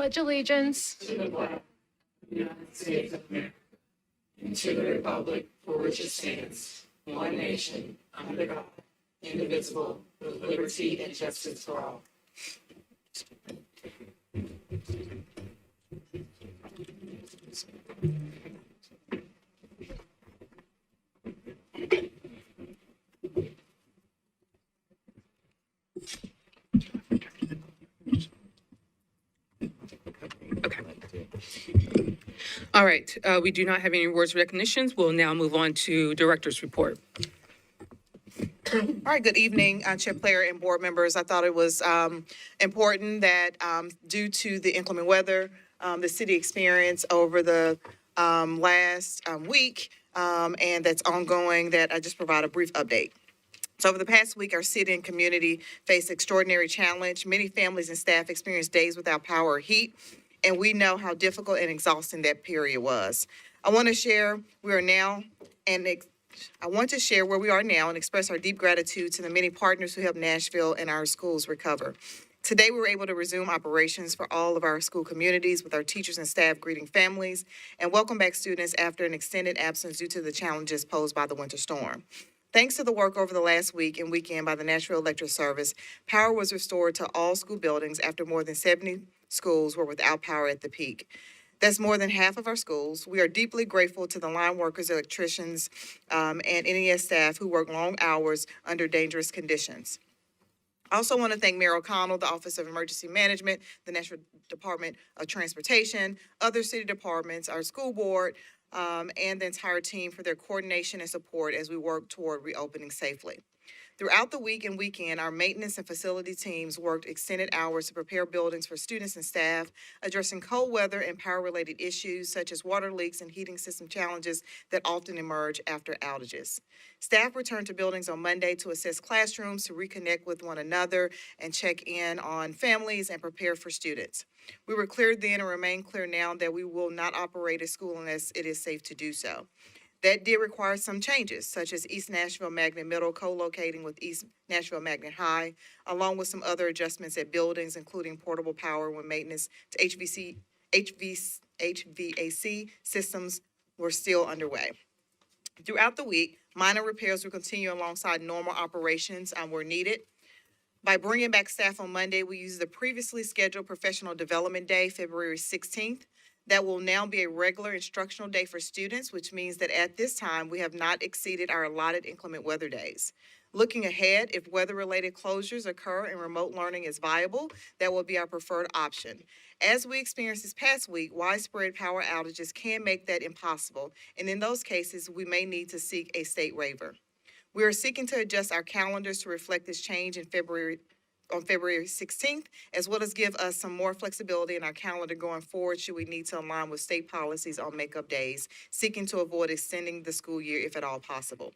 pledge allegiance to the flag of the United States of America and to the republic for which it stands, one nation, under God, indivisible, with liberty and justice for all. All right, we do not have any awards recognitions. We'll now move on to director's report. All right, good evening, Chair Player and board members. I thought it was important that due to the inclement weather the city experienced over the last week and that's ongoing, that I just provide a brief update. So over the past week, our city and community faced extraordinary challenge. Many families and staff experienced days without power or heat, and we know how difficult and exhausting that period was. I want to share where we are now and express our deep gratitude to the many partners who helped Nashville and our schools recover. Today, we were able to resume operations for all of our school communities with our teachers and staff greeting families and welcome back students after an extended absence due to the challenges posed by the winter storm. Thanks to the work over the last week and weekend by the Nashville Electric Service, power was restored to all school buildings after more than 70 schools were without power at the peak. That's more than half of our schools. We are deeply grateful to the line workers, electricians, and NES staff who work long hours under dangerous conditions. I also want to thank Mayor O'Connell, the Office of Emergency Management, the Nashville Department of Transportation, other city departments, our school board, and the entire team for their coordination and support as we work toward reopening safely. Throughout the week and weekend, our maintenance and facility teams worked extended hours to prepare buildings for students and staff, addressing cold weather and power-related issues such as water leaks and heating system challenges that often emerge after outages. Staff returned to buildings on Monday to assess classrooms, to reconnect with one another, and check in on families and prepare for students. We were clear then and remain clear now that we will not operate a school unless it is safe to do so. That did require some changes, such as East Nashville Magnet Middle co-locating with East Nashville Magnet High, along with some other adjustments at buildings, including portable power when maintenance to HVAC systems were still underway. Throughout the week, minor repairs will continue alongside normal operations where needed. By bringing back staff on Monday, we used the previously scheduled Professional Development Day, February 16th. That will now be a regular instructional day for students, which means that at this time, we have not exceeded our allotted inclement weather days. Looking ahead, if weather-related closures occur and remote learning is viable, that will be our preferred option. As we experienced this past week, widespread power outages can make that impossible, and in those cases, we may need to seek a state waiver. We are seeking to adjust our calendars to reflect this change on February 16th, as well as give us some more flexibility in our calendar going forward should we need to align with state policies on makeup days, seeking to avoid extending the school year if at all possible.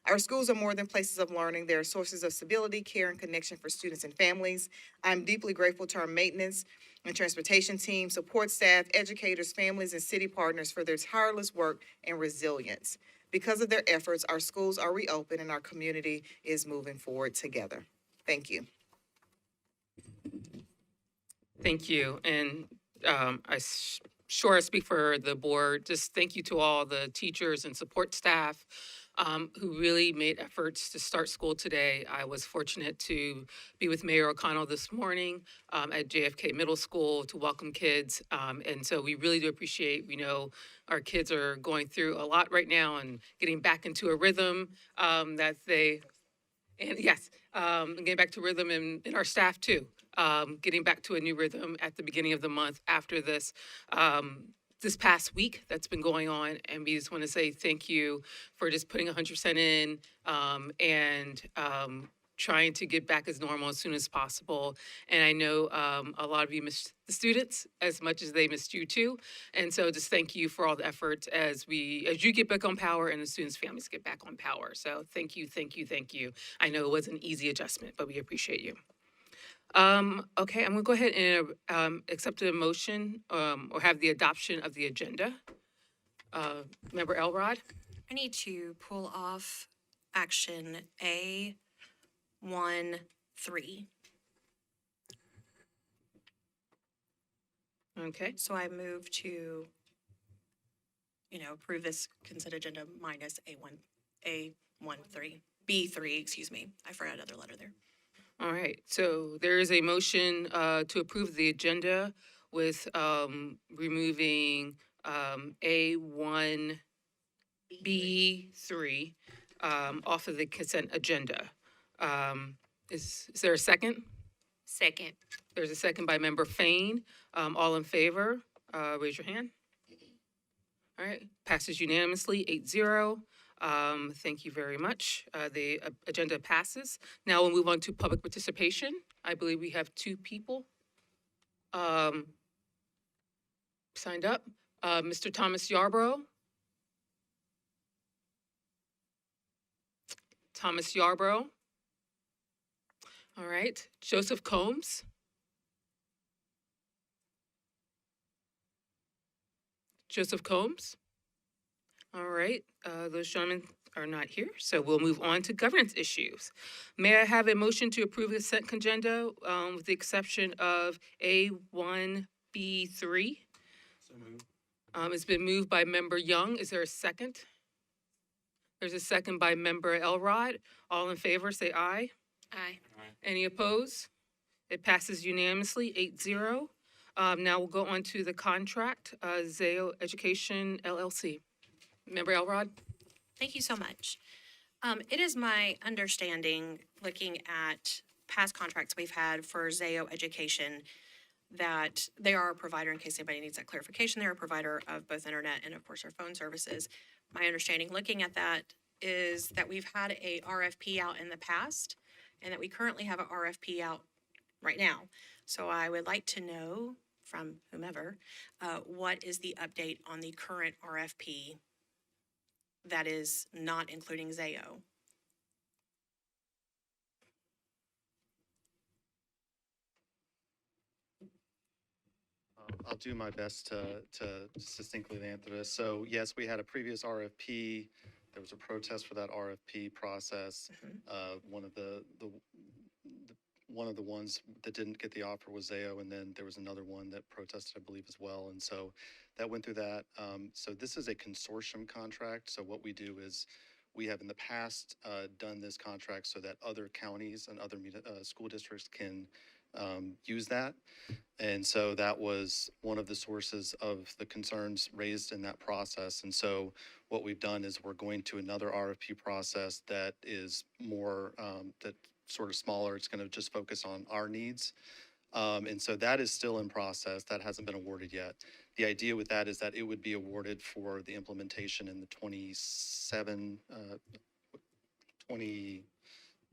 Our schools are more than places of learning. They are sources of stability, care, and connection for students and families. I'm deeply grateful to our maintenance and transportation team, support staff, educators, families, and city partners for their tireless work and resilience. Because of their efforts, our schools are reopened and our community is moving forward together. Thank you. Thank you. And I speak for the board. Just thank you to all the teachers and support staff who really made efforts to start school today. I was fortunate to be with Mayor O'Connell this morning at JFK Middle School to welcome kids. And so we really do appreciate, we know our kids are going through a lot right now and getting back into a rhythm that they, and yes, getting back to rhythm in our staff too. Getting back to a new rhythm at the beginning of the month after this past week that's been going on. And we just want to say thank you for just putting 100% in and trying to get back as normal as soon as possible. And I know a lot of you missed the students as much as they missed you too. And so just thank you for all the efforts as you get back on power and the students' families get back on power. So thank you, thank you, thank you. I know it was an easy adjustment, but we appreciate you. Okay, I'm gonna go ahead and accept the motion or have the adoption of the agenda. Member Elrod? I need to pull off action A13. Okay, So I move to, approve this consent agenda minus B3, excuse me. I forgot another letter there. all right. So there is a motion to approve the agenda with removing A1, B3 off of the consent agenda. Is there a second? Second. There's a second by Member Fain. All in favor, raise your hand. All right, passes unanimously, 8-0. Thank you very much. The agenda passes. Now we'll move on to public participation. I believe we have 2 people signed up. Mr. Thomas Yarbrough. Thomas Yarbrough. All right, Joseph Combs. Joseph Combs. All right, those gentlemen are not here, so we'll move on to governance issues. May I have a motion to approve the consent agenda with the exception of A1, B3? So moved. It's been moved by Member Young. Is there a second? There's a second by Member Elrod. All in favor, say aye. Aye. Any opposed? It passes unanimously, 8-0. Now we'll go on to the contract, Zayo Education LLC. Member Elrod? Thank you so much. It is my understanding, looking at past contracts we've had for Zayo Education, that they are a provider, in case anybody needs that clarification, they're a provider of both internet and of course our phone services. My understanding, looking at that, is that we've had a RFP out in the past and that we currently have a RFP out right now. So I would like to know from whomever, what is the update on the current RFP that is not including Zayo? I'll do my best to succinctly answer this. So yes, we had a previous RFP. There was a protest for that RFP process. One of the ones that didn't get the offer was Zayo, and then there was another one that protested, I believe, as well. And so that went through that. So this is a consortium contract. So what we do is we have in the past done this contract so that other counties and other school districts can use that. And so that was one of the sources of the concerns raised in that process. And so what we've done is we're going to another RFP process that is more, that sort of smaller. It's going to just focus on our needs. And so that is still in process. That hasn't been awarded yet. The idea with that is that it would be awarded for the implementation in the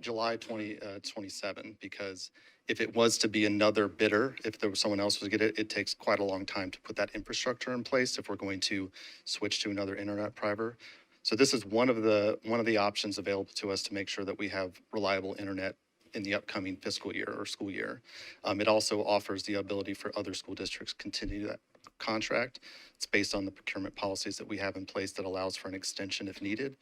July 2027, because if it was to be another bidder, if there was someone else was get it, it takes quite a long time to put that infrastructure in place if we're going to switch to another internet provider. So this is one of the options available to us to make sure that we have reliable internet in the upcoming fiscal year or school year. It also offers the ability for other school districts to continue that contract. It's based on the procurement policies that we have in place that allows for an extension if needed.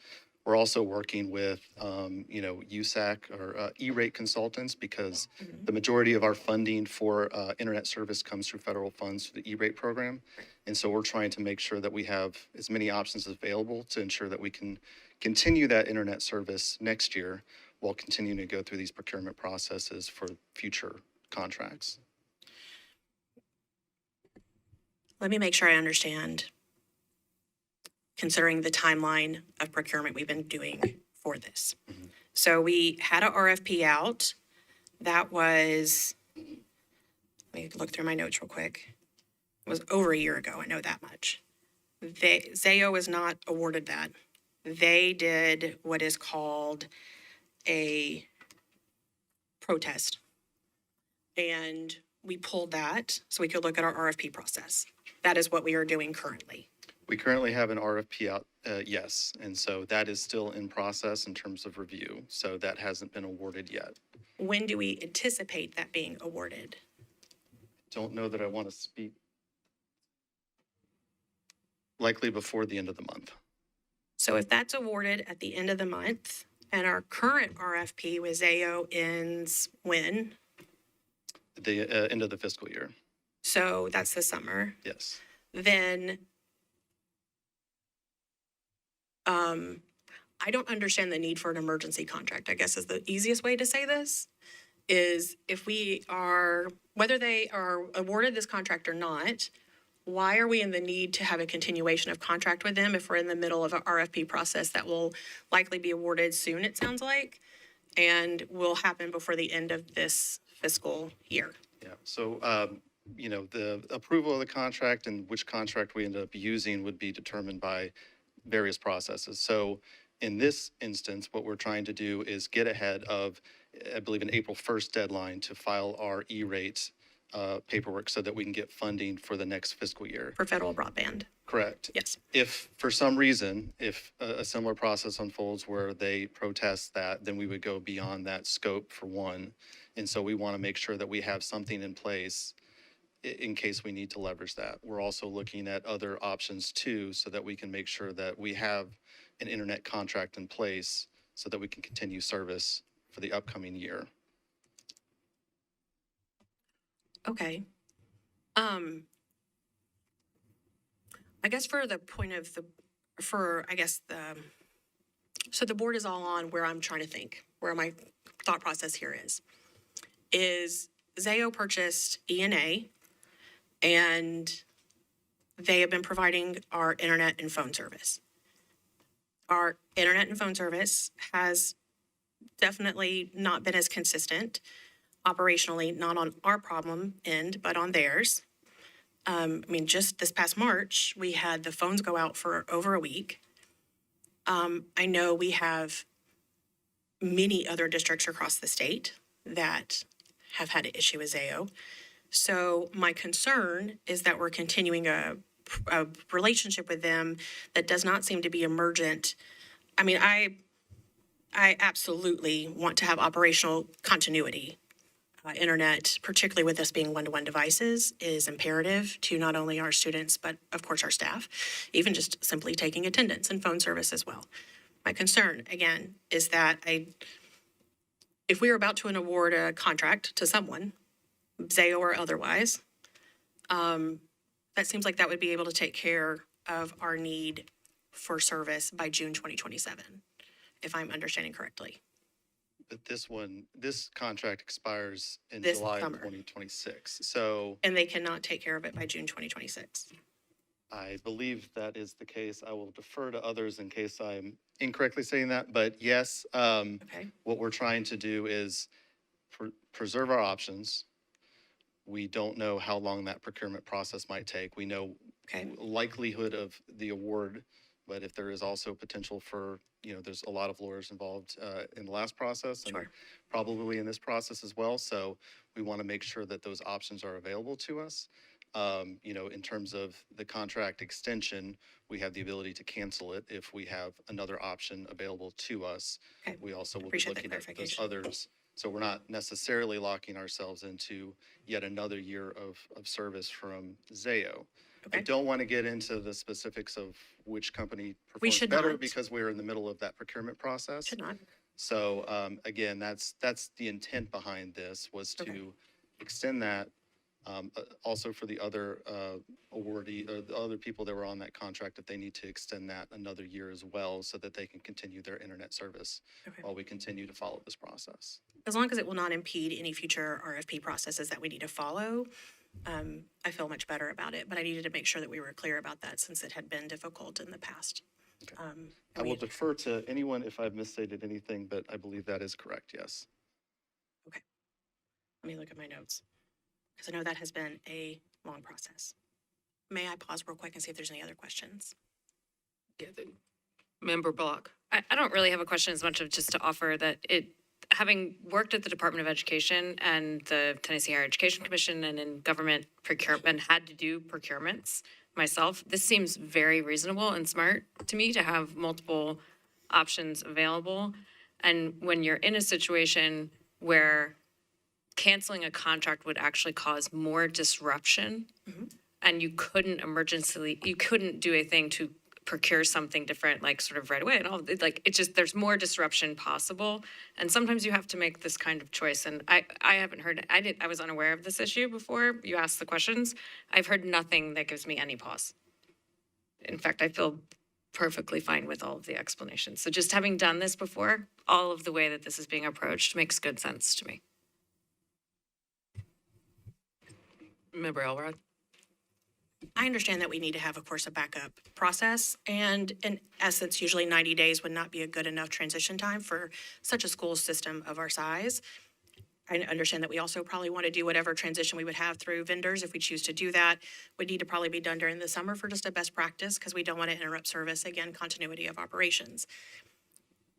We're also working with, USAC or E-rate consultants, because the majority of our funding for internet service comes through federal funds through the E-rate program. And so we're trying to make sure that we have as many options available to ensure that we can continue that internet service next year while continuing to go through these procurement processes for future contracts. Let me make sure I understand, considering the timeline of procurement we've been doing for this. So we had a RFP out. That was, let me look through my notes real quick. It was over a year ago, I know that much. Zayo was not awarded that. They did what is called a protest. And we pulled that so we could look at our RFP process. That is what we are doing currently. We currently have an RFP out, yes, and so that is still in process in terms of review. So that hasn't been awarded yet. When do we anticipate that being awarded? Don't know that I want to speak. Likely before the end of the month. So if that's awarded at the end of the month and our current RFP with Zayo ends when? The end of the fiscal year. So that's the summer. Yes. Then I don't understand the need for an emergency contract, I guess is the easiest way to say this, is if we are, whether they are awarded this contract or not, why are we in the need to have a continuation of contract with them if we're in the middle of an RFP process that will likely be awarded soon, it sounds like, and will happen before the end of this fiscal year? Yeah, so, the approval of the contract and which contract we end up using would be determined by various processes. So in this instance, what we're trying to do is get ahead of, I believe, an April 1st deadline to file our E-rate paperwork so that we can get funding for the next fiscal year. For federal broadband, Correct. yes. If for some reason, if a similar process unfolds where they protest that, then we would go beyond that scope for one. And so we want to make sure that we have something in place in case we need to leverage that. We're also looking at other options too, so that we can make sure that we have an internet contract in place so that we can continue service for the upcoming year. Okay. I guess for the point of so the board is all on where I'm trying to think, where my thought process here is Zayo purchased ENA and they have been providing our internet and phone service. Our internet and phone service has definitely not been as consistent operationally, not on our problem end, but on theirs. Just this past March, we had the phones go out for over a week. I know we have many other districts across the state that have had an issue with Zayo. So my concern is that we're continuing a relationship with them that does not seem to be emergent. I absolutely want to have operational continuity. Internet, particularly with this being one-to-one devices, is imperative to not only our students, but of course our staff, even just simply taking attendance and phone service as well. My concern, again, is that if we are about to award a contract to someone, Zayo or otherwise, that seems like that would be able to take care of our need for service by June 2027, if I'm understanding correctly. But this contract expires in This July of summer. 2026. So And they cannot take care of it by June 2026. I believe that is the case. I will defer to others in case I'm incorrectly saying that. But yes, Okay, what we're trying to do is preserve our options. We don't know how long that procurement process might take. We know okay, likelihood of the award, but if there is also potential for, there's a lot of lawyers involved in the last process and Sure. probably in this process as well. So we want to make sure that those options are available to us. In terms of the contract extension, we have the ability to cancel it if we have another option available to us. Okay. We also will be Appreciate that looking at those clarification. others. So we're not necessarily locking ourselves into yet another year of service from Zayo. I Okay. don't want to get into the specifics of which company We performs should better not. because we're in the middle of that procurement process. Should not. So again, that's the intent behind this, was to Okay. extend that also for the other awardee, or the other people that were on that contract, if they need to extend that another year as well, so that they can continue their internet service Okay. while we continue to follow this process. As long as it will not impede any future RFP processes that we need to follow, I feel much better about it. But I needed to make sure that we were clear about that since it had been difficult in the past. Okay. And I will we- defer to anyone if I've misstated anything, but I believe that is correct, yes. Let me look at my notes, because I know that has been a long process. May I pause real quick and see if there's any other questions? Yeah, the member block. I don't really have a question as much of just to offer that having worked at the Department of Education and the Tennessee Higher Education Commission and in government procurement, had to do procurements myself, this seems very reasonable and smart to me to have multiple options available. And when you're in a situation where canceling a contract would actually cause more disruption, and you couldn't do a thing to procure something different, like sort of right away. And all, like, it just, there's more disruption possible. And sometimes you have to make this kind of choice. And I haven't heard, I was unaware of this issue before you asked the questions. I've heard nothing that gives me any pause. In fact, I feel perfectly fine with all of the explanations. So just having done this before, all of the way that this is being approached makes good sense to me. Member Elrod? I understand that we need to have, of course, a backup process, and in essence, usually 90 days would not be a good enough transition time for such a school system of our size. I understand that we also probably want to do whatever transition we would have through vendors, if we choose to do that, would need to probably be done during the summer for just a best practice, because we don't want to interrupt service, again, continuity of operations.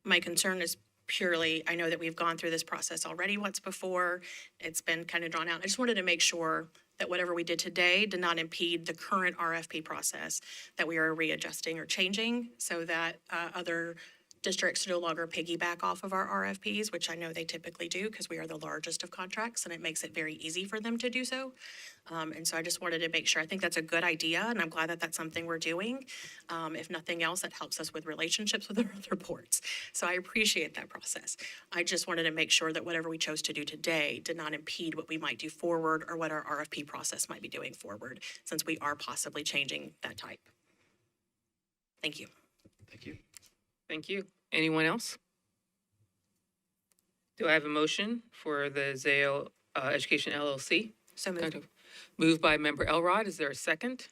My concern is purely, I know that we've gone through this process already once before, it's been kind of drawn out. I just wanted to make sure that whatever we did today did not impede the current RFP process that we are readjusting or changing, so that other districts no longer piggyback off of our RFPs, which I know they typically do because we are the largest of contracts, and it makes it very easy for them to do so. And so I just wanted to make sure, I think that's a good idea, and I'm glad that that's something we're doing. If nothing else, it helps us with relationships with our other boards. So I appreciate that process. I just wanted to make sure that whatever we chose to do today did not impede what we might do forward or what our RFP process might be doing forward, since we are possibly changing that type. Thank you. Thank you. Thank you. Anyone else? Do I have a motion for the Zayo Education LLC? So moved. Moved by Member Elrod. Is there a second?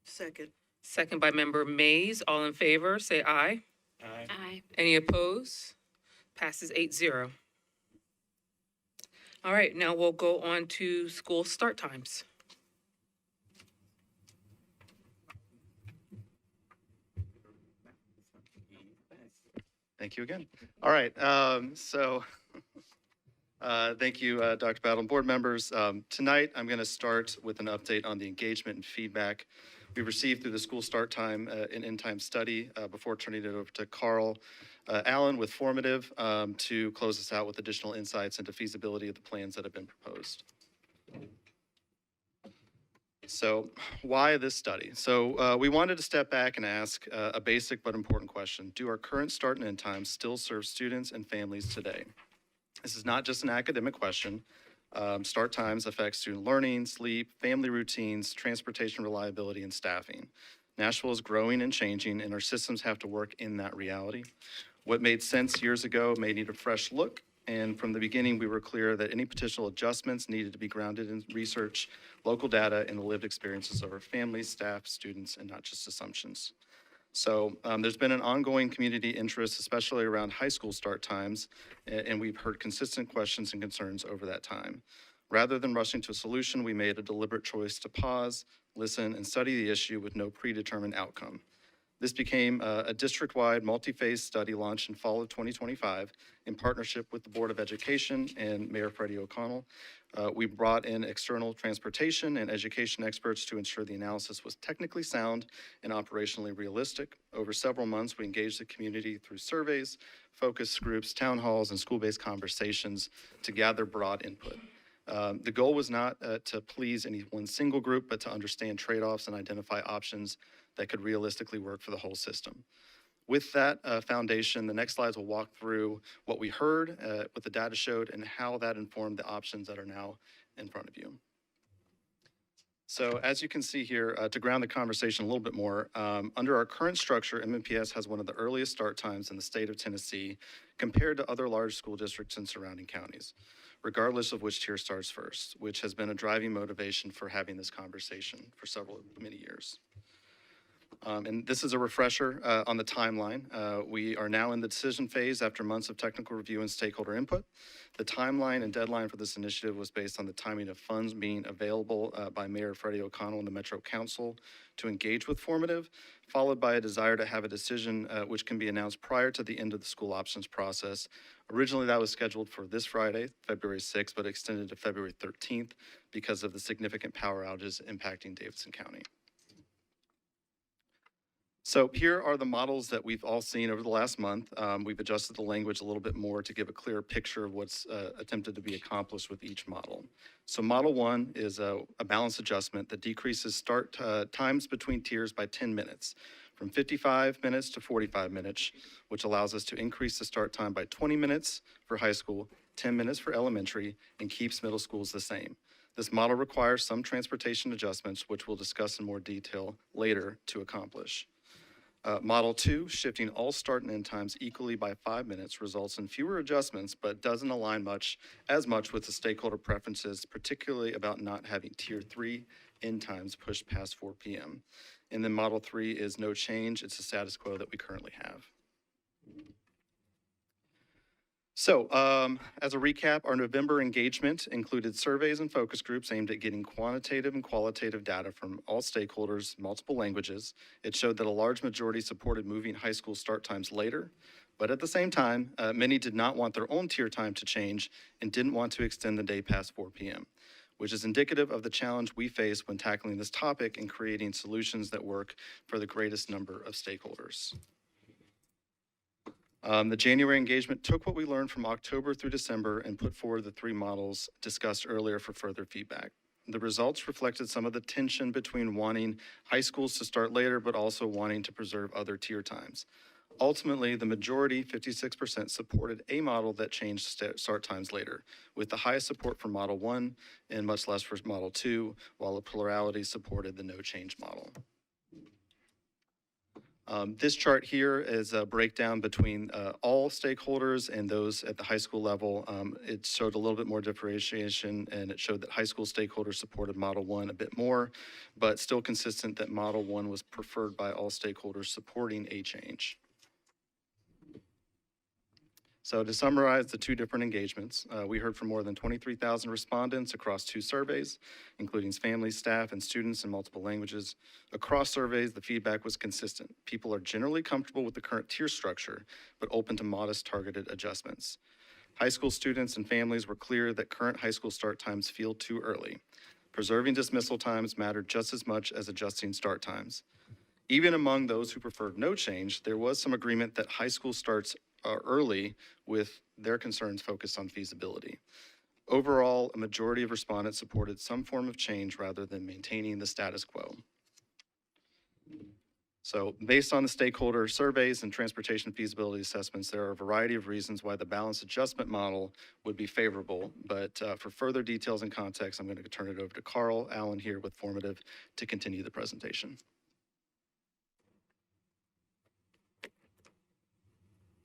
Second. Second by Member Maize. All in favor, say aye. Aye. Any opposed? Passes 8-0. All right, now we'll go on to school start times. Thank you again. All right, thank you, Dr. Battle and board members. Tonight, I'm going to start with an update on the engagement and feedback we received through the school start time and end time study before turning it over to Carl Allen with formative to close us out with additional insights into feasibility of the plans that have been proposed. So why this study? So we wanted to step back and ask a basic but important question. Do our current start and end times still serve students and families today? This is not just an academic question. Start times affect student learning, sleep, family routines, transportation reliability, and staffing. Nashville is growing and changing, and our systems have to work in that reality. What made sense years ago may need a fresh look, and from the beginning, we were clear that any potential adjustments needed to be grounded in research, local data, and the lived experiences of our families, staff, students, and not just assumptions. So there's been an ongoing community interest, especially around high school start times, and we've heard consistent questions and concerns over that time. Rather than rushing to a solution, we made a deliberate choice to pause, listen, and study the issue with no predetermined outcome. This became a district-wide multi-phase study launched in fall of 2025 in partnership with the Board of Education and Mayor Freddie O'Connell. We brought in external transportation and education experts to ensure the analysis was technically sound and operationally realistic. Over several months, we engaged the community through surveys, focus groups, town halls, and school-based conversations to gather broad input. The goal was not to please any one single group, but to understand trade-offs and identify options that could realistically work for the whole system. With that foundation, the next slides will walk through what we heard, what the data showed, and how that informed the options that are now in front of you. So as you can see here, to ground the conversation a little bit more, under our current structure, MNPS has one of the earliest start times in the state of Tennessee compared to other large school districts in surrounding counties, regardless of which tier starts first, which has been a driving motivation for having this conversation for many years. And this is a refresher on the timeline. We are now in the decision phase after months of technical review and stakeholder input. The timeline and deadline for this initiative was based on the timing of funds being available by Mayor Freddie O'Connell and the Metro Council to engage with formative, followed by a desire to have a decision which can be announced prior to the end of the school options process. Originally, that was scheduled for this Friday, February 6th, but extended to February 13th because of the significant power outages impacting Davidson County. So here are the models that we've all seen over the last month. We've adjusted the language a little bit more to give a clear picture of what's attempted to be accomplished with each model. So model one is a balance adjustment that decreases start times between tiers by 10 minutes from 55 minutes to 45 minutes, which allows us to increase the start time by 20 minutes for high school, 10 minutes for elementary, and keeps middle schools the same. This model requires some transportation adjustments, which we'll discuss in more detail later to accomplish. Model 2, shifting all start and end times equally by 5 minutes, results in fewer adjustments, but doesn't align as much with the stakeholder preferences, particularly about not having Tier 3 end times pushed past 4 p.m. And then Model 3 is no change. It's the status quo that we currently have. So, as a recap, our November engagement included surveys and focus groups aimed at getting quantitative and qualitative data from all stakeholders, multiple languages. It showed that a large majority supported moving high school start times later, but at the same time, many did not want their own tier time to change and didn't want to extend the day past 4 p.m., which is indicative of the challenge we face when tackling this topic and creating solutions that work for the greatest number of stakeholders. The January engagement took what we learned from October through December and put forward the 3 models discussed earlier for further feedback. The results reflected some of the tension between wanting high schools to start later, but also wanting to preserve other tier times. Ultimately, the majority, 56%, supported a model that changed start times later, with the highest support for Model 1 and much less for Model 2, while a plurality supported the no change model. This chart here is a breakdown between all stakeholders and those at the high school level. It showed a little bit more differentiation, and it showed that high school stakeholders supported Model 1 a bit more, but still consistent that Model 1 was preferred by all stakeholders supporting a change. So to summarize the 2 different engagements, we heard from more than 23,000 respondents across 2 surveys, including families, staff, and students in multiple languages. Across surveys, the feedback was consistent. People are generally comfortable with the current tier structure, but open to modest targeted adjustments. High school students and families were clear that current high school start times feel too early. Preserving dismissal times mattered just as much as adjusting start times. Even among those who preferred no change, there was some agreement that high school starts early, with their concerns focused on feasibility. Overall, a majority of respondents supported some form of change rather than maintaining the status quo. So based on the stakeholder surveys and transportation feasibility assessments, there are a variety of reasons why the balanced adjustment model would be favorable. But for further details and context, I'm going to turn it over to Carl Allen here with Formative to continue the presentation.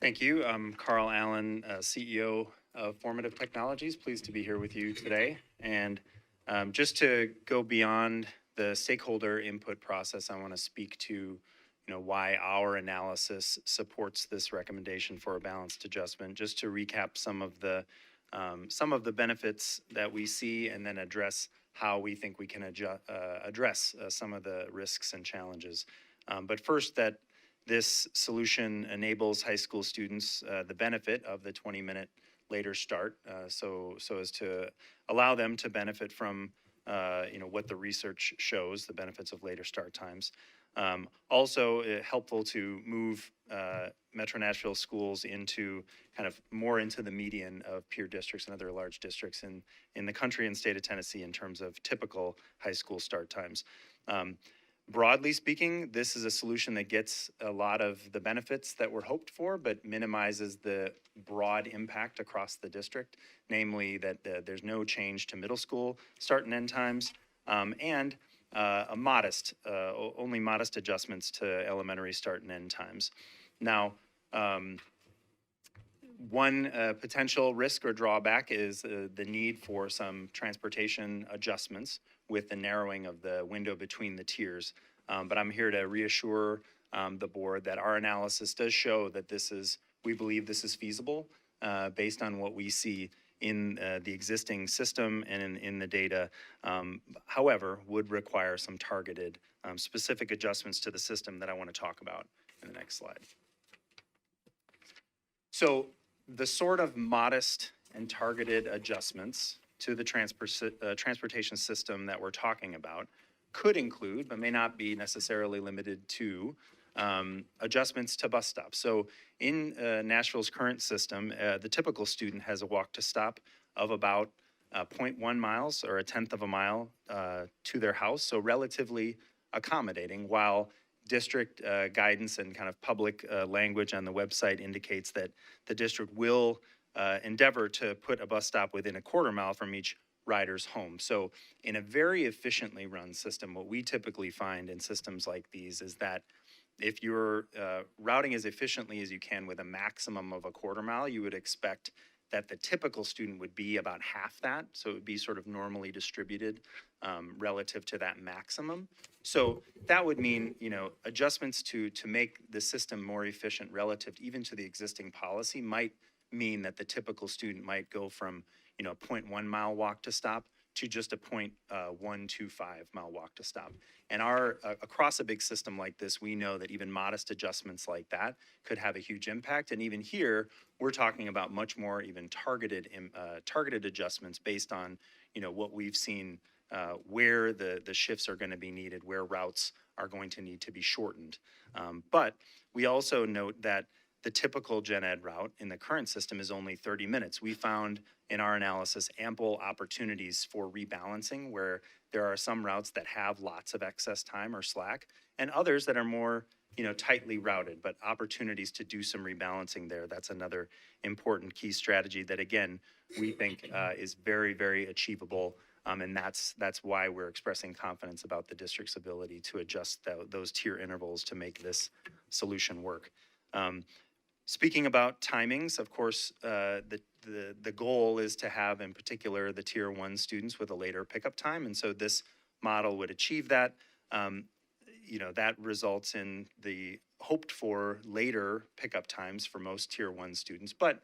Thank you. I'm Carl Allen, CEO of Formative Technologies. Pleased to be here with you today. And just to go beyond the stakeholder input process, I want to speak to why our analysis supports this recommendation for a balanced adjustment. Just to recap some of the benefits that we see, and then address how we think we can address some of the risks and challenges. But first, that this solution enables high school students the benefit of the 20-minute later start, so as to allow them to benefit from what the research shows, the benefits of later start times. Also helpful to move Metro Nashville schools into more into the median of peer districts and other large districts in the country and state of Tennessee in terms of typical high school start times. Broadly speaking, this is a solution that gets a lot of the benefits that were hoped for, but minimizes the broad impact across the district, namely that there's no change to middle school start and end times, and only modest adjustments to elementary start and end times. Now, one potential risk or drawback is the need for some transportation adjustments with the narrowing of the window between the tiers. But I'm here to reassure the board that our analysis does show that we believe this is feasible based on what we see in the existing system and in the data. However, would require some targeted specific adjustments to the system that I want to talk about in the next slide. So the sort of modest and targeted adjustments to the transportation system that we're talking about could include, but may not be necessarily limited to, adjustments to bus stops. So in Nashville's current system, the typical student has a walk to stop of about 0.1 miles or 1/10 of a mile to their house, so relatively accommodating, while district guidance and kind of public language on the website indicates that the district will endeavor to put a bus stop within a quarter mile from each rider's home. So in a very efficiently run system, what we typically find in systems like these is that if you're routing as efficiently as you can with a maximum of a quarter mile, you would expect that the typical student would be about half that. So it would be sort of normally distributed relative to that maximum. So that would mean, adjustments to make the system more efficient relative even to the existing policy might mean that the typical student might go from, 0.1 mile walk to stop to just a 0.125 mile walk to stop. And across a big system like this, we know that even modest adjustments like that could have a huge impact. And even here, we're talking about much more even targeted adjustments based on, what we've seen, where the shifts are going to be needed, where routes are going to need to be shortened. But we also note that the typical gen ed route in the current system is only 30 minutes. We found in our analysis ample opportunities for rebalancing where there are some routes that have lots of excess time or slack and others that are more, tightly routed, but opportunities to do some rebalancing there. That's another important key strategy that, again, we think is very, very achievable. And that's why we're expressing confidence about the district's ability to adjust those tier intervals to make this solution work. Speaking about timings, of course, the goal is to have, in particular, the Tier 1 students with a later pickup time, and so this model would achieve that. That results in the hoped-for later pickup times for most Tier 1 students, but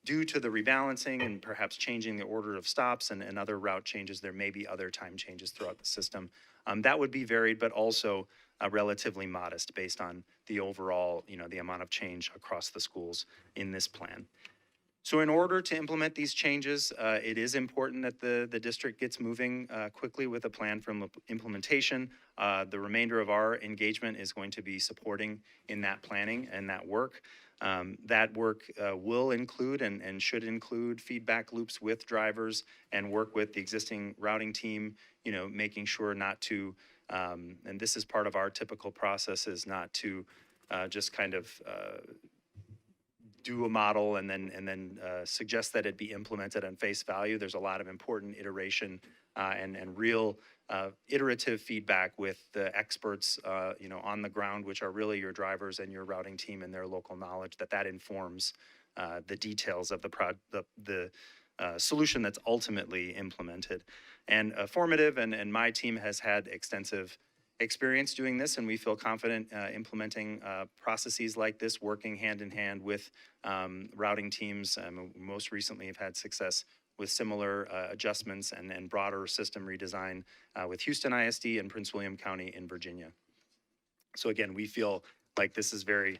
due to the rebalancing and perhaps changing the order of stops and other route changes, there may be other time changes throughout the system. That would be varied, but also relatively modest based on the overall, the amount of change across the schools in this plan. So in order to implement these changes, it is important that the district gets moving quickly with a plan for implementation. The remainder of our engagement is going to be supporting in that planning and that work. That work will include and should include feedback loops with drivers and work with the existing routing team, making sure not to, and this is part of our typical process, is not to just kind of do a model and then suggest that it be implemented on face value. There's a lot of important iteration and real iterative feedback with the experts, on the ground, which are really your drivers and your routing team and their local knowledge, that informs the details of the solution that's ultimately implemented. And Formative and my team has had extensive experience doing this, and we feel confident implementing processes like this, working hand in hand with routing teams. Most recently have had success with similar adjustments and broader system redesign with Houston ISD and Prince William County in Virginia. So again, we feel like this is very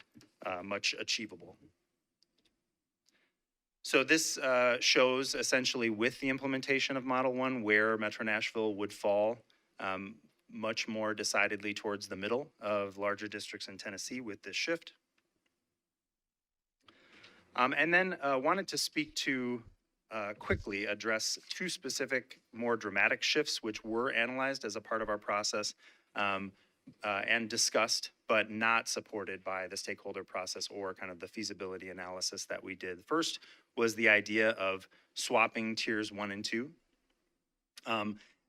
much achievable. So this shows essentially with the implementation of Model 1 where Metro Nashville would fall much more decidedly towards the middle of larger districts in Tennessee with this shift. And then wanted to speak to quickly address two specific more dramatic shifts which were analyzed as a part of our process and discussed, but not supported by the stakeholder process or kind of the feasibility analysis that we did. First was the idea of swapping tiers 1 and 2.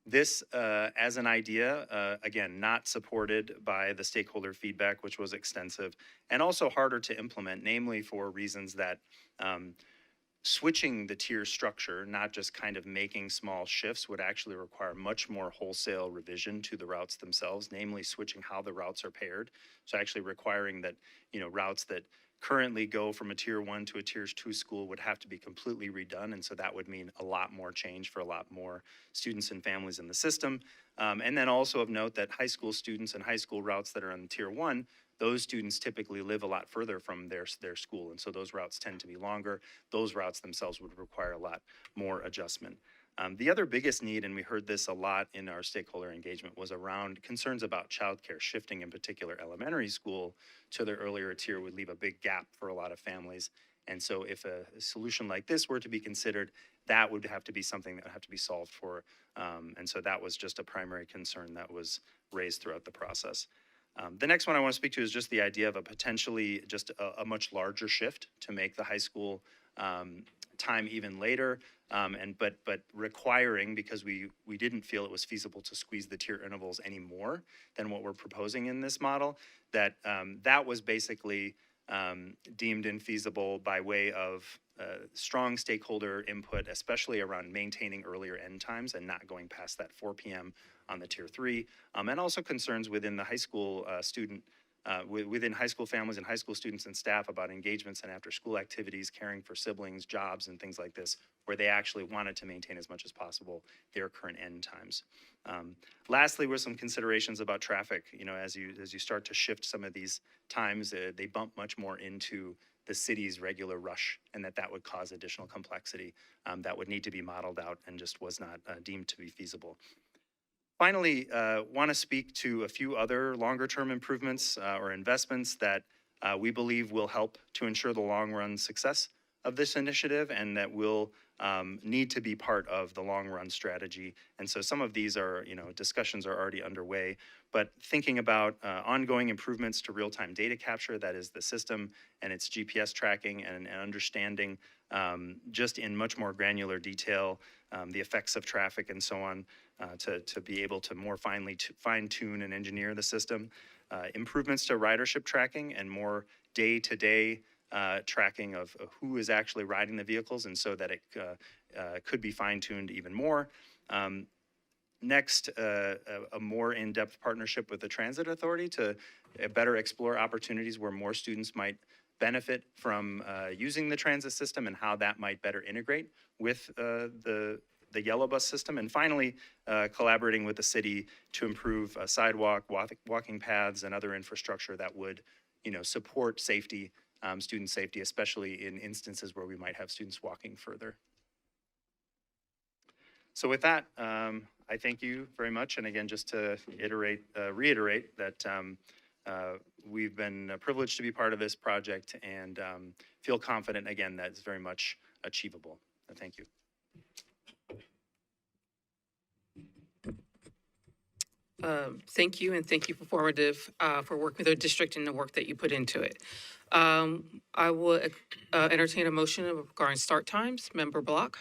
This, as an idea, again, not supported by the stakeholder feedback, which was extensive, and also harder to implement, namely for reasons that switching the tier structure, not just kind of making small shifts, would actually require much more wholesale revision to the routes themselves, namely switching how the routes are paired. So actually requiring that, routes that currently go from a tier 1 to a tier 2 school would have to be completely redone. And so that would mean a lot more change for a lot more students and families in the system. And then also of note that high school students and high school routes that are on tier 1, those students typically live a lot further from their school. And so those routes tend to be longer. Those routes themselves would require a lot more adjustment. The other biggest need, and we heard this a lot in our stakeholder engagement, was around concerns about childcare. Shifting in particular elementary school to the earlier tier would leave a big gap for a lot of families. And so if a solution like this were to be considered, that would have to be something that would have to be solved for. And so that was just a primary concern that was raised throughout the process. The next one I want to speak to is just the idea of a potentially just a much larger shift to make the high school time even later, but requiring, because we didn't feel it was feasible to squeeze the tier intervals any more than what we're proposing in this model, that that was basically deemed infeasible by way of strong stakeholder input, especially around maintaining earlier end times and not going past that 4 p.m. on the tier 3, and also concerns within the high school within high school families and high school students and staff about engagements and after school activities, caring for siblings, jobs, and things like this, where they actually wanted to maintain as much as possible their current end times. Lastly, were some considerations about traffic. As you start to shift some of these times, they bump much more into the city's regular rush, and that would cause additional complexity that would need to be modeled out and just was not deemed to be feasible. Finally, want to speak to a few other longer-term improvements or investments that we believe will help to ensure the long-run success of this initiative and that will need to be part of the long-run strategy. And so some of these are, discussions are already underway, but thinking about ongoing improvements to real-time data capture, that is the system and its GPS tracking and understanding just in much more granular detail the effects of traffic and so on, to be able to more fine-tune and engineer the system. Improvements to ridership tracking and more day-to-day tracking of who is actually riding the vehicles, and so that it could be fine-tuned even more. Next, a more in-depth partnership with the Transit Authority to better explore opportunities where more students might benefit from using the transit system and how that might better integrate with the yellow bus system. And finally, collaborating with the city to improve sidewalk, walking paths, and other infrastructure that would, support safety, student safety, especially in instances where we might have students walking further. So with that, I thank you very much. And again, just to reiterate that we've been privileged to be part of this project and feel confident, again, that it's very much achievable. Thank you. Thank you, and thank you for Formative for working with our district and the work that you put into it. I will entertain a motion regarding start times. Member Block.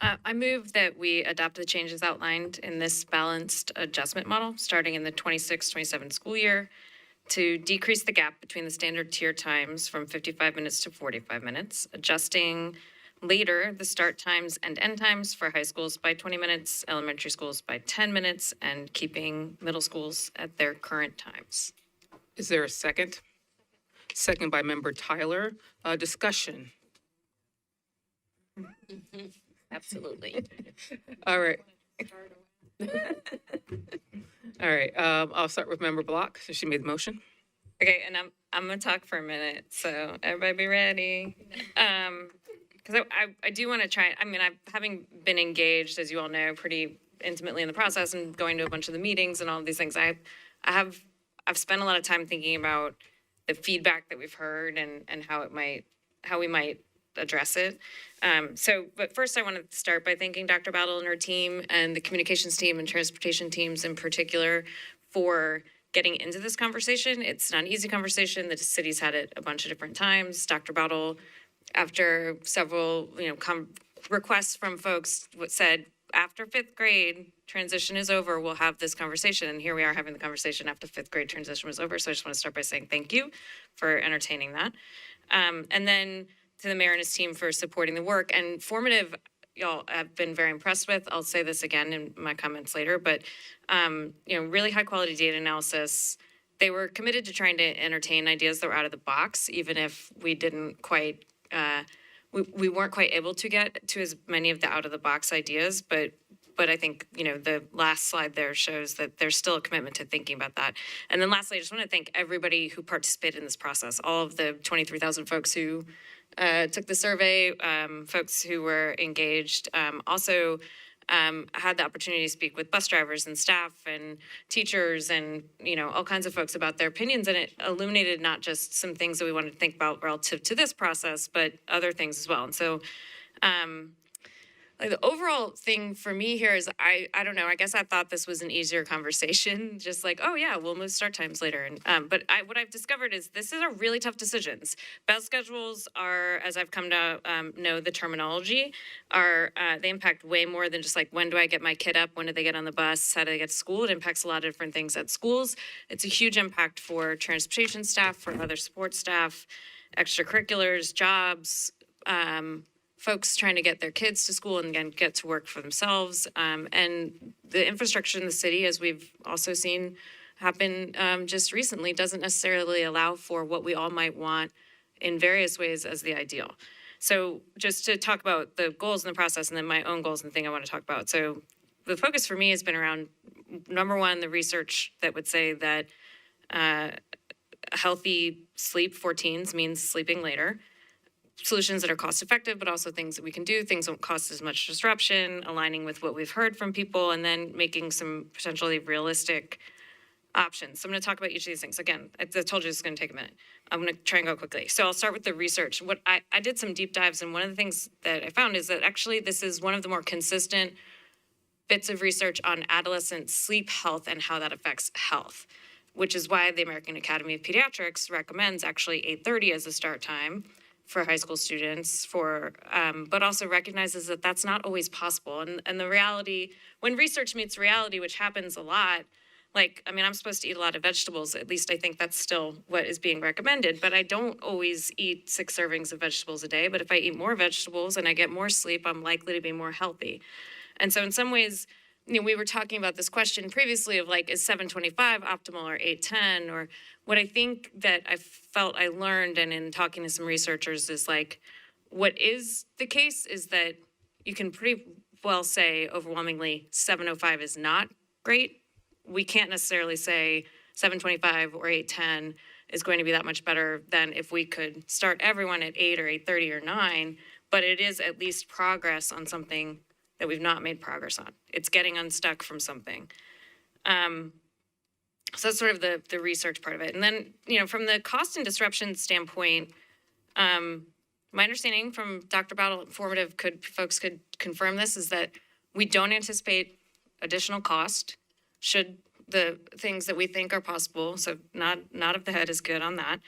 I move that we adopt the changes outlined in this balanced adjustment model, starting in the 26-27 school year, to decrease the gap between the standard tier times from 55 minutes to 45 minutes, adjusting later the start times and end times for high schools by 20 minutes, elementary schools by 10 minutes, and keeping middle schools at their current times. Is there a second? Second by Member Tyler. Discussion. Absolutely. All right. All right. I'll start with Member block, so she made the motion. Okay, and I'm gonna talk for a minute, so everybody be ready. Because I do want to try. I mean, having been engaged, as you all know, pretty intimately in the process and going to a bunch of the meetings and all of these things, I've spent a lot of time thinking about the feedback that we've heard and how we might address it. But first I want to start by thanking Dr. Battle and her team and the communications team and transportation teams in particular for getting into this conversation. It's not an easy conversation. The city's had it a bunch of different times. Dr. Battle, after several, requests from folks, said, after 5th grade, transition is over, we'll have this conversation. And here we are having the conversation after 5th grade transition was over. So I just want to start by saying thank you for entertaining that. And then to the mayor and his team for supporting the work. And Formative, y'all have been very impressed with. I'll say this again in my comments later, but really high quality data analysis. They were committed to trying to entertain ideas that were out of the box, even if we didn't quite, we weren't quite able to get to as many of the out of the box ideas, but I think, the last slide there shows that there's still a commitment to thinking about that. And then lastly, I just want to thank everybody who participated in this process, all of the 23,000 folks who took the survey, folks who were engaged. Also had the opportunity to speak with bus drivers and staff and teachers and, all kinds of folks about their opinions. And it illuminated not just some things that we wanted to think about relative to this process, but other things as well. And so like the overall thing for me here is I don't know. I guess I thought this was an easier conversation, just like, oh yeah, we'll move start times later. And but what I've discovered is this is a really tough decisions. Bell schedules are, as I've come to know the terminology, are they impact way more than just like when do I get my kid up, when do they get on the bus, how do they get to school. It impacts a lot of different things at schools. It's a huge impact for transportation staff, for other support staff, extracurriculars, jobs. Folks trying to get their kids to school and again get to work for themselves. And the infrastructure in the city, as we've also seen happen just recently, doesn't necessarily allow for what we all might want in various ways as the ideal. So just to talk about the goals in the process and then my own goals and the thing I want to talk about. So the focus for me has been around, number one, the research that would say that healthy sleep for teens means sleeping later. Solutions that are cost effective, but also things that we can do, things don't cost as much disruption, aligning with what we've heard from people, and then making some potentially realistic options. So I'm going to talk about each of these things. Again, I told you this is going to take a minute. I'm going to try and go quickly. So I'll start with the research. What I did some deep dives, and one of the things that I found is that actually this is one of the more consistent bits of research on adolescent sleep health and how that affects health, which is why the American Academy of Pediatrics recommends actually 8:30 as a start time for high school students, but also recognizes that that's not always possible. And the reality, when research meets reality, which happens a lot, like, I mean, I'm supposed to eat a lot of vegetables. At least I think that's still what is being recommended, but I don't always eat 6 servings of vegetables a day. But if I eat more vegetables and I get more sleep, I'm likely to be more healthy. And so in some ways, you know, we were talking about this question previously of like, is 7:25 optimal or 8:10? Or what I think that I felt I learned, and in talking to some researchers, is like, what is the case is that you can pretty well say overwhelmingly 7:05 is not great. We can't necessarily say 7:25 or 8:10 is going to be that much better than if we could start everyone at 8 or 8:30 or 9, but it is at least progress on something that we've not made progress on. It's getting unstuck from something. So that's sort of the research part of it. And then, you know, from the cost and disruption standpoint, my understanding from Dr. Battle Informative, folks could confirm this, is that we don't anticipate additional cost should the things that we think are possible. So nod of the head is good on that.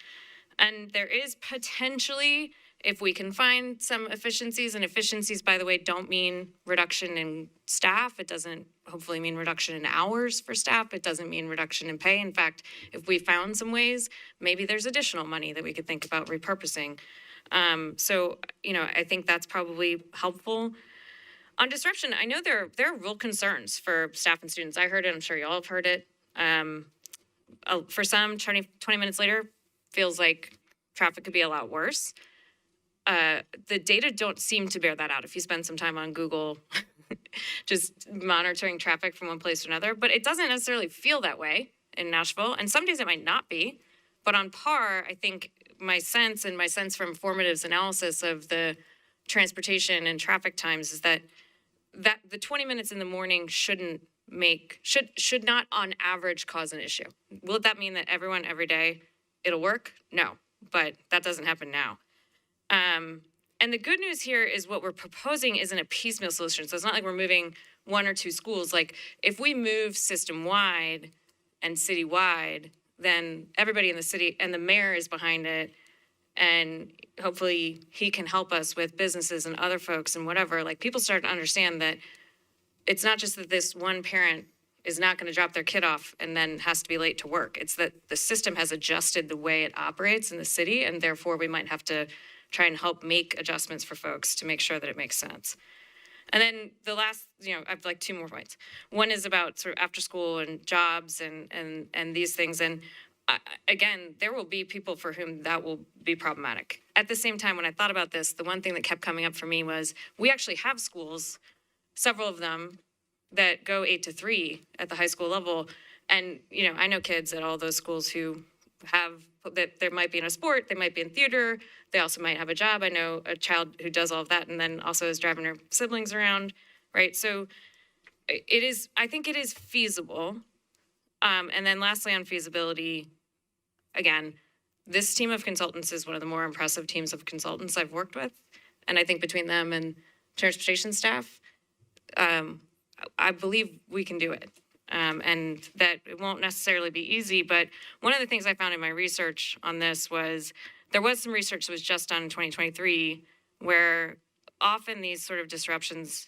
And there is potentially, if we can find some efficiencies, and efficiencies, by the way, don't mean reduction in staff. It doesn't hopefully mean reduction in hours for staff. It doesn't mean reduction in pay. In fact, if we found some ways, maybe there's additional money that we could think about repurposing. So, you know, I think that's probably helpful. On disruption, I know there are real concerns for staff and students. I heard it, I'm sure you all have heard it. For some, 20 minutes later, feels like traffic could be a lot worse. The data don't seem to bear that out if you spend some time on Google just monitoring traffic from one place to another. But it doesn't necessarily feel that way in Nashville. And some days it might not be. But on par, I think my sense from Informative's analysis of the transportation and traffic times is that the 20 minutes in the morning should not on average cause an issue. Will that mean that everyone every day it'll work? No, but that doesn't happen now. And the good news here is what we're proposing isn't a piecemeal solution. So it's not like we're moving 1 or 2 schools. Like if we move system-wide and city-wide, then everybody in the city and the mayor is behind it. And hopefully he can help us with businesses and other folks and whatever. Like people start to understand that it's not just that this one parent is not going to drop their kid off and then has to be late to work. It's that the system has adjusted the way it operates in the city, and therefore we might have to try and help make adjustments for folks to make sure that it makes sense. And then the last, you know, I have like 2 more points. One is about sort of after school and jobs and these things. And again, there will be people for whom that will be problematic. At the same time, when I thought about this, the one thing that kept coming up for me was we actually have schools, several of them, that go 8 to 3 at the high school level. And, you know, I know kids at all those schools who have, that there might be in a sport, they might be in theater, they also might have a job. I know a child who does all of that and then also is driving her siblings around, right? So I think it is feasible. And then lastly on feasibility, again, this team of consultants is one of the more impressive teams of consultants I've worked with. And I think between them and transportation staff, I believe we can do it. And that it won't necessarily be easy, but one of the things I found in my research on this was there was some research that was just done in 2023 where often these sort of disruptions,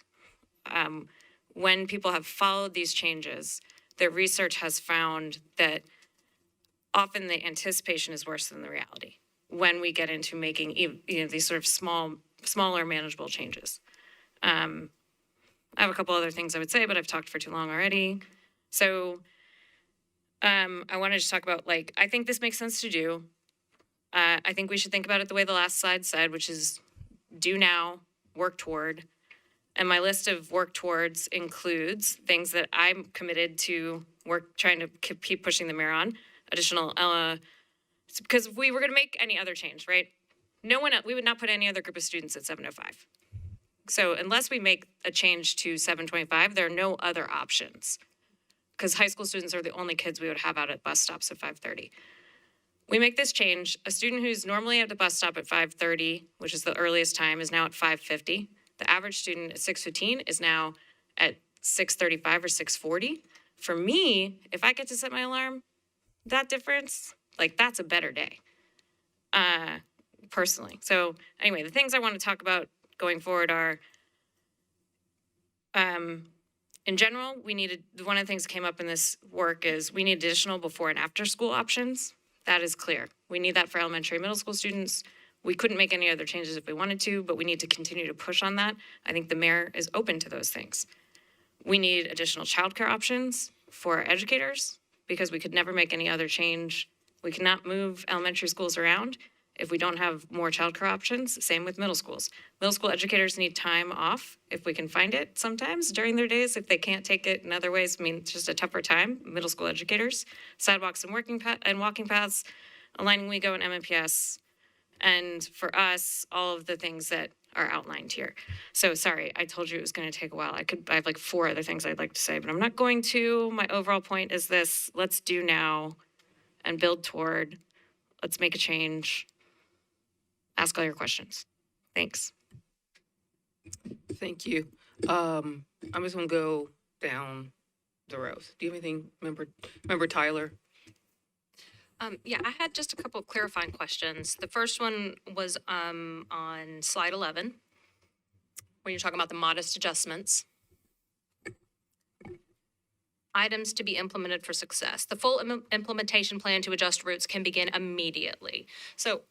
when people have followed these changes, the research has found that often the anticipation is worse than the reality when we get into making these sort of smaller manageable changes. I have a couple other things I would say, but I've talked for too long already. So I wanted to talk about, like, I think this makes sense to do. I think we should think about it the way the last slide said, which is do now, work toward. And my list of work towards includes things that I'm committed to trying to keep pushing the mayor on. Additional, because if we were going to make any other change, right? We would not put any other group of students at 705. So unless we make a change to 725, there are no other options. Because high school students are the only kids we would have out at bus stops at 5:30. We make this change. A student who's normally at the bus stop at 5:30, which is the earliest time, is now at 5:50. The average student at 6:15 is now at 6:35 or 6:40. For me, if I get to set my alarm, that difference, like, that's a better day, personally. So anyway, the things I want to talk about going forward are, in general, one of the things that came up in this work is we need additional before and after school options. That is clear. We need that for elementary and middle school students. We couldn't make any other changes if we wanted to, but we need to continue to push on that. I think the mayor is open to those things. We need additional childcare options for our educators because we could never make any other change. We cannot move elementary schools around if we don't have more childcare options. Same with middle schools. Middle school educators need time off if we can find it sometimes during their days. If they can't take it in other ways, I mean, it's just a tougher time. Middle school educators, sidewalks and walking paths, aligning WeGo and MNPS, and for us, all of the things that are outlined here. So sorry, I told you it was going to take a while. I have like 4 other things I'd like to say, but I'm not going to. My overall point is this: let's do now and build toward. Let's make a change. Ask all your questions. Thanks. Thank you. I'm just gonna go down the rows. Do you have anything, member Tyler? Yeah, I had just a couple of clarifying questions. The first one was on slide 11, when you're talking about the modest adjustments. Items to be implemented for success. The full implementation plan to adjust routes can begin immediately. So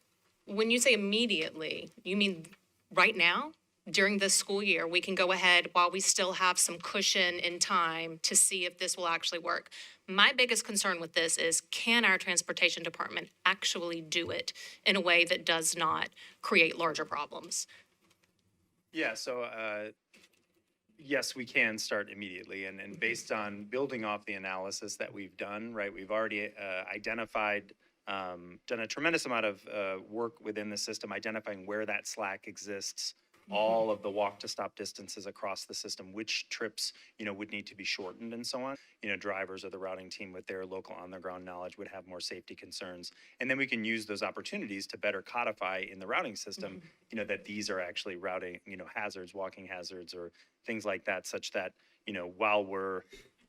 when you say immediately, you mean right now? During this school year, we can go ahead while we still have some cushion in time to see if this will actually work. My biggest concern with this is, can our transportation department actually do it in a way that does not create larger problems? Yeah, so yes, we can start immediately. And based on building off the analysis that we've done, right, we've already identified, done a tremendous amount of work within the system, identifying where that slack exists, all of the walk to stop distances across the system, which trips, would need to be shortened and so on. Drivers or the routing team with their local on the ground knowledge would have more safety concerns. And then we can use those opportunities to better codify in the routing system, that these are actually routing, hazards, walking hazards or things like that, such that, while we're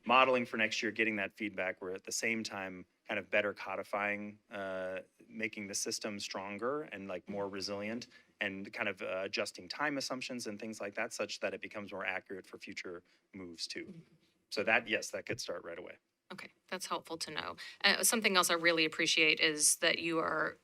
modeling for next year, getting that feedback, we're at the same time kind of better codifying, making the system stronger and like more resilient, and kind of adjusting time assumptions and things like that, such that it becomes more accurate for future moves too. So that, yes, that could start right away. Okay, that's helpful to know. Something else I really appreciate is that you're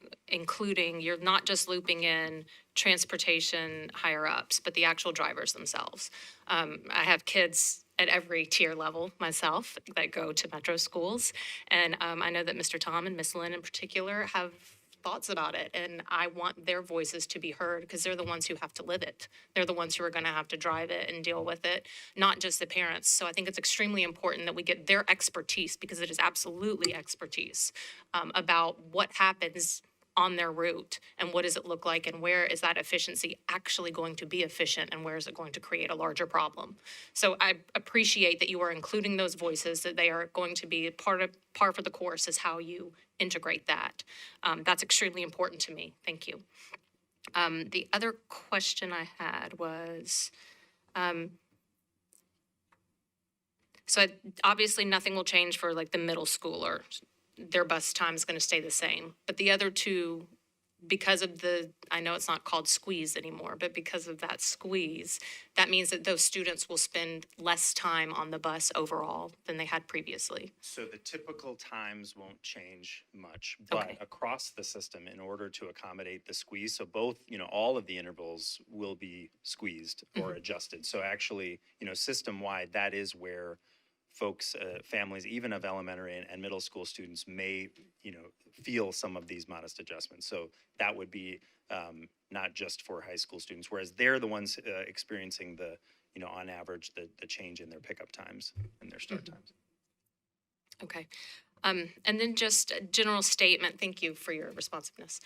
not just looping in transportation higher ups, but the actual drivers themselves. I have kids at every tier level myself that go to metro schools. And I know that Mr. Tom and Miss Lynn in particular have thoughts about it, and I want their voices to be heard because they're the ones who have to live it. They're the ones who are going to have to drive it and deal with it, not just the parents. So I think it's extremely important that we get their expertise, because it is absolutely expertise, about what happens on their route and what does it look like and where is that efficiency actually going to be efficient and where is it going to create a larger problem. So I appreciate that you are including those voices, that they are going to be par for the course is how you integrate that. That's extremely important to me. Thank you. The other question I had was, So obviously, nothing will change for like the middle schooler. Their bus time is going to stay the same. But the other two, because of I know it's not called squeeze anymore, but because of that squeeze, that means that those students will spend less time on the bus overall than they had previously. So the typical times won't change much, Okay. but across the system, in order to accommodate the squeeze, so both, all of the intervals will be squeezed or adjusted. So actually, system-wide, that is where folks, families, even of elementary and middle school students may, feel some of these modest adjustments. So that would be not just for high school students, whereas they're the ones experiencing the, on average, the change in their pickup times and their start times. Okay. And then just a general statement, thank you for your responsiveness.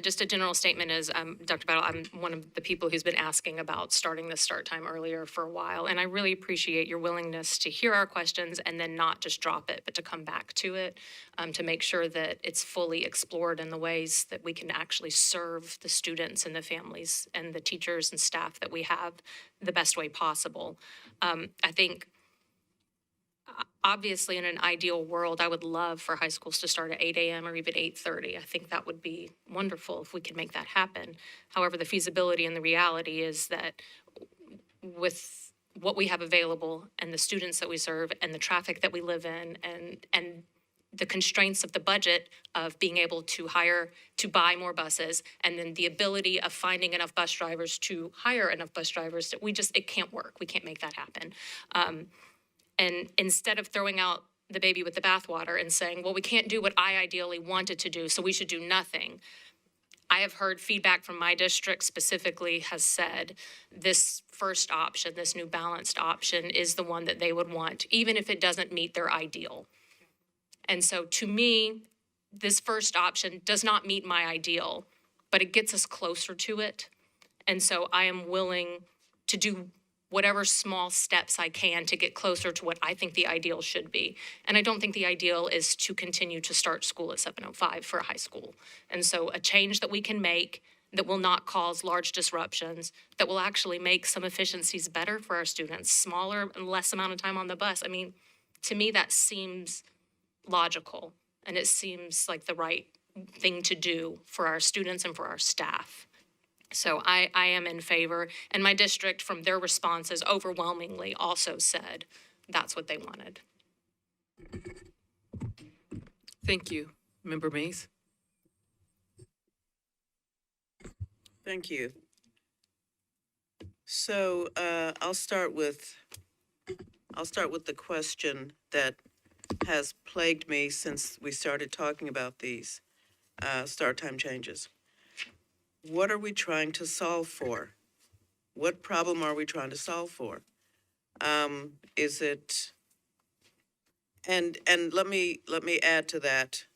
Just a general statement is, Dr. Battle, I'm one of the people who's been asking about starting the start time earlier for a while, and I really appreciate your willingness to hear our questions and then not just drop it, but to come back to it, to make sure that it's fully explored in the ways that we can actually serve the students and the families and the teachers and staff that we have the best way possible. I think obviously, in an ideal world, I would love for high schools to start at 8 a.m. or even 8:30. I think that would be wonderful if we could make that happen. However, the feasibility and the reality is that with what we have available and the students that we serve and the traffic that we live in and the constraints of the budget of being able to buy more buses, and then the ability of finding enough bus drivers to hire enough bus drivers, that it can't work. We can't make that happen. And instead of throwing out the baby with the bathwater and saying, well, we can't do what I ideally wanted to do, so we should do nothing. I have heard feedback from my district specifically has said this first option, this new balanced option, is the one that they would want, even if it doesn't meet their ideal. And so to me, this first option does not meet my ideal, but it gets us closer to it. And so I am willing to do whatever small steps I can to get closer to what I think the ideal should be. And I don't think the ideal is to continue to start school at 7:05 for a high school. And so a change that we can make that will not cause large disruptions, that will actually make some efficiencies better for our students, smaller and less amount of time on the bus. I mean, to me, that seems logical, and it seems like the right thing to do for our students and for our staff. So I am in favor, and my district, from their responses, overwhelmingly also said that's what they wanted. Thank you. Member Maize? Thank you. So I'll start with the question that has plagued me since we started talking about these start time changes. What are we trying to solve for? What problem are we trying to solve for? Is it? And let me add to that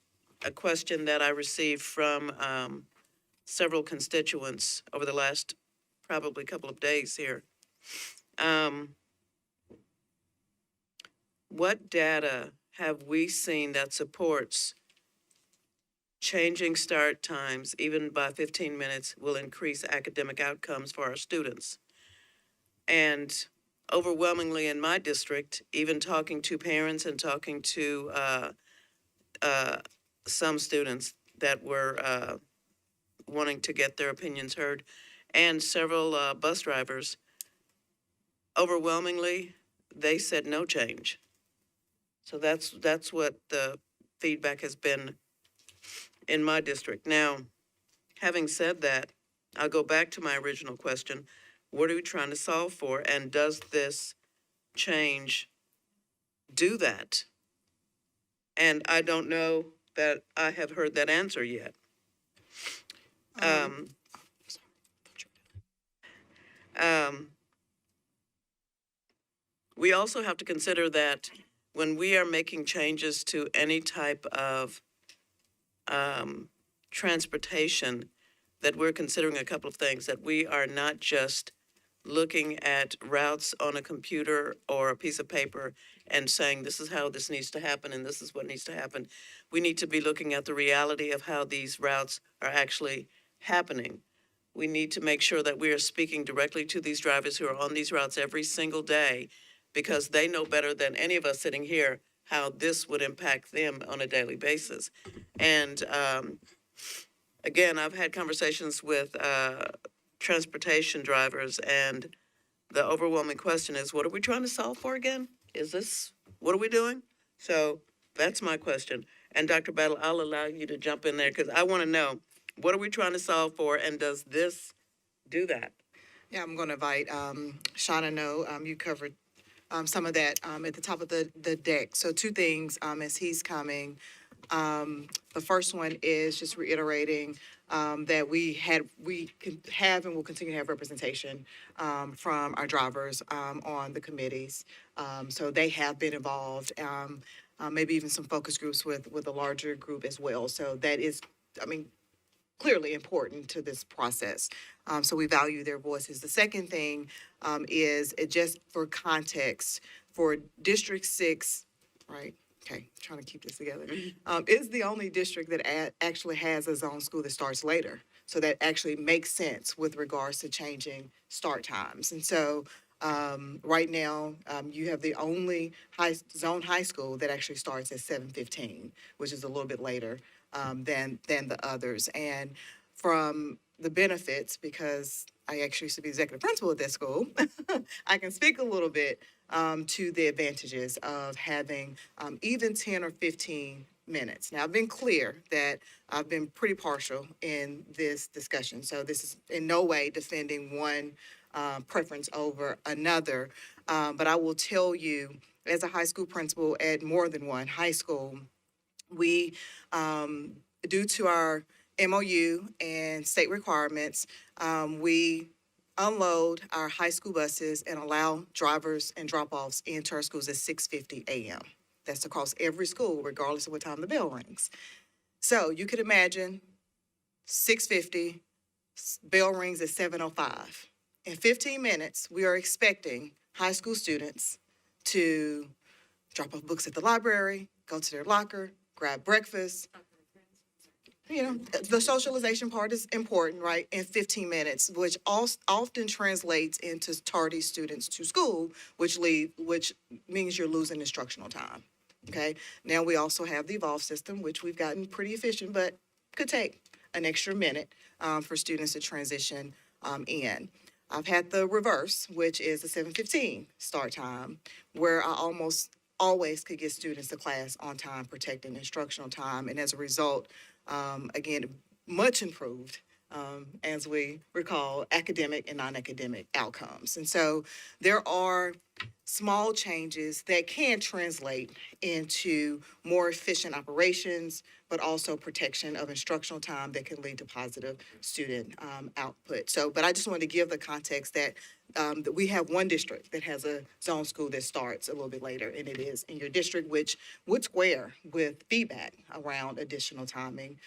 a question that I received from several constituents over the last probably couple of days here. What data have we seen that supports changing start times, even by 15 minutes, will increase academic outcomes for our students? And overwhelmingly in my district, even talking to parents and talking to some students that were wanting to get their opinions heard, and several bus drivers, overwhelmingly, they said no change. So that's what the feedback has been in my district. Now, having said that, I'll go back to my original question. What are we trying to solve for? And does this change do that? And I don't know that I have heard that answer yet. We also have to consider that when we are making changes to any type of transportation, that we're considering a couple of things, that we are not just looking at routes on a computer or a piece of paper and saying, this is how this needs to happen and this is what needs to happen. We need to be looking at the reality of how these routes are actually happening. we need to make sure that we are speaking directly to these drivers who are on these routes every single day, because they know better than any of us sitting here how this would impact them on a daily basis. And again, I've had conversations with transportation drivers, and the overwhelming question is, what are we trying to solve for again? What are we doing? So that's my question. And Dr. Battle, I'll allow you to jump in there, because I want to know, what are we trying to solve for, and does this do that? Yeah, I'm going to invite Shauna. No, you covered some of that at the top of the deck. So two things as he's coming. The first one is just reiterating that we can have and will continue to have representation from our drivers on the committees. So they have been involved, maybe even some focus groups with a larger group as well. So that is, I mean, clearly important to this process. So we value their voices. The second thing is just for context, for District 6, right? Okay, trying to keep this together. Is the only district that actually has a zone school that starts later. So that actually makes sense with regards to changing start times. And so right now, you have the only zone high school that actually starts at 7:15, which is a little bit later than the others. And from the benefits, because I actually used to be executive principal at that school, I can speak a little bit to the advantages of having even 10 or 15 minutes. Now, I've been clear that I've been pretty partial in this discussion. So this is in no way defending one preference over another. But I will tell you, as a high school principal at more than one high school, we, due to our MOU and state requirements, we unload our high school buses and allow drivers and drop-offs into our schools at 6:50 a.m. That's across every school, regardless of what time the bell rings. So you could imagine 6:50, bell rings at 7:05. In 15 minutes, we are expecting high school students to drop off books at the library, go to their locker, grab breakfast. You know, the socialization part is important, right? In 15 minutes, which often translates into tardy students to school, which means you're losing instructional time. Okay. Now we also have the Evolve system, which we've gotten pretty efficient, but could take an extra minute for students to transition in. I've had the reverse, which is the 7:15 start time, where I almost always could get students to class on time, protecting instructional time. And as a result, again, much improved, as we recall, academic and non-academic outcomes. And so there are small changes that can translate into more efficient operations, but also protection of instructional time that can lead to positive student output. So, but I just wanted to give the context that we have one district that has a zone school that starts a little bit later, and it is in your district, which would square with feedback around additional timing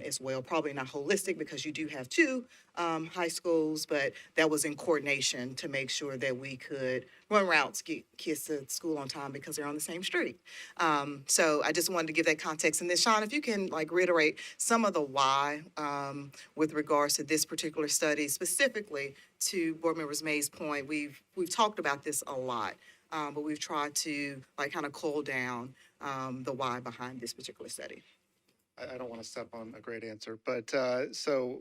as well. Probably not holistic, because you do have two high schools, but that was in coordination to make sure that we could run routes, get kids to school on time because they're on the same street. So I just wanted to give that context. And then Sean, if you can reiterate some of the why with regards to this particular study, specifically to Board Members May's point, we've talked about this a lot, but we've tried to kind of cool down the why behind this particular study. I don't want to step on a great answer, but so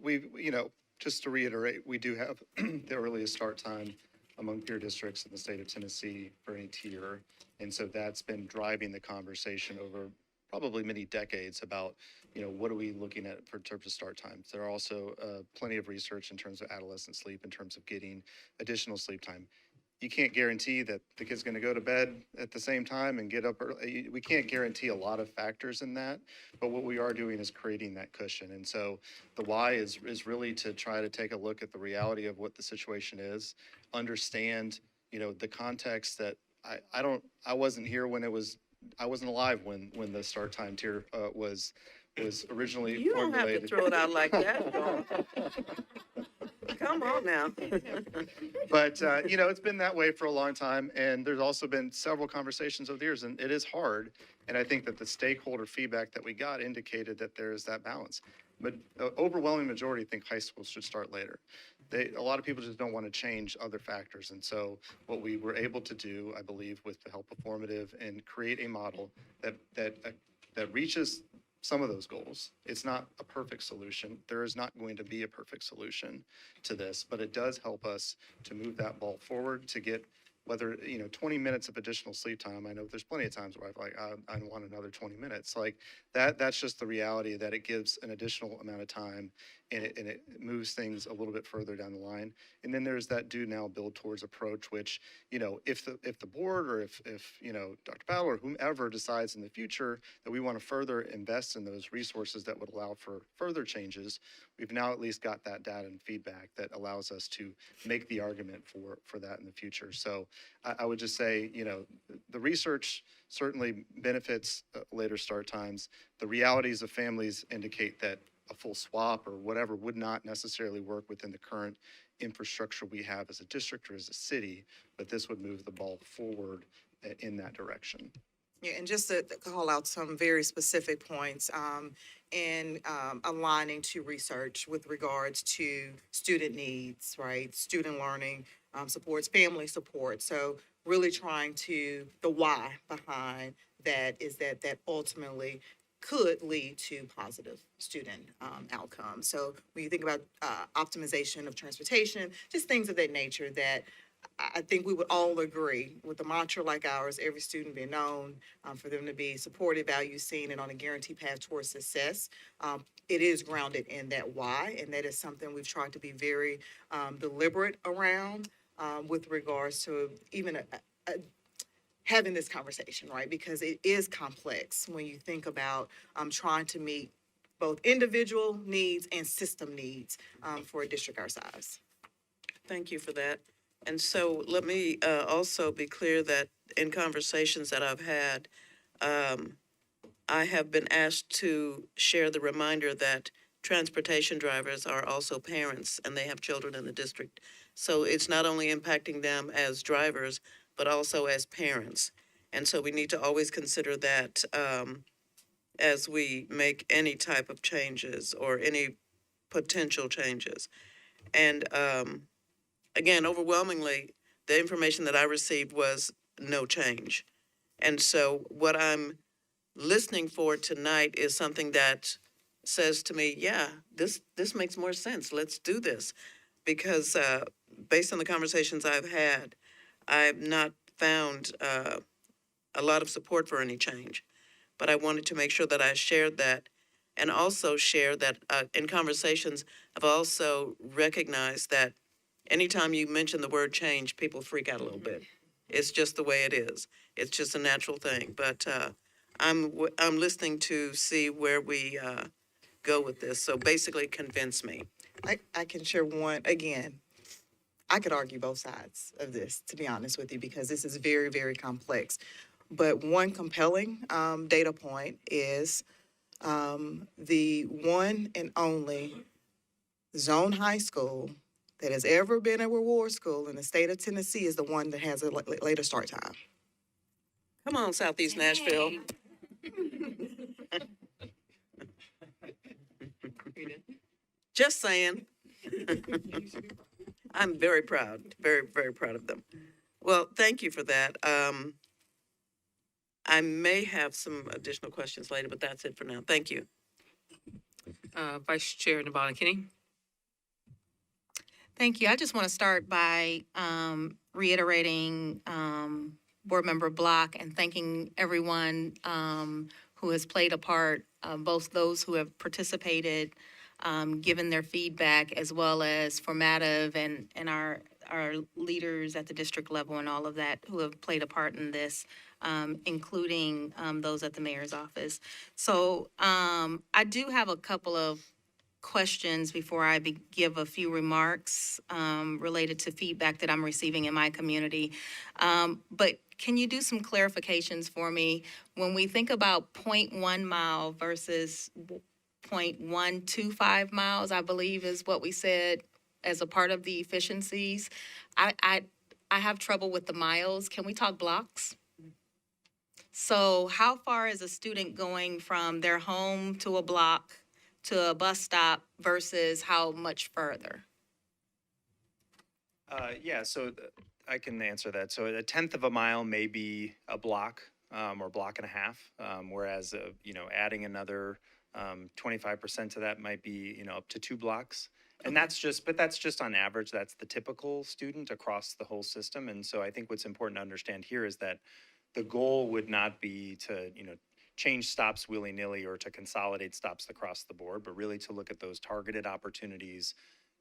just to reiterate, we do have the earliest start time among peer districts in the state of Tennessee for any tier. And so that's been driving the conversation over probably many decades about, what are we looking at for terms of start times. There are also plenty of research in terms of adolescent sleep, in terms of getting additional sleep time. You can't guarantee that the kid's going to go to bed at the same time and get up early. We can't guarantee a lot of factors in that, but what we are doing is creating that cushion. And so the why is really to try to take a look at the reality of what the situation is, understand, the context that I wasn't here when I wasn't alive when the start time tier was originally You don't have to formulated. throw it out like that. Come on now. But, it's been that way for a long time, and there's also been several conversations over the years, and it is hard. And I think that the stakeholder feedback that we got indicated that there is that balance. but overwhelming majority think high school should start later. A lot of people just don't want to change other factors. And so what we were able to do, I believe, with the help of Formative and create a model that reaches some of those goals. It's not a perfect solution. There is not going to be a perfect solution to this, but it does help us to move that ball forward, to get whether, 20 minutes of additional sleep time. I know there's plenty of times where I've like, I want another 20 minutes. Like that's just the reality, that it gives an additional amount of time, and it moves things a little bit further down the line. And then there's that do now, build towards approach, which, if the board, or if Dr. Powell or whomever decides in the future that we want to further invest in those resources that would allow for further changes, we've now at least got that data and feedback that allows us to make the argument for that in the future. So I would just say, the research certainly benefits later start times. The realities of families indicate that a full swap or whatever would not necessarily work within the current infrastructure we have as a district or as a city, but this would move the ball forward in that direction. Yeah, and just to call out some very specific points, in aligning to research with regards to student needs, right? Student learning supports, family support. So really trying to, the why behind that is that ultimately could lead to positive student outcomes. So when you think about optimization of transportation, just things of that nature, that I think we would all agree with the mantra like ours, every student be known, for them to be supported, valued, seen, and on a guaranteed path towards success. It is grounded in that why, and that is something we've tried to be very deliberate around with regards to even having this conversation, right? Because it is complex when you think about trying to meet both individual needs and system needs for a district our size. Thank you for that. And so let me also be clear that in conversations that I've had, I have been asked to share the reminder that transportation drivers are also parents and they have children in the district. So it's not only impacting them as drivers, but also as parents. And so we need to always consider that as we make any type of changes or any potential changes. And again, overwhelmingly, the information that I received was no change. And so what I'm listening for tonight is something that says to me, yeah, this makes more sense. Let's do this. Because based on the conversations I've had, I've not found a lot of support for any change. But I wanted to make sure that I shared that, and also share that in conversations, I've also recognized that anytime you mention the word change, people freak out a little bit. It's just the way it is. It's just a natural thing. But I'm listening to see where we go with this. So basically, convince me. I can share one, again, I could argue both sides of this, to be honest with you, because this is very, very complex. But one compelling data point is the one and only zone high school that has ever been a reward school in the state of Tennessee is the one that has a later start time. Come on, Southeast Nashville. Just saying. I'm very proud, very, very proud of them. Well, thank you for that. I may have some additional questions later, but that's it for now. Thank you. Vice Chair Nabon Kinney. Thank you. I just want to start by reiterating Board Member Block and thanking everyone who has played a part, both those who have participated, given their feedback, as well as formative and our leaders at the district level and all of that who have played a part in this, including those at the mayor's office. So I do have a couple of questions before I give a few remarks related to feedback that I'm receiving in my community. But can you do some clarifications for me? When we think about 0.1 mile versus 0.125 miles, I believe is what we said as a part of the efficiencies. I have trouble with the miles. Can we talk blocks? So how far is a student going from their home to a block to a bus stop versus how much further? Yeah, so I can answer that. So a tenth of a mile may be a block or block and a half, whereas, adding another 25% to that might be, up to 2 blocks. And that's just on average, that's the typical student across the whole system. And so I think what's important to understand here is that the goal would not be to, change stops willy-nilly or to consolidate stops across the board, but really to look at those targeted opportunities,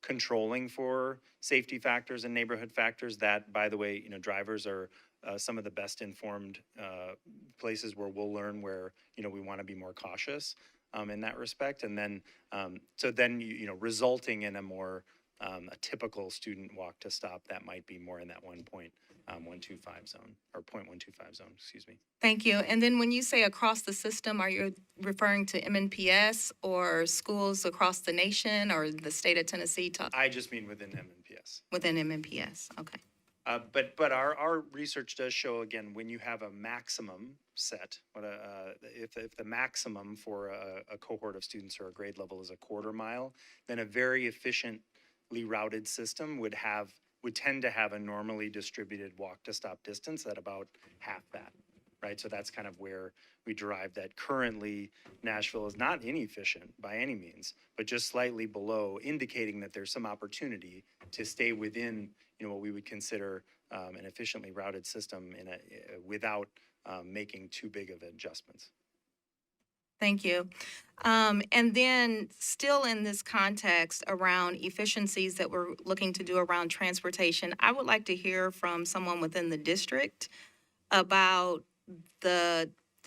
controlling for safety factors and neighborhood factors that, by the way, drivers are some of the best informed places where we'll learn where, we want to be more cautious in that respect. And then, resulting in a more, a typical student walk to stop that might be more in that 1.125 zone or 0.125 zone, excuse me. Thank you. And then when you say across the system, are you referring to MNPS or schools across the nation or the state of Tennessee I just mean within MNPS. within MNPS? Okay. But our research does show, again, when you have a maximum set, if the maximum for a cohort of students or a grade level is a quarter mile, then a very efficiently routed system would tend to have a normally distributed walk to stop distance at about half that, right? So that's kind of where we derive that currently Nashville is not inefficient by any means, but just slightly below, indicating that there's some opportunity to stay within, what we would consider an efficiently routed system without making too big of adjustments. Thank you. And then still in this context around efficiencies that we're looking to do around transportation, I would like to hear from someone within the district about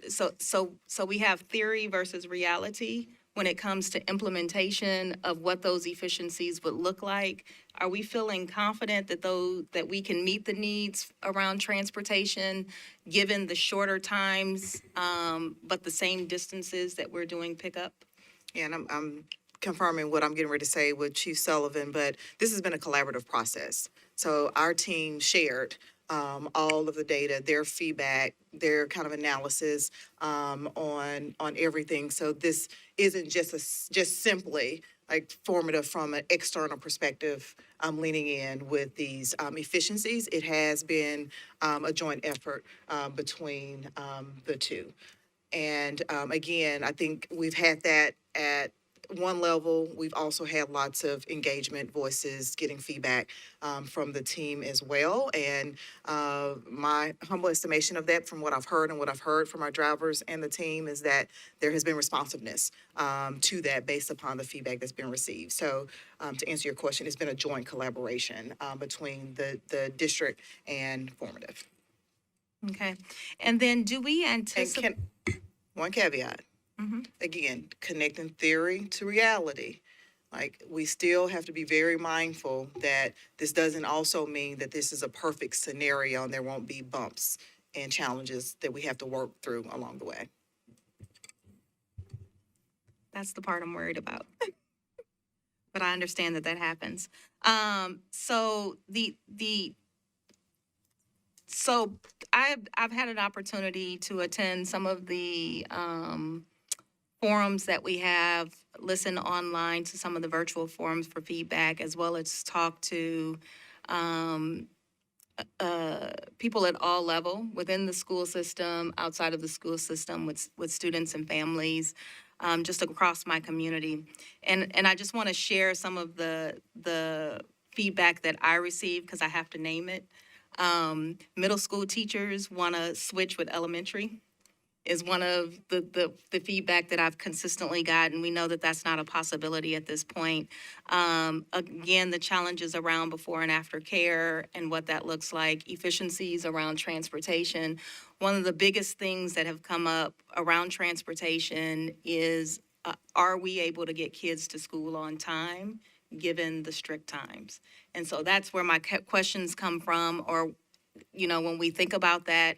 so we have theory versus reality when it comes to implementation of what those efficiencies would look like. Are we feeling confident that we can meet the needs around transportation, given the shorter times, but the same distances that we're doing pickup? Yeah, and I'm confirming what I'm getting ready to say with Chief Sullivan, but this has been a collaborative process. So our team shared all of the data, their feedback, their kind of analysis on everything. So this isn't just simply like formative from an external perspective, leaning in with these efficiencies. It has been a joint effort between the two. And again, I think we've had that at one level. We've also had lots of engagement, voices, getting feedback from the team as well. And my humble estimation of that, from what I've heard and what I've heard from our drivers and the team, is that there has been responsiveness to that based upon the feedback that's been received. So to answer your question, it's been a joint collaboration between the district and formative. Okay. And then do we And anticipate? one caveat. Again, connecting theory to reality. Like, we still have to be very mindful that this doesn't also mean that this is a perfect scenario and there won't be bumps and challenges that we have to work through along the way. That's the part I'm worried about. But I understand that happens. So I've had an opportunity to attend some of the forums that we have, listen online to some of the virtual forums for feedback, as well as talk to people at all level within the school system, outside of the school system, with students and families, just across my community. And I just want to share some of the feedback that I received, because I have to name it. Middle school teachers want to switch with elementary is one of the feedback that I've consistently gotten. We know that that's not a possibility at this point. Again, the challenges around before and after care and what that looks like, efficiencies around transportation. One of the biggest things that have come up around transportation is, are we able to get kids to school on time, given the strict times? And so that's where my questions come from, or, when we think about that,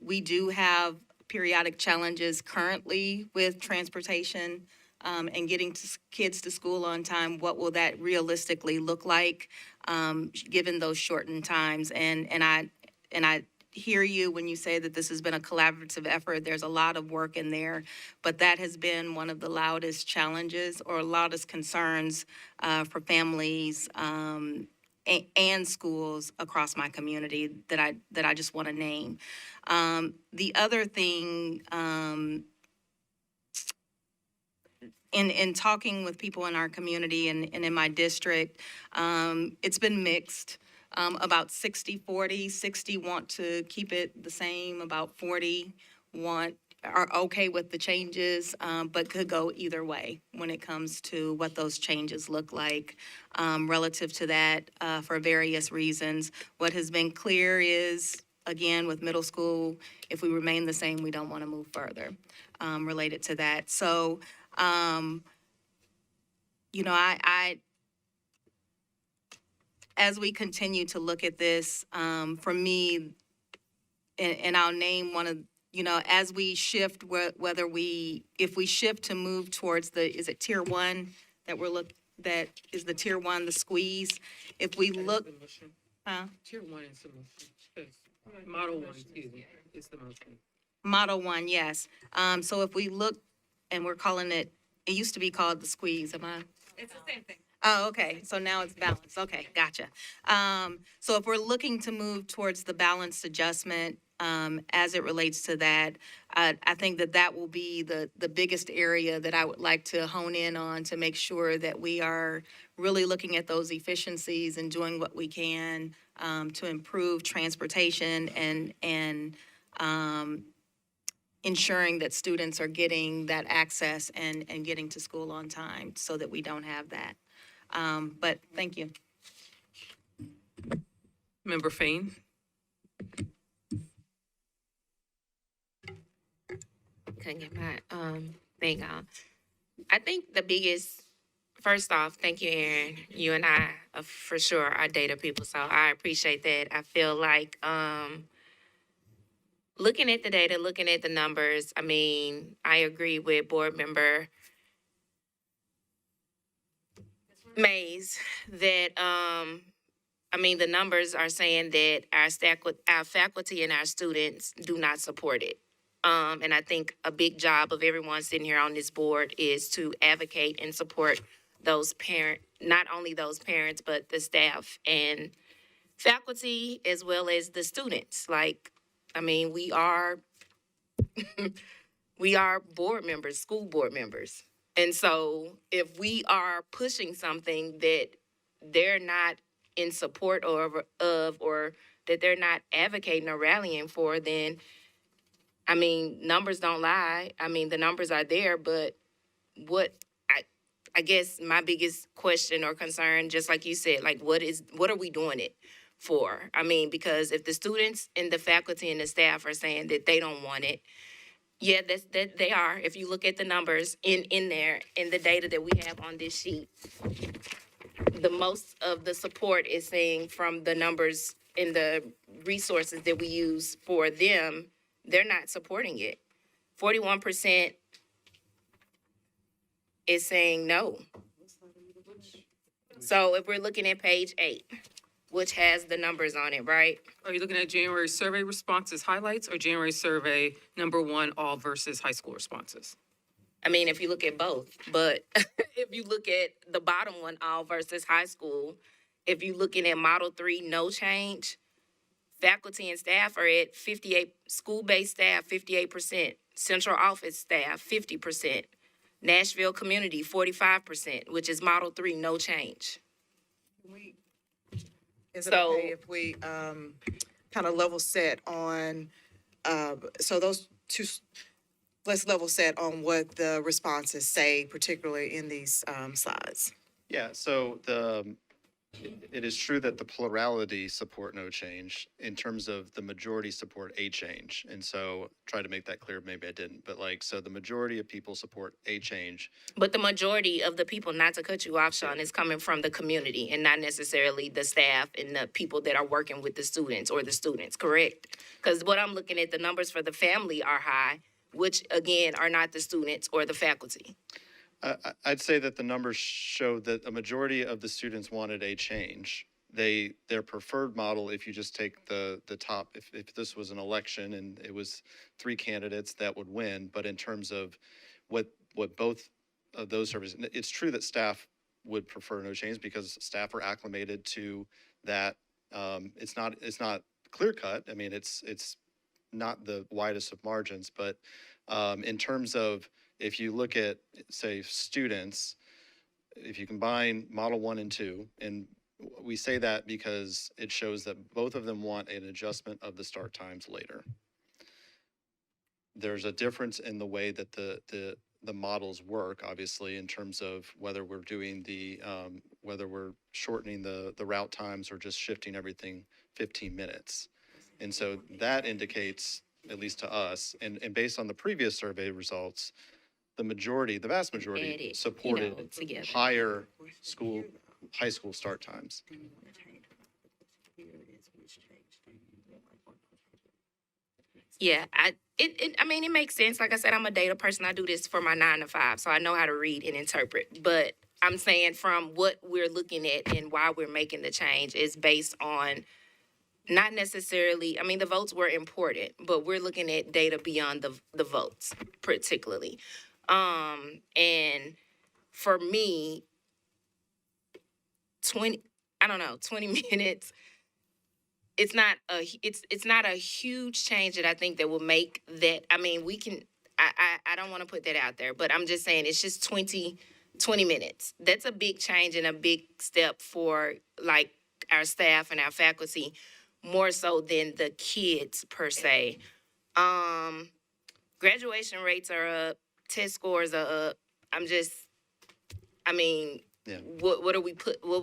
we do have periodic challenges currently with transportation and getting kids to school on time. What will that realistically look like, given those shortened times? And I hear you when you say that this has been a collaborative effort. There's a lot of work in there, but that has been one of the loudest challenges or loudest concerns for families and schools across my community that I just want to name. The other thing, in talking with people in our community and in my district, it's been mixed. About 60-40, 60 want to keep it the same, about 40 are okay with the changes, but could go either way when it comes to what those changes look like relative to that for various reasons. What has been clear is, again, with middle school, if we remain the same, we don't want to move further related to that. So, I as we continue to look at this, for me, and I'll name one of, as we shift, if we shift to move towards is it tier one that is the tier one, the squeeze? If we look, Tier 1 is the motion. Model 1 too is the motion. Model 1, yes. So if we look, and we're calling it used to be called the squeeze, am I? It's the same thing. Oh, okay, so now it's balanced, okay, gotcha. So if we're looking to move towards the balanced adjustment, as it relates to that, I think that will be the biggest area that I would like to hone in on to make sure that we are really looking at those efficiencies and doing what we can to improve transportation and ensuring that students are getting that access and getting to school on time so that we don't have that. But thank you. Member Fain? Couldn't get my thing on. I think the biggest, first off, thank you, Erin. You and I for sure are data people, so I appreciate that. I feel like looking at the data, looking at the numbers, I mean, I agree with board member Maize that I mean, the numbers are saying that our faculty and our students do not support it. And I think a big job of everyone sitting here on this board is to advocate and support those not only those parents, but the staff and faculty as well as the students. Like, I mean, we are board members, school board members. And so if we are pushing something that they're not in support of or that they're not advocating or rallying for, then I mean, numbers don't lie. I mean, the numbers are there, but I guess my biggest question or concern, just like you said, like what are we doing it for? I mean, because if the students and the faculty and the staff are saying that they don't want it, yeah, that they are. If you look at the numbers in there, in the data that we have on this sheet, the most of the support is saying from the numbers and the resources that we use for them, they're not supporting it. 41% is saying no. So if we're looking at page 8, which has the numbers on it, right? Are you looking at January survey responses highlights or January survey number 1 all versus high school responses? I mean, if you look at both, but if you look at the bottom one, all versus high school, if you're looking at Model 3, no change, faculty and staff are at 58, school-based staff, 58%, central office staff, 50%, Nashville community, 45%, which is Model 3, no change. Is it So- okay if we kind of level set on, so those two, let's level set on what the responses say, particularly in these slides. Yeah, so it is true that the plurality support no change in terms of the majority support a change. And so try to make that clear, maybe I didn't, but so the majority of people support a change. But the majority of the people, not to cut you off, Sean, is coming from the community and not necessarily the staff and the people that are working with the students or the students, correct? Because what I'm looking at, the numbers for the family are high, which again are not the students or the faculty. I'd say that the numbers show that a majority of the students wanted a change, their preferred model, if you just take the top, if this was an election and it was 3 candidates that would win, but in terms of what both of those services, it's true that staff would prefer no change because staff are acclimated to that. It's not clear cut. I mean, it's not the widest of margins, but in terms of if you look at, say, students, if you combine Model 1 and 2, and we say that because it shows that both of them want an adjustment of the start times later. There's a difference in the way that the models work, obviously, in terms of whether we're doing whether we're shortening the route times or just shifting everything 15 minutes. And so that indicates, at least to us, and based on the previous survey results, the vast majority Add it, supported together. higher high school start times. Yeah, I mean, it makes sense. Like I said, I'm a data person. I do this for my 9 to 5, so I know how to read and interpret. But I'm saying from what we're looking at and why we're making the change is based on not necessarily, I mean, the votes were important, but we're looking at data beyond the votes, particularly. And for me, 20 minutes, it's not a huge change that I think that will make that. I mean, I don't want to put that out there, but I'm just saying it's just 20 minutes. That's a big change and a big step for like our staff and our faculty, more so than the kids per se. Graduation rates are up, test scores are up. Yeah. What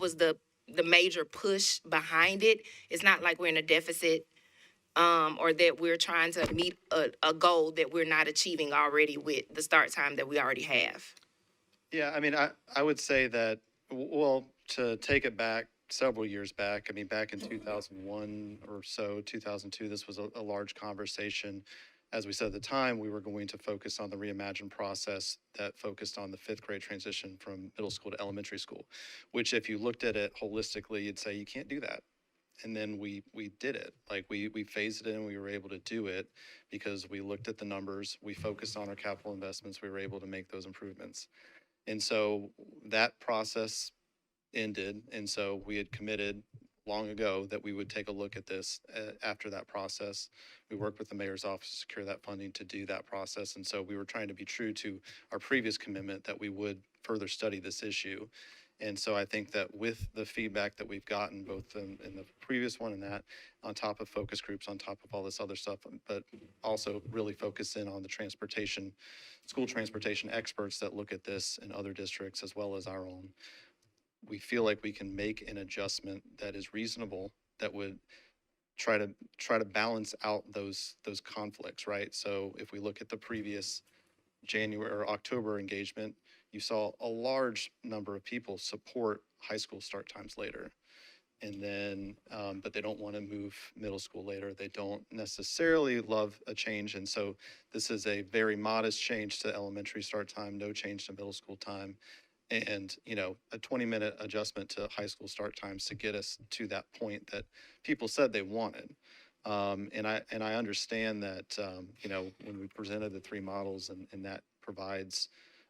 was the major push behind it? It's not like we're in a deficit, or that we're trying to meet a goal that we're not achieving already with the start time that we already have. Yeah, I mean, I would say that, well, to take it back several years back, I mean, back in 2001 or so, 2002, this was a large conversation. As we said at the time, we were going to focus on the reimagined process that focused on the 5th grade transition from middle school to elementary school, which if you looked at it holistically, you'd say you can't do that. And then we did it. Like we phased it in, we were able to do it because we looked at the numbers, we focused on our capital investments, we were able to make those improvements. And so that process ended. And so we had committed long ago that we would take a look at this after that process. We worked with the mayor's office to secure that funding to do that process. And so we were trying to be true to our previous commitment that we would further study this issue. And so I think that with the feedback that we've gotten, both in the previous one and that, on top of focus groups, on top of all this other stuff, but also really focus in on the school transportation experts that look at this in other districts as well as our own, we feel like we can make an adjustment that is reasonable, that would try to balance out those conflicts, right? So if we look at the previous January or October engagement, you saw a large number of people support high school start times later. And then, but they don't want to move middle school later. They don't necessarily love a change. And so this is a very modest change to elementary start time, no change to middle school time. And, a 20-minute adjustment to high school start times to get us to that point that people said they wanted. And I understand that, when we presented the 3 models and that provides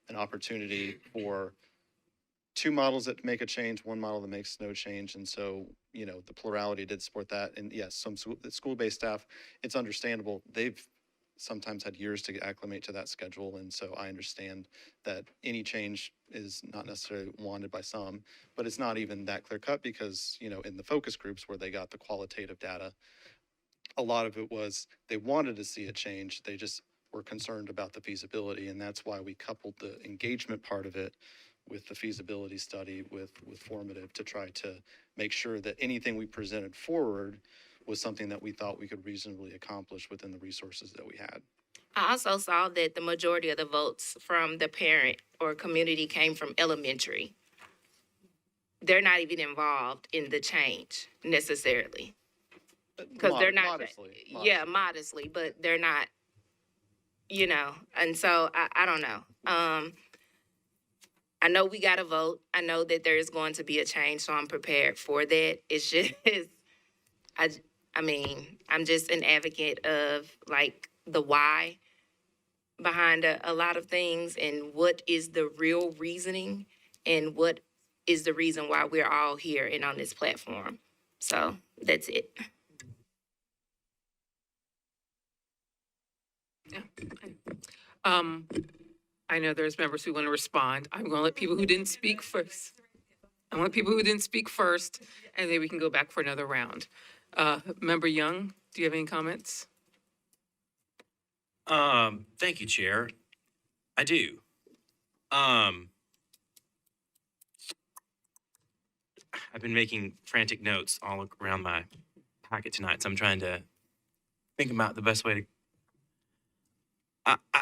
an opportunity for 2 models that make a change, 1 model that makes no change. And so, the plurality did support that. And yes, some school-based staff, it's understandable. They've sometimes had years to acclimate to that schedule. And so I understand that any change is not necessarily wanted by some, but it's not even that clear cut because, in the focus groups where they got the qualitative data, a lot of it was they wanted to see a change. They just were concerned about the feasibility. And that's why we coupled the engagement part of it with the feasibility study with formative to try to make sure that anything we presented forward was something that we thought we could reasonably accomplish within the resources that we had. I also saw that the majority of the votes from the parent or community came from elementary. They're not even involved in the change necessarily. Because they're not, modestly. yeah, modestly, but they're not, and so I don't know. I know we got to vote. I know that there is going to be a change, so I'm prepared for that. It's just, I, I mean, I'm just an advocate of like the why behind a lot of things and what is the real reasoning and what is the reason why we're all here and on this platform. So that's it. Um, I know there's members who want to respond. I'm going to let people who didn't speak first. I want people who didn't speak first, and then we can go back for another round. Member Young, do you have any comments? Thank you, Chair. I do. I've been making frantic notes all around my packet tonight, so I'm trying to think about the best way to.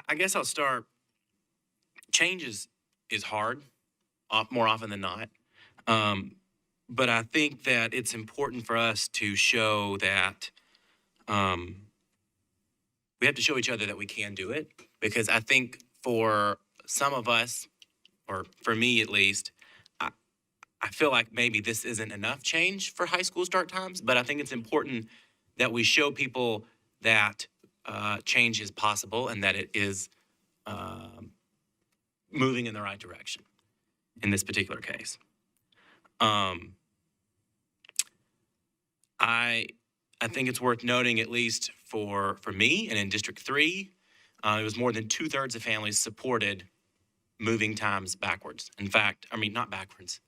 I guess I'll start. Change is hard, more often than not. But I think that it's important for us to show that we have to show each other that we can do it, because I think for some of us, or for me at least, I feel like maybe this isn't enough change for high school start times, but I think it's important that we show people that change is possible and that it is moving in the right direction in this particular case. I think it's worth noting, at least for me and in District 3, it was more than 2/3 of families supported moving times backwards. In fact, I mean, not backwards.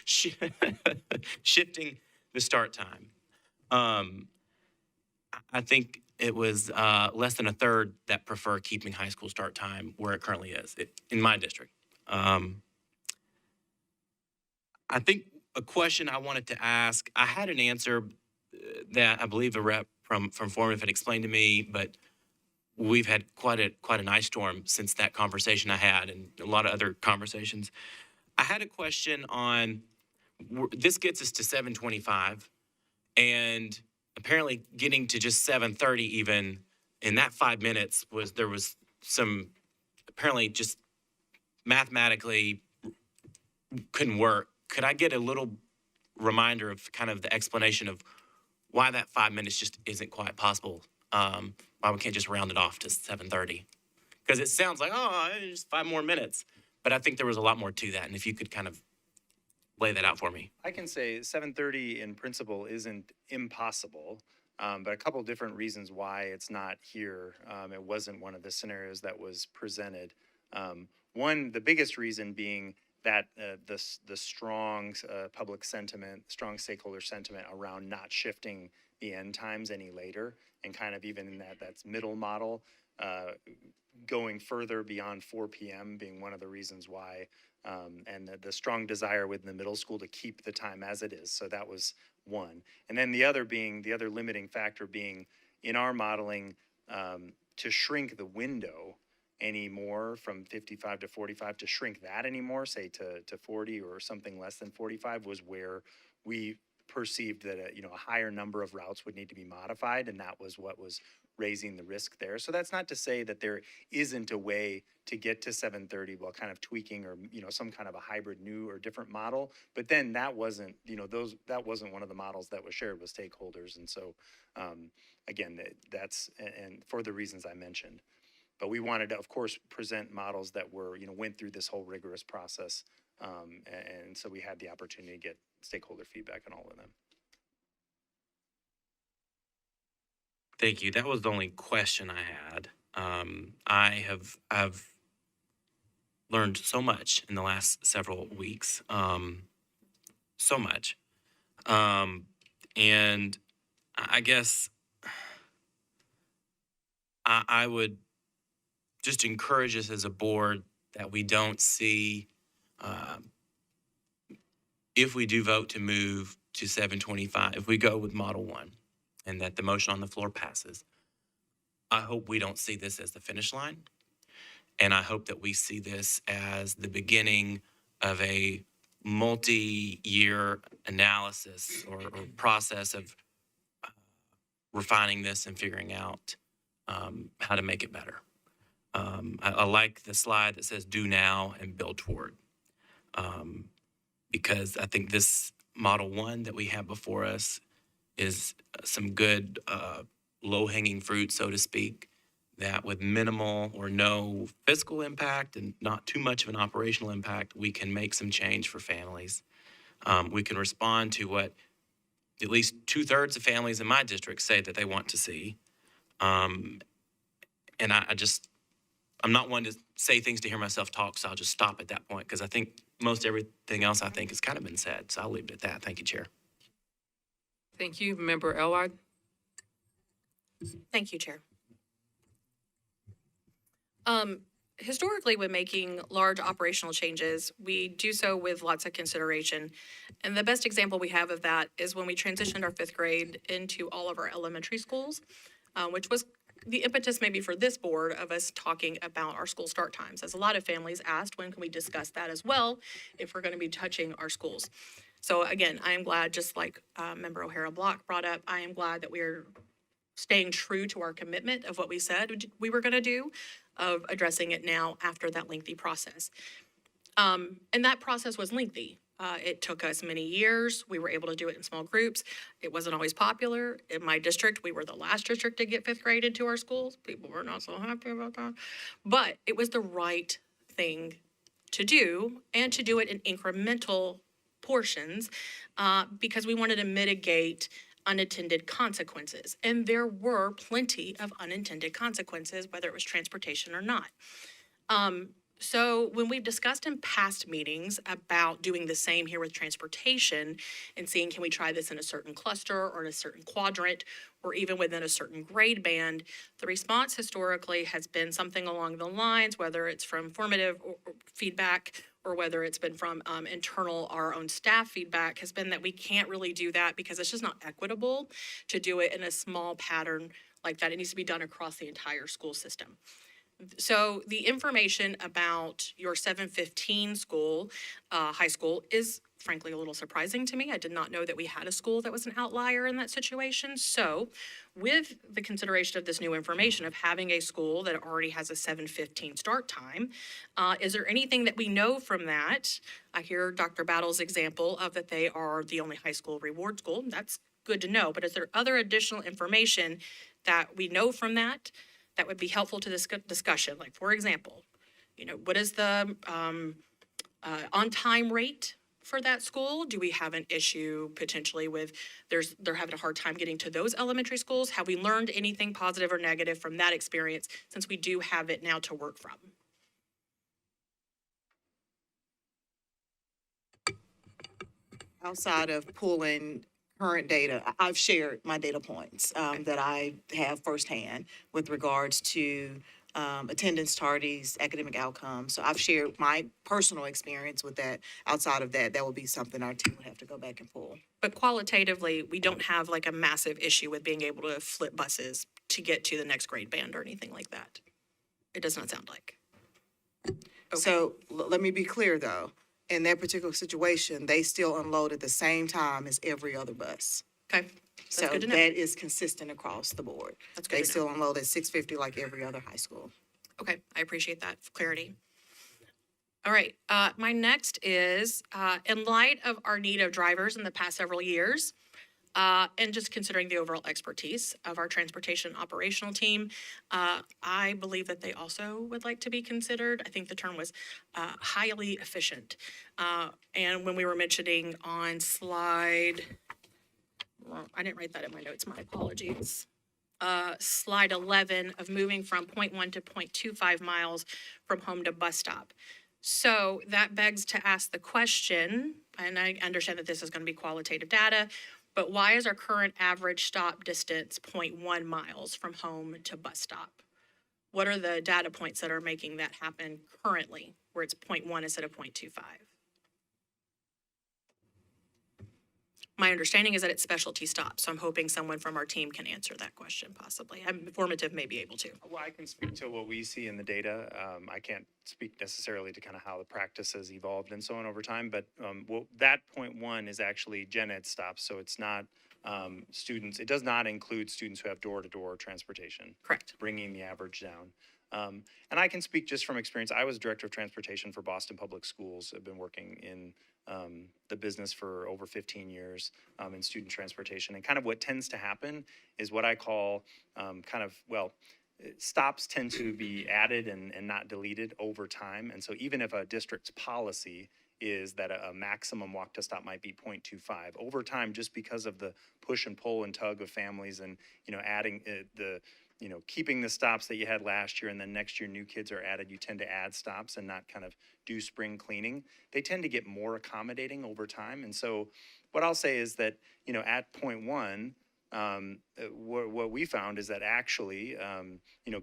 Shifting the start time. I think it was less than 1/3 that prefer keeping high school start time where it currently is in my district. I think a question I wanted to ask, I had an answer that I believe a rep from Formative had explained to me, but we've had quite an ice storm since that conversation I had, and a lot of other conversations. I had a question on, this gets us to 7:25, and apparently getting to just 7:30 even in that 5 minutes there was some, apparently just mathematically couldn't work. Could I get a little reminder of kind of the explanation of why that 5 minutes just isn't quite possible? Why we can't just round it off to 7:30? Because it sounds like, oh, just 5 more minutes. But I think there was a lot more to that. And if you could kind of lay that out for me. I can say 7:30 in principle isn't impossible, but a couple different reasons why it's not here. It wasn't one of the scenarios that was presented. One, the biggest reason being that the strong public sentiment, strong stakeholder sentiment around not shifting the end times any later, and kind of even in that's middle model, going further beyond 4 p.m. being one of the reasons why, and the strong desire within the middle school to keep the time as it is. So that was one. And then the other limiting factor being in our modeling, to shrink the window anymore from 55 to 45, to shrink that anymore, say to 40 or something less than 45, was where we perceived that a higher number of routes would need to be modified, and that was what was raising the risk there. So that's not to say that there isn't a way to get to 7:30 while kind of tweaking or some kind of a hybrid new or different model. But then that wasn't that wasn't one of the models that was shared with stakeholders. And so again, that's and for the reasons I mentioned. But we wanted to, of course, present models that were went through this whole rigorous process, and so we had the opportunity to get stakeholder feedback on all of them. Thank you. That was the only question I had. I've learned so much in the last several weeks, so much, and I guess I would just encourage us as a board that we don't see, if we do vote to move to 7:25, if we go with Model 1 and that the motion on the floor passes, I hope we don't see this as the finish line. And I hope that we see this as the beginning of a multi-year analysis or process of refining this and figuring out how to make it better. I like the slide that says do now and build toward. Because I think this Model 1 that we have before us is some good low-hanging fruit, so to speak, that with minimal or no fiscal impact and not too much of an operational impact, we can make some change for families. We can respond to what at least 2/3 of families in my district say that they want to see. And I'm not one to say things to hear myself talk, so I'll just stop at that point because I think most everything else I think has kind of been said. So I'll leave it at that. Thank you, Chair. Thank you. Member Elrod? Thank you, Chair. Historically, when making large operational changes, we do so with lots of consideration. And the best example we have of that is when we transitioned our 5th grade into all of our elementary schools, which was the impetus maybe for this board of us talking about our school start times. As a lot of families asked, when can we discuss that as well if we're going to be touching our schools? So again, I am glad, just like Member O'Hara Block brought up, I am glad that we're staying true to our commitment of what we said we were going to do, of addressing it now after that lengthy process. And that process was lengthy. It took us many years. We were able to do it in small groups. It wasn't always popular. In my district, we were the last district to get 5th grade into our schools. People were not so happy about that. But it was the right thing to do, and to do it in incremental portions, because we wanted to mitigate unintended consequences. And there were plenty of unintended consequences, whether it was transportation or not. So when we've discussed in past meetings about doing the same here with transportation and seeing, can we try this in a certain cluster or in a certain quadrant or even within a certain grade band, the response historically has been something along the lines, whether it's from formative feedback or whether it's been from internal, our own staff feedback, has been that we can't really do that because it's just not equitable to do it in a small pattern like that. It needs to be done across the entire school system. So the information about your 715 school, high school, is frankly a little surprising to me. I did not know that we had a school that was an outlier in that situation. So with the consideration of this new information of having a school that already has a 7:15 start time, is there anything that we know from that? I hear Dr. Battle's example of that they are the only high school reward school. That's good to know. But is there other additional information that we know from that that would be helpful to this discussion? Like, for example, what is the on-time rate for that school? Do we have an issue potentially with they're having a hard time getting to those elementary schools? Have we learned anything positive or negative from that experience, since we do have it now to work from? Outside of pulling current data, I've shared my data points that I have firsthand with regards to attendance, tardies, academic outcomes. So I've shared my personal experience with that. Outside of that, that would be something our team would have to go back and pull. But qualitatively, we don't have like a massive issue with being able to flip buses to get to the next grade band or anything like that. It does not sound like. Okay. So let me be clear though. In that particular situation, they still unload at the same time as every other bus. Okay, that's So good to know. that is consistent across the board. That's good They to know. still unload at 6:50 like every other high school. Okay, I appreciate that clarity. All right, my next is, in light of our need of drivers in the past several years, and just considering the overall expertise of our transportation operational team, I believe that they also would like to be considered. I think the term was highly efficient. And when we were mentioning on slide, well, I didn't write that in my notes, my apologies. Slide 11 of moving from 0.1 to 0.25 miles from home to bus stop. So that begs to ask the question, and I understand that this is going to be qualitative data, but why is our current average stop distance 0.1 miles from home to bus stop? What are the data points that are making that happen currently, where it's 0.1 instead of 0.25? My understanding is that it's specialty stops, so I'm hoping someone from our team can answer that question possibly. Formative may be able to. Well, I can speak to what we see in the data. I can't speak necessarily to kind of how the practice has evolved and so on over time, but that 0.1 is actually gen ed stops, so it's not students. It does not include students who have door-to-door transportation. Correct. Bringing the average down. And I can speak just from experience. I was director of transportation for Boston Public Schools. I've been working in the business for over 15 years in student transportation. And kind of what tends to happen is what I call stops tend to be added and not deleted over time. And so even if a district's policy is that a maximum walk to stop might be 0.25, over time, just because of the push and pull and tug of families and, adding keeping the stops that you had last year and then next year new kids are added, you tend to add stops and not kind of do spring cleaning. They tend to get more accommodating over time. And so what I'll say is that, at point one, what we found is that actually,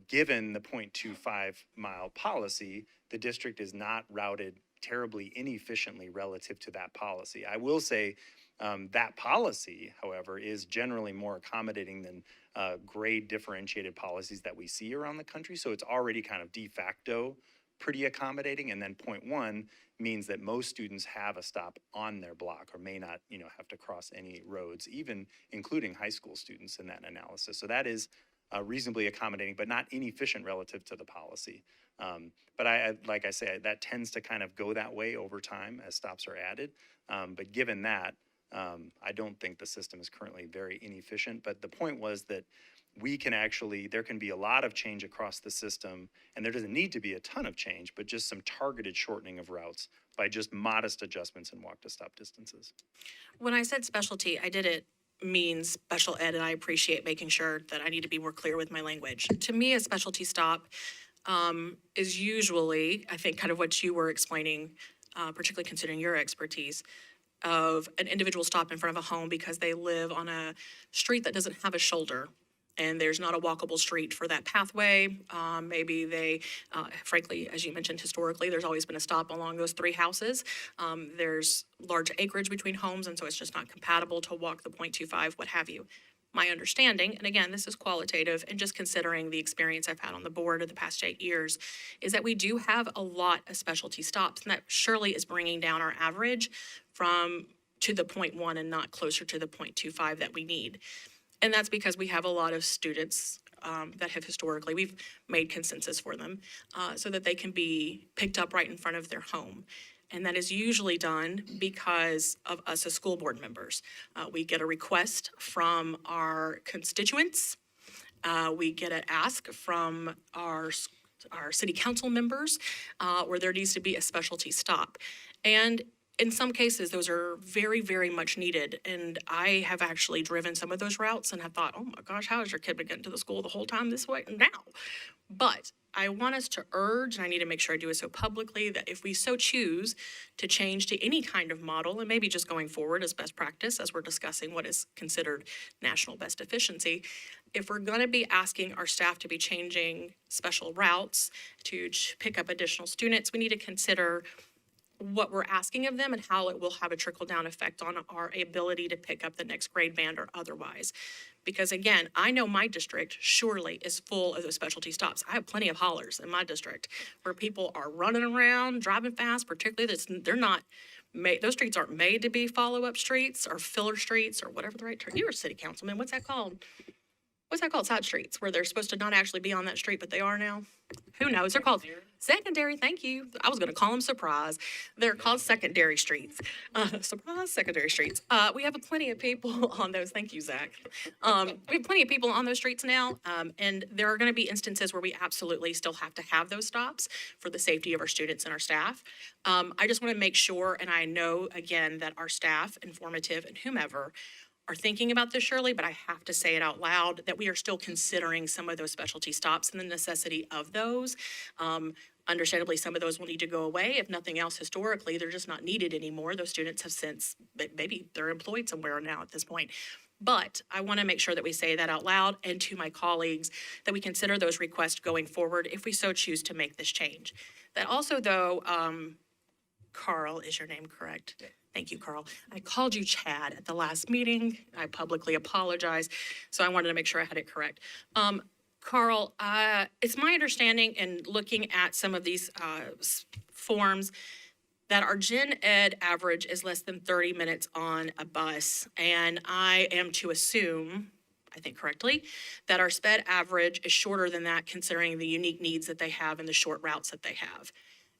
given the 0.25 mile policy, the district is not routed terribly inefficiently relative to that policy. I will say that policy, however, is generally more accommodating than grade differentiated policies that we see around the country. So it's already kind of de facto pretty accommodating. And then point one means that most students have a stop on their block or may not, have to cross any roads, even including high school students in that analysis. So that is reasonably accommodating, but not inefficient relative to the policy. But like I say, that tends to kind of go that way over time as stops are added. But given that, I don't think the system is currently very inefficient. But the point was that there can be a lot of change across the system, and there doesn't need to be a ton of change, but just some targeted shortening of routes by just modest adjustments in walk to stop distances. When I said specialty, I didn't mean special ed, and I appreciate making sure that I need to be more clear with my language. To me, a specialty stop is usually, I think, kind of what you were explaining, particularly considering your expertise, of an individual stop in front of a home because they live on a street that doesn't have a shoulder and there's not a walkable street for that pathway. Maybe they, frankly, as you mentioned, historically, there's always been a stop along those three houses. There's large acreage between homes, and so it's just not compatible to walk the 0.25, what have you. My understanding, and again, this is qualitative, and just considering the experience I've had on the board of the past 8 years, is that we do have a lot of specialty stops, and that surely is bringing down our average to the 0.1 and not closer to the 0.25 that we need. And that's because we have a lot of students that have historically, we've made consensus for them so that they can be picked up right in front of their home. And that is usually done because of us as school board members. We get a request from our constituents. We get an ask from our city council members where there needs to be a specialty stop. And in some cases, those are very, very much needed. And I have actually driven some of those routes and have thought, oh my gosh, how has your kid been getting to the school the whole time this way now? But I want us to urge, and I need to make sure I do it so publicly, that if we so choose to change to any kind of model, and maybe just going forward as best practice, as we're discussing what is considered national best efficiency, if we're going to be asking our staff to be changing special routes to pick up additional students, we need to consider what we're asking of them and how it will have a trickle-down effect on our ability to pick up the next grade band or otherwise. Because again, I know my district surely is full of those specialty stops. I have plenty of hollers in my district where people are running around, driving fast, particularly those streets aren't made to be follow-up streets or filler streets or whatever the right term. You're a city councilman. What's that called? Side streets, where they're supposed to not actually be on that street, but they are now. Who knows? They're called secondary. Thank you. I was going to call them surprise. They're called secondary streets. Surprise, secondary streets. We have plenty of people on those. Thank you, Zach. We have plenty of people on those streets now, and there are going to be instances where we absolutely still have to have those stops for the safety of our students and our staff. I just want to make sure, and I know, again, that our staff, informative, and whomever, are thinking about this, Shirley, but I have to say it out loud, that we are still considering some of those specialty stops and the necessity of those. Understandably, some of those will need to go away. If nothing else, historically, they're just not needed anymore. Those students have since, maybe they're employed somewhere now at this point. But I want to make sure that we say that out loud, and to my colleagues, that we consider those requests going forward if we so choose to make this change. That also, though, Carl, is your name correct? Yeah. Thank you, Carl. I called you Chad at the last meeting. I publicly apologize. So I wanted to make sure I had it correct. Carl, it's my understanding in looking at some of these forms that our gen ed average is less than 30 minutes on a bus. And I am to assume, I think correctly, that our sped average is shorter than that considering the unique needs that they have and the short routes that they have.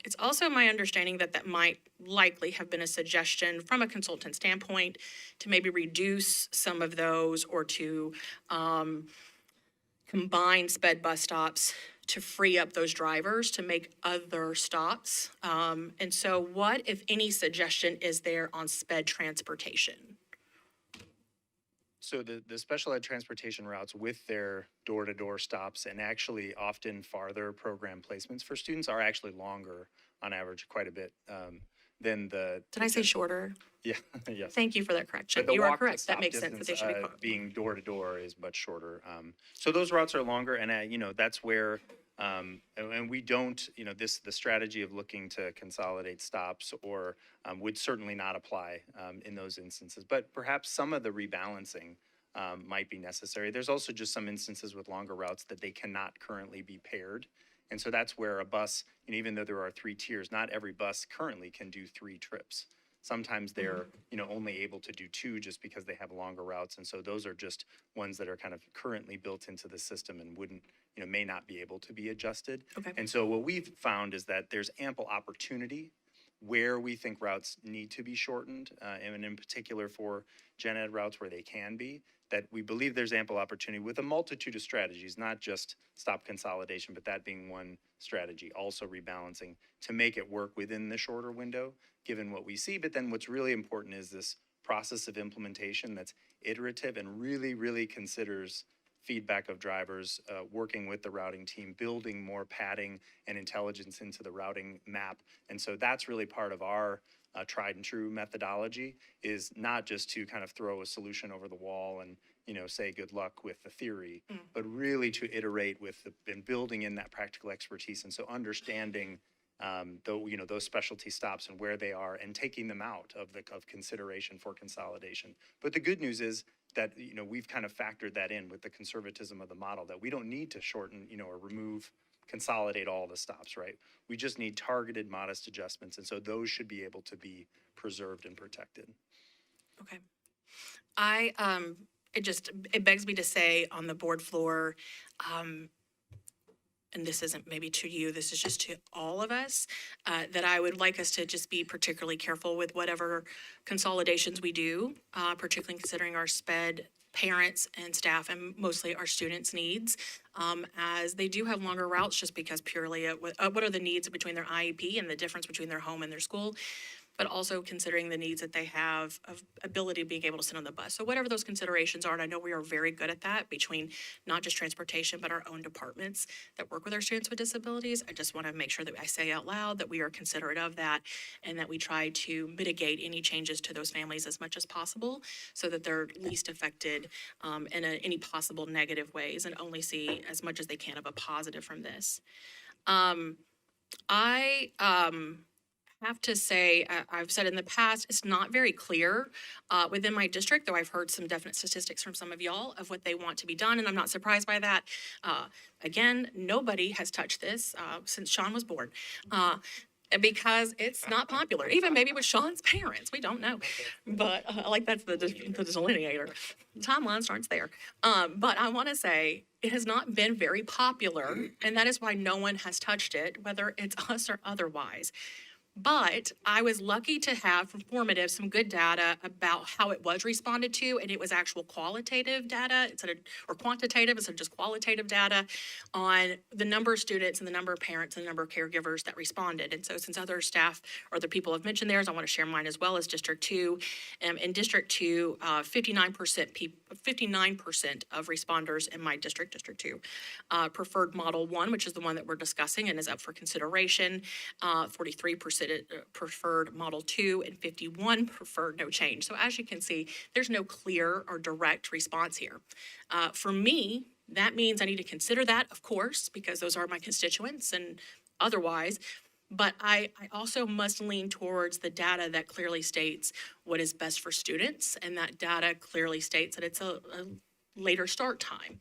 It's also my understanding that that might likely have been a suggestion from a consultant standpoint to maybe reduce some of those or to combine sped bus stops to free up those drivers to make other stops. And so what, if any, suggestion is there on sped transportation? So the special ed transportation routes with their door-to-door stops and actually often farther program placements for students are actually longer on average, quite a bit, than the. Did I say shorter? Yeah, yes. Thank you for that correction. But the You are walk to correct. That stop makes sense that they distance, should be. being door to door is much shorter. So those routes are longer, and that's where, and we don't, the strategy of looking to consolidate stops or would certainly not apply in those instances. But perhaps some of the rebalancing might be necessary. There's also just some instances with longer routes that they cannot currently be paired. And so that's where a bus, even though there are 3 tiers, not every bus currently can do 3 trips. Sometimes they're, only able to do 2 just because they have longer routes. And so those are just ones that are kind of currently built into the system and wouldn't, may not be able to be adjusted. Okay. And so what we've found is that there's ample opportunity where we think routes need to be shortened, and in particular for gen ed routes where they can be, that we believe there's ample opportunity with a multitude of strategies, not just stop consolidation, but that being one strategy, also rebalancing to make it work within the shorter window, given what we see. But then what's really important is this process of implementation that's iterative and really, really considers feedback of drivers, working with the routing team, building more padding and intelligence into the routing map. And so that's really part of our tried and true methodology, is not just to kind of throw a solution over the wall and, say good luck with the theory, but really to iterate with and building in that practical expertise. And so understanding those specialty stops and where they are and taking them out of consideration for consolidation. But the good news is that, we've kind of factored that in with the conservatism of the model, that we don't need to shorten, or consolidate all the stops, right? We just need targeted, modest adjustments. And so those should be able to be preserved and protected. Okay. It begs me to say on the board floor, and this isn't maybe to you, this is just to all of us, that I would like us to just be particularly careful with whatever consolidations we do, particularly considering our sped parents and staff and mostly our students' needs, as they do have longer routes just because purely what are the needs between their IEP and the difference between their home and their school, but also considering the needs that they have of ability of being able to sit on the bus. So whatever those considerations are, and I know we are very good at that between not just transportation, but our own departments that work with our students with disabilities. I just want to make sure that I say out loud that we are considerate of that and that we try to mitigate any changes to those families as much as possible so that they're least affected in any possible negative ways and only see as much as they can of a positive from this. I have to say, I've said in the past, it's not very clear within my district, though I've heard some definite statistics from some of y'all of what they want to be done, and I'm not surprised by that. Again, nobody has touched this since Sean was born. Because it's not popular, even maybe with Sean's parents, we don't know. But that's the delineator. Timeline starts there. But I want to say it has not been very popular, and that is why no one has touched it, whether it's us or otherwise. But I was lucky to have from Formative some good data about how it was responded to, and it was actual qualitative data or quantitative instead of just qualitative data on the number of students and the number of parents and the number of caregivers that responded. And so since other staff or other people have mentioned theirs, I want to share mine as well as District 2. In District 2, 59% of responders in my district, District 2, preferred Model 1, which is the one that we're discussing and is up for consideration. 43% preferred Model 2 and 51 preferred no change. So as you can see, there's no clear or direct response here. For me, that means I need to consider that, of course, because those are my constituents and otherwise. But I also must lean towards the data that clearly states what is best for students, and that data clearly states that it's a later start time.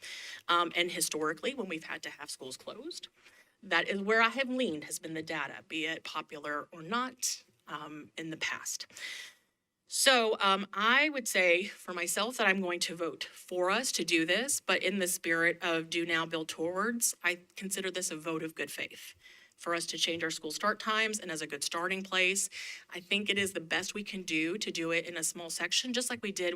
And historically, when we've had to have schools closed, that is where I have leaned, has been the data, be it popular or not, in the past. So I would say for myself that I'm going to vote for us to do this, but in the spirit of do now, build towards, I consider this a vote of good faith for us to change our school start times and as a good starting place. I think it is the best we can do to do it in a small section, just like we did,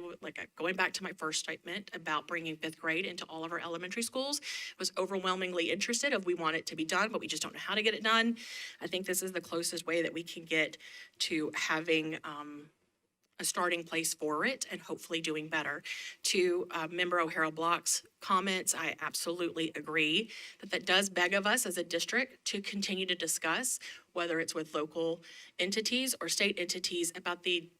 going back to my first statement about bringing fifth grade into all of our elementary schools. Was overwhelmingly interested of we want it to be done, but we just don't know how to get it done. I think this is the closest way that we can get to having a starting place for it and hopefully doing better. To Member O'Hara Block's comments, I absolutely agree that does beg of us as a district to continue to discuss, whether it's with local entities or state entities, about the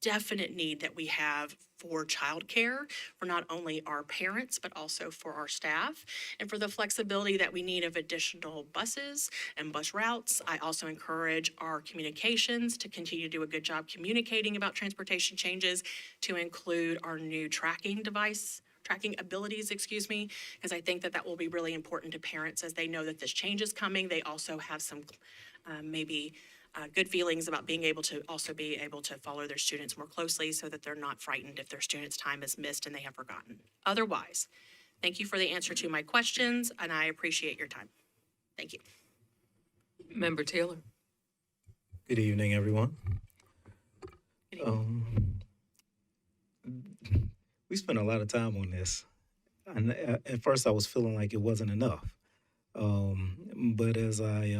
definite need that we have for childcare for not only our parents, but also for our staff, and for the flexibility that we need of additional buses and bus routes. I also encourage our communications to continue to do a good job communicating about transportation changes, to include our new tracking abilities, because I think that will be really important to parents as they know that this change is coming. They also have some maybe good feelings about being able to follow their students more closely so that they're not frightened if their students' time is missed and they have forgotten. Otherwise, thank you for the answer to my questions, and I appreciate your time. Thank you. Member Taylor. Good evening, everyone. We spent a lot of time on this, and at first I was feeling like it wasn't enough. But as I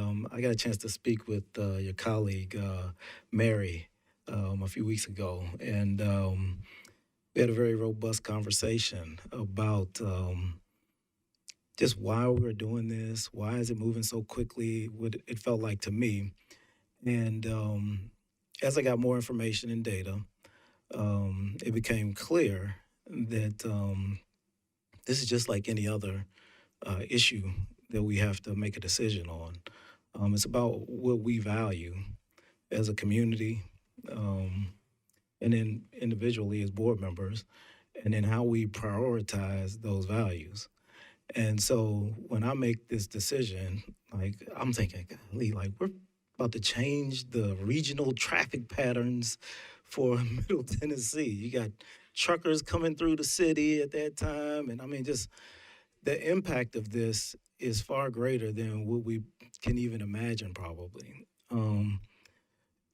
got a chance to speak with your colleague Mary a few weeks ago, and we had a very robust conversation about just why we're doing this, why is it moving so quickly, what it felt like to me. And as I got more information and data, it became clear that this is just like any other issue that we have to make a decision on. It's about what we value as a community, and then individually as board members, and then how we prioritize those values. And so when I make this decision, I'm thinking, golly, we're about to change the regional traffic patterns for Middle Tennessee. You got truckers coming through the city at that time, and just the impact of this is far greater than what we can even imagine, probably.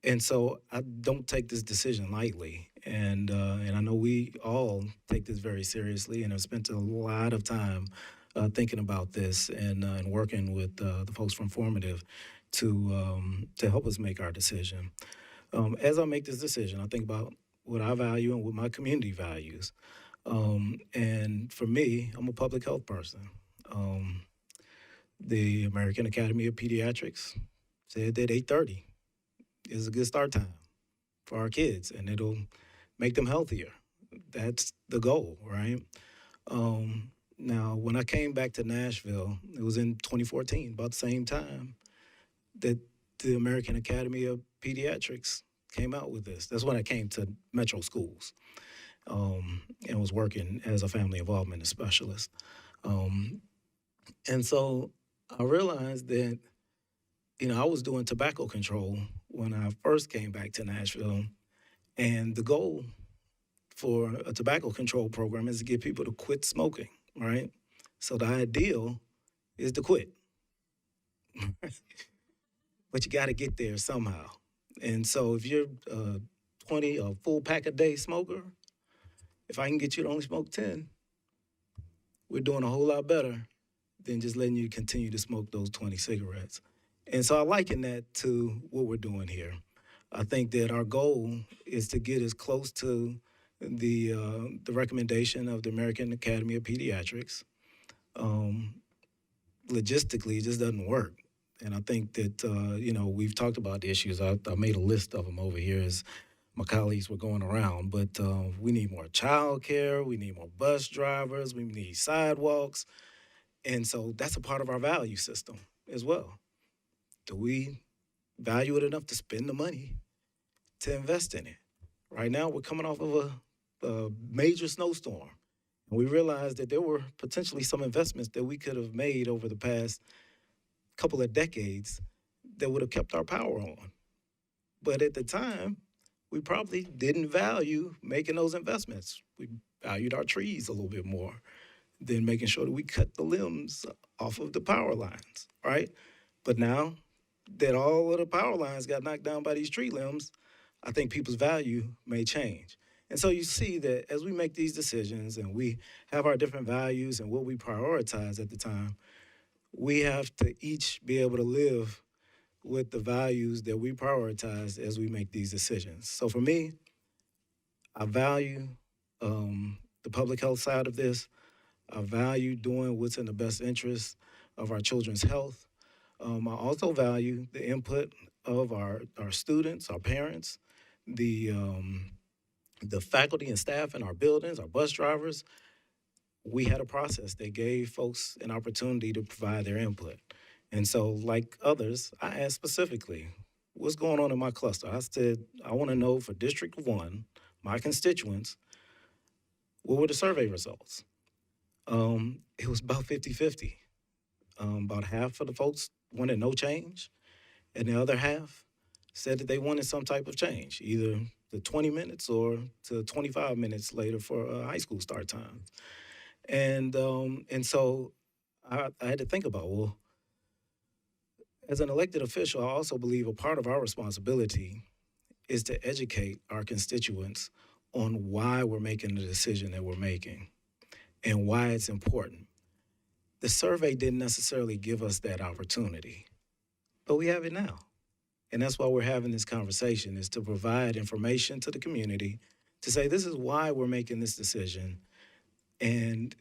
And so I don't take this decision lightly, and I know we all take this very seriously, and have spent a lot of time thinking about this and working with the folks from Formative to help us make our decision. As I make this decision, I think about what I value and what my community values. And for me, I'm a public health person. The American Academy of Pediatrics said that 8:30 is a good start time for our kids, and it'll make them healthier. That's the goal, right? Now, when I came back to Nashville, it was in 2014, about the same time that the American Academy of Pediatrics came out with this. That's when I came to Metro Schools, and was working as a family involvement specialist. And so I realized that, I was doing tobacco control when I first came back to Nashville, and the goal for a tobacco control program is to get people to quit smoking, right? So the ideal is to quit. But you got to get there somehow. And so if you're a full pack a day smoker, if I can get you to only smoke 10, we're doing a whole lot better than just letting you continue to smoke those 20 cigarettes. And so I liken that to what we're doing here. I think that our goal is to get as close to the recommendation of the American Academy of Pediatrics. Logistically, it just doesn't work. And I think that, we've talked about the issues. I made a list of them over here as my colleagues were going around. But we need more child care. We need more bus drivers. We need sidewalks. And so that's a part of our value system as well. Do we value it enough to spend the money to invest in it? Right now, we're coming off of a major snowstorm. And we realized that there were potentially some investments that we could have made over the past couple of decades that would have kept our power on. But at the time, we probably didn't value making those investments. We valued our trees a little bit more than making sure that we cut the limbs off of the power lines, right? But now that all of the power lines got knocked down by these tree limbs, I think people's value may change. And so you see that as we make these decisions and we have our different values and what we prioritize at the time, we have to each be able to live with the values that we prioritize as we make these decisions. So for me, I value the public health side of this. I value doing what's in the best interest of our children's health. I also value the input of our students, our parents, the faculty and staff in our buildings, our bus drivers. We had a process that gave folks an opportunity to provide their input. And so, like others, I asked specifically, what's going on in my cluster? I said, I want to know for District 1, my constituents, what were the survey results? It was about 50-50. About half of the folks wanted no change, and the other half said that they wanted some type of change, either the 20 minutes or to 25 minutes later for high school start time. And so I had to think about, well, as an elected official, I also believe a part of our responsibility is to educate our constituents on why we're making the decision that we're making and why it's important. The survey didn't necessarily give us that opportunity, but we have it now. And that's why we're having this conversation, is to provide information to the community to say, this is why we're making this decision. And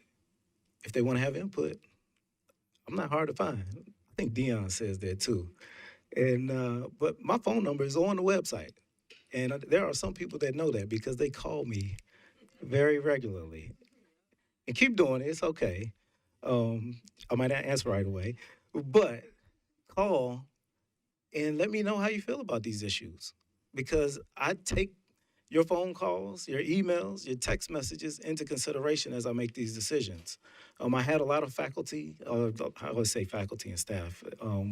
if they want to have input, I'm not hard to find. I think Dion says that too. And but my phone number is on the website. And there are some people that know that because they call me very regularly. And keep doing it, it's okay. I might not answer right away, but call and let me know how you feel about these issues, because I take your phone calls, your emails, your text messages into consideration as I make these decisions. I had a lot of faculty, I would say faculty and staff,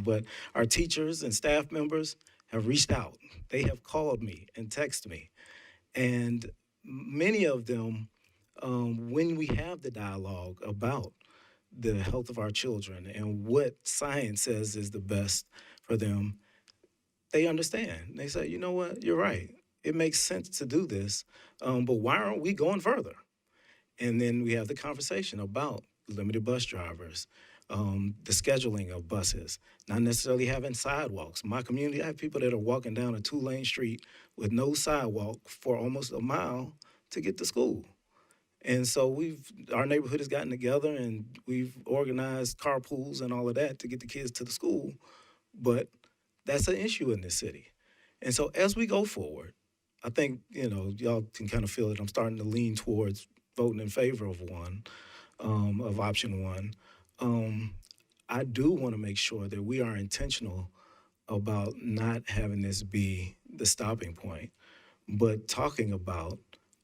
but our teachers and staff members have reached out. They have called me and texted me. And many of them, when we have the dialogue about the health of our children and what science says is the best for them, they understand. They say, you know what, you're right. It makes sense to do this, but why aren't we going further? And then we have the conversation about limited bus drivers, the scheduling of buses, not necessarily having sidewalks. My community, I have people that are walking down a 2-lane street with no sidewalk for almost a mile to get to school. And so our neighborhood has gotten together and we've organized carpools and all of that to get the kids to the school. But that's an issue in this city. And so as we go forward, I think, y'all can kind of feel it. I'm starting to lean towards voting in favor of option one. I do want to make sure that we are intentional about not having this be the stopping point, but talking about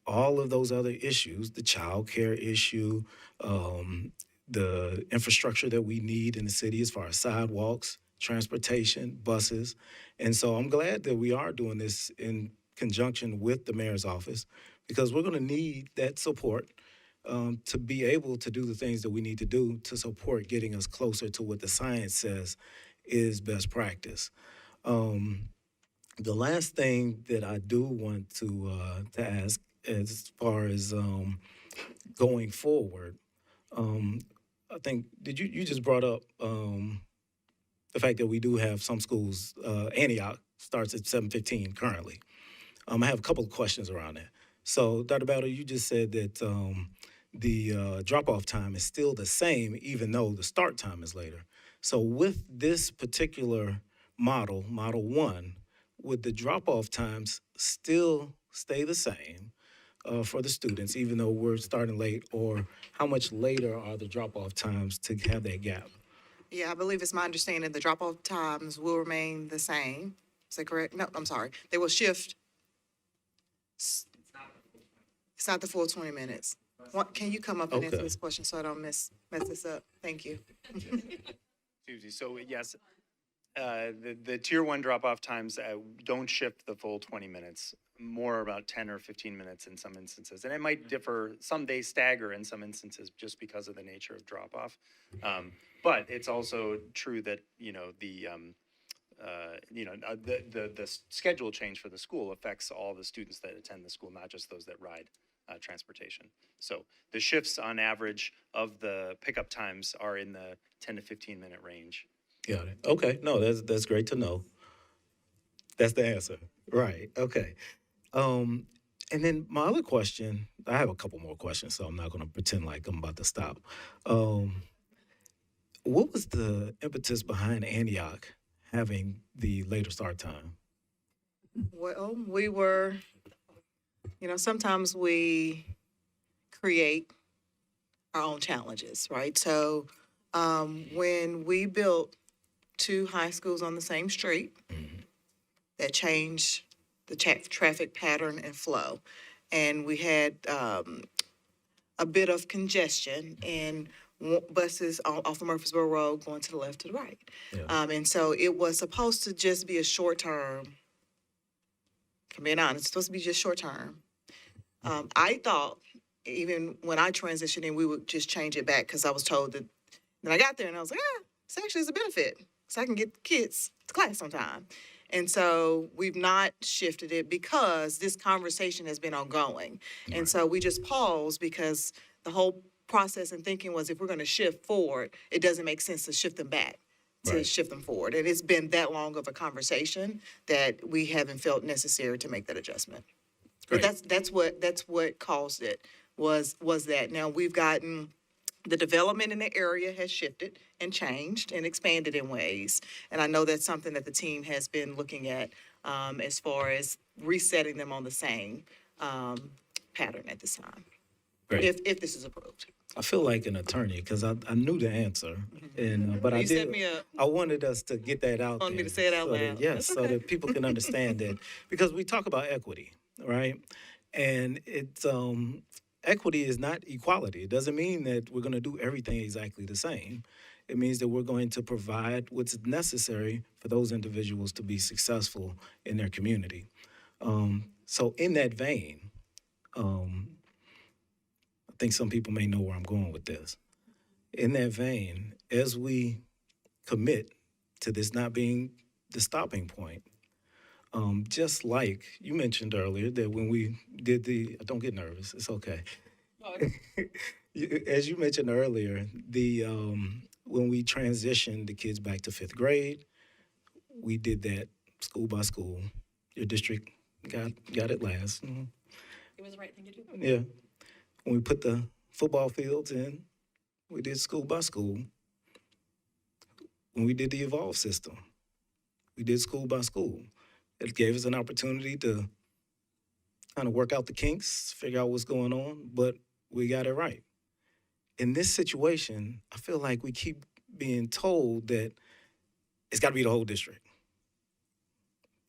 all of those other issues, the child care issue, the infrastructure that we need in the city as far as sidewalks, transportation, buses. And so I'm glad that we are doing this in conjunction with the mayor's office, because we're going to need that support to be able to do the things that we need to do to support getting us closer to what the science says is best practice. The last thing that I do want to ask, as far as going forward, I think you just brought up the fact that we do have some schools. Antioch starts at 7:15 currently. I have a couple of questions around that. So, Dr. Battle, you just said that the drop-off time is still the same, even though the start time is later. So with this particular Model 1, would the drop-off times still stay the same for the students, even though we're starting late, or how much later are the drop-off times to have that gap? Yeah, I believe it's my understanding the drop-off times will remain the same. Is that correct? No, I'm sorry. They will shift. It's not the full 20 minutes. Can you come up and answer this question so I don't mess this up? Thank you. Susie, so yes, The tier one drop-off times don't shift the full 20 minutes, more about 10 or 15 minutes in some instances. And it might differ, some days stagger in some instances just because of the nature of drop-off. But it's also true that, the schedule change for the school affects all the students that attend the school, not just those that ride transportation. So the shifts on average of the pickup times are in the 10 to 15 minute range. Got it. Okay, no, that's great to know. That's the answer. Right. Okay. And then my other question, I have a couple more questions, so I'm not going to pretend like I'm about to stop. What was the impetus behind Antioch having the later start time? Well, we were, sometimes we create our own challenges, right? So when we built 2 high schools on the same street, that changed the traffic pattern and flow. And we had a bit of congestion and buses off of Murfreesboro Road going to the left to the right. Yeah. And so it was supposed to just be a short term. If I'm being honest, it's supposed to be just short term. I thought even when I transitioned in, we would just change it back because I was told that. Then I got there and I was like, it's actually a benefit because I can get kids to class on time. And so we've not shifted it because this conversation has been ongoing. Right. And so we just paused because the whole process and thinking was if we're going to shift forward, it doesn't make sense to shift them back, to Right. shift them forward. And it's been that long of a conversation that we haven't felt necessary to make that adjustment. But Great. that's what caused it was that. Now we've gotten the development in the area has shifted and changed and expanded in ways. And I know that's something that the team has been looking at as far as resetting them on the same pattern at this time, Great. if this is approved. I feel like an attorney because I knew the answer, and but I You set did. me up. I wanted us to get that out Wanted me there. to say it out so that- loud. yes, That's so okay. that people can understand it because we talk about equity, right? And it's equity is not equality. It doesn't mean that we're going to do everything exactly the same. It means that we're going to provide what's necessary for those individuals to be successful in their community. So in that vein, I think some people may know where I'm going with this. In that vein, as we commit to this not being the stopping point, just like you mentioned earlier that when we did don't get nervous, it's okay. As you mentioned earlier, when we transitioned the kids back to 5th grade, we did that school by school. Your district got it last. Mhm. It was the right thing to do. Yeah. When we put the football fields in, we did school by school. When we did the Evolve system, we did school by school. It gave us an opportunity to kind of work out the kinks, figure out what's going on, but we got it right. In this situation, I feel like we keep being told that it's got to be the whole district.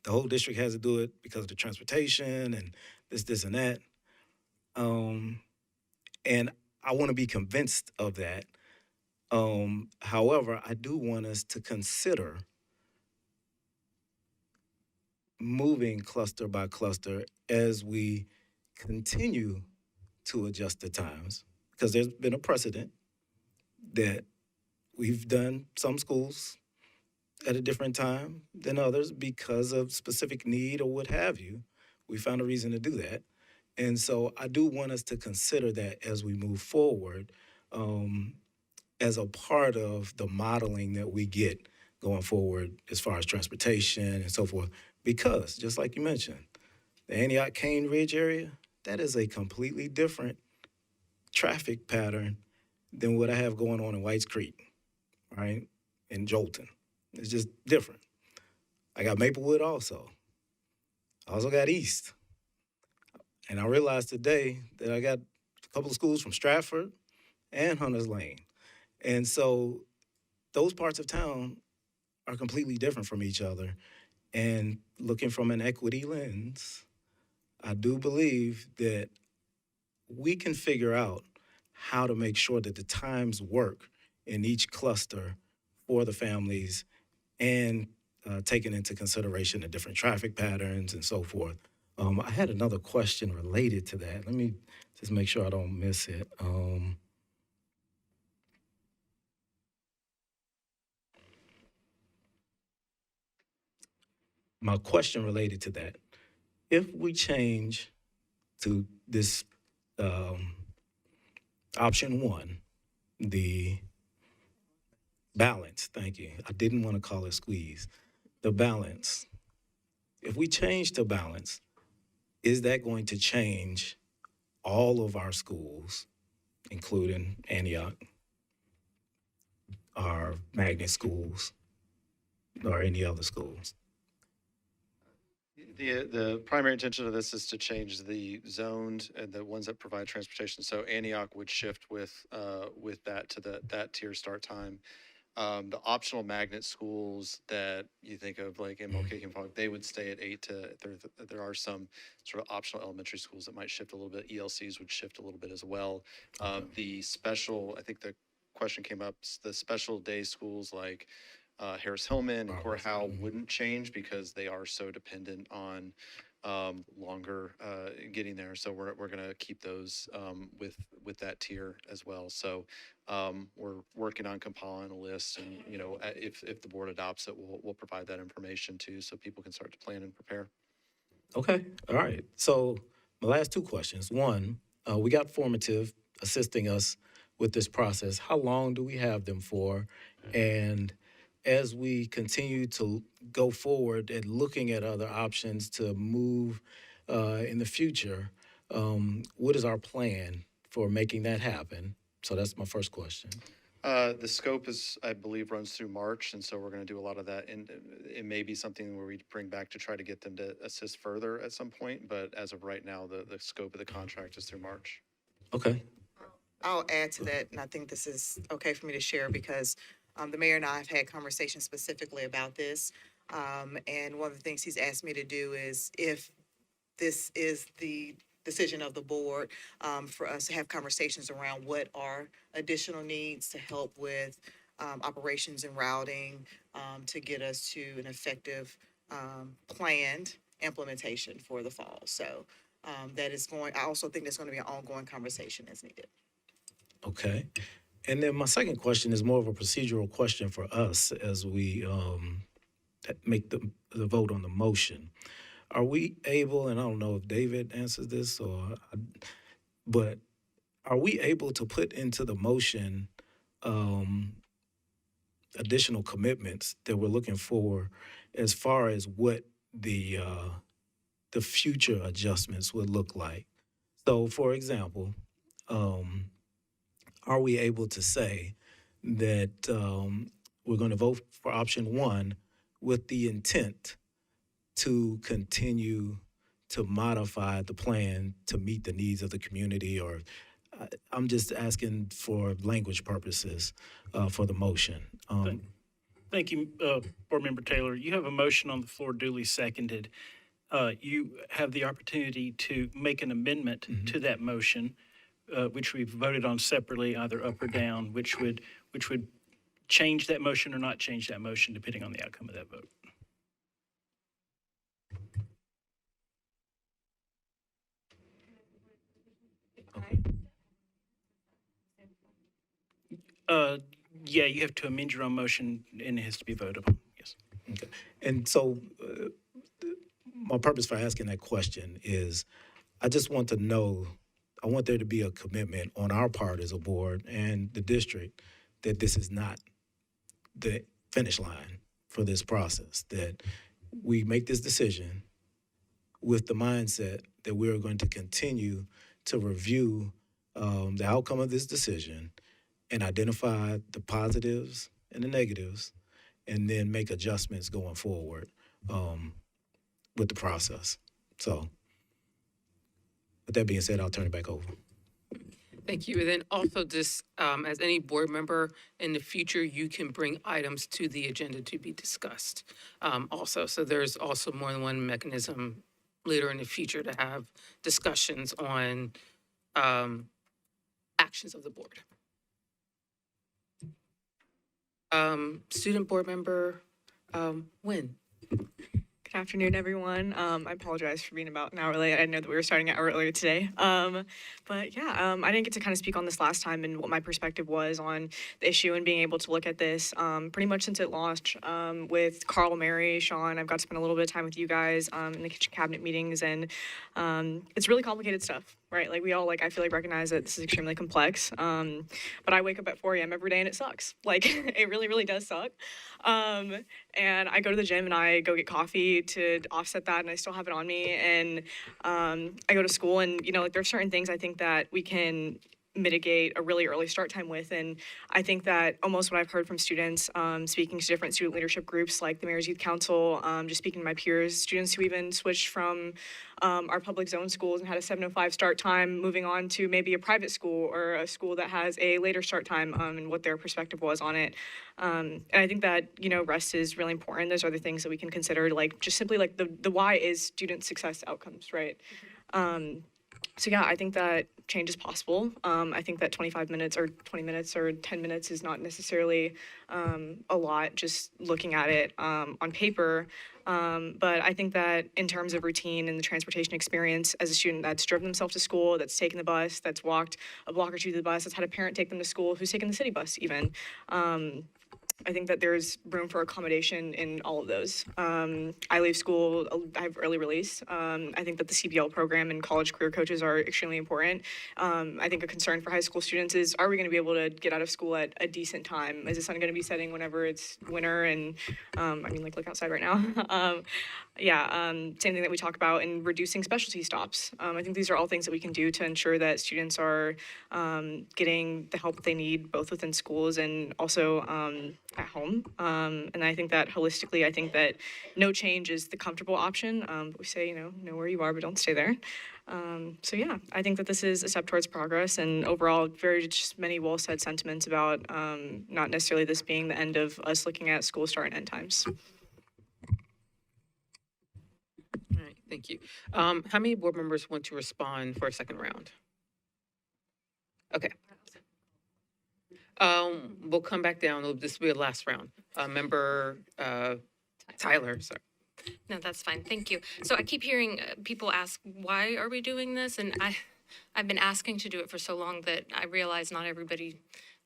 The whole district has to do it because of the transportation and this, and that. And I want to be convinced of that. However, I do want us to consider moving cluster by cluster as we continue to adjust the times, because there's been a precedent that we've done some schools at a different time than others because of specific need or what have you. We found a reason to do that. And so I do want us to consider that as we move forward, as a part of the modeling that we get going forward as far as transportation and so forth. Because, just like you mentioned, the Antioch Cane Ridge area, that is a completely different traffic pattern than what I have going on in Whites Creek, right? In Jolton. It's just different. I got Maplewood also. I also got East. And I realized today that I got a couple of schools from Stratford and Hunters Lane. And so those parts of town are completely different from each other. And looking from an equity lens, I do believe that we can figure out how to make sure that the times work in each cluster for the families and taking into consideration the different traffic patterns and so forth. I had another question related to that. Let me just make sure I don't miss it. My question related to that, if we change to this option one, the balance, thank you. I didn't want to call it squeeze. The balance. If we change to balance, is that going to change all of our schools, including Antioch, our magnet schools, or any other schools? The primary intention of this is to change the zoned and the ones that provide transportation. So Antioch would shift with that to that tier start time. The optional magnet schools that you think of, like MLK, they would stay at 8 to, there are some sort of optional elementary schools that might shift a little bit. ELCs would shift a little bit as well. The special, I think the question came up, the special day schools like Harris Hillman and Core Howe wouldn't change because they are so dependent on longer getting there. So we're going to keep those with that tier as well. So we're working on compiling a list, and if the board adopts it, we'll provide that information too, so people can start to plan and prepare. Okay, all right. So my last two questions. One, we got Formative assisting us with this process. How long do we have them for? And as we continue to go forward and looking at other options to move in the future, what is our plan for making that happen? So that's my first question. The scope is, I believe, runs through March, and so we're going to do a lot of that. And it may be something where we bring back to try to get them to assist further at some point. But as of right now, the scope of the contract is through March. Okay. I'll add to that, and I think this is okay for me to share because the mayor and I have had conversations specifically about this. And one of the things he's asked me to do is, if this is the decision of the board, for us to have conversations around what are additional needs to help with operations and routing, to get us to an effective planned implementation for the fall. So that is I also think there's going to be an ongoing conversation as needed. Okay. And then my second question is more of a procedural question for us as we make the vote on the motion. Are we able, and I don't know if David answers this, but are we able to put into the motion additional commitments that we're looking for as far as what the future adjustments would look like? So, for example, are we able to say that we're going to vote for option one with the intent to continue to modify the plan to meet the needs of the community? Or I'm just asking for language purposes for the motion. Thank you, Board Member Taylor. You have a motion on the floor duly seconded. You have the opportunity to make an amendment to that motion, which we've voted on separately, either up or down, which would change that motion or not change that motion, depending on the outcome of that vote. Yeah, you have to amend your own motion, and it has to be voted upon. Yes. Okay. And so my purpose for asking that question is I just want to know, I want there to be a commitment on our part as a board and the district that this is not the finish line for this process, that we make this decision with the mindset that we're going to continue to review the outcome of this decision and identify the positives and the negatives, and then make adjustments going forward with the process. So with that being said, I'll turn it back over. Thank you. And then also just as any board member in the future, you can bring items to the agenda to be discussed also. So there's also more than one mechanism later in the future to have discussions on actions of the board. Student board member When? Good afternoon, everyone. I apologize for being about an hour late. I know that we were starting an hour earlier today. But yeah, I didn't get to kind of speak on this last time and what my perspective was on the issue and being able to look at this pretty much since it launched with Carl, Mary, Sean. I've got to spend a little bit of time with you guys in the kitchen cabinet meetings, and it's really complicated stuff, right? Like we all I feel like recognize that this is extremely complex. But I wake up at 4 a.m. every day and it sucks. Like it really, really does suck. And I go to the gym and I go get coffee to offset that, and I still have it on me. And I go to school, and there's certain things I think that we can mitigate a really early start time with. And I think that almost what I've heard from students, speaking to different student leadership groups like the Mayor's Youth Council, just speaking to my peers, students who even switched from our public zone schools and had a 7:05 start time, moving on to maybe a private school or a school that has a later start time, and what their perspective was on it. And I think that, rest is really important. There's other things that we can consider, like just simply like the why is student success outcomes, right? So yeah, I think that change is possible. I think that 25 minutes or 20 minutes or 10 minutes is not necessarily a lot, just looking at it on paper. But I think that in terms of routine and the transportation experience as a student that's driven themselves to school, that's taken the bus, that's walked a block or two to the bus, that's had a parent take them to school, who's taken the city bus even, I think that there's room for accommodation in all of those. I leave school, I have early release. I think that the CBL program and college career coaches are extremely important. I think a concern for high school students is, are we going to be able to get out of school at a decent time? Is the sun going to be setting whenever it's winter? And look outside right now. Same thing that we talk about in reducing specialty stops. I think these are all things that we can do to ensure that students are getting the help they need, both within schools and also at home. And I think that holistically, I think that no change is the comfortable option. But we say, know where you are, but don't stay there. I think that this is a step towards progress, and overall, very just many well-said sentiments about not necessarily this being the end of us looking at school start and end times. All right, thank you. How many board members want to respond for a second round? Okay. We'll come back down. This will be a last round. Member Tyler, sorry. No, that's fine. Thank you. So I keep hearing people ask, why are we doing this? And I've been asking to do it for so long that I realize not everybody,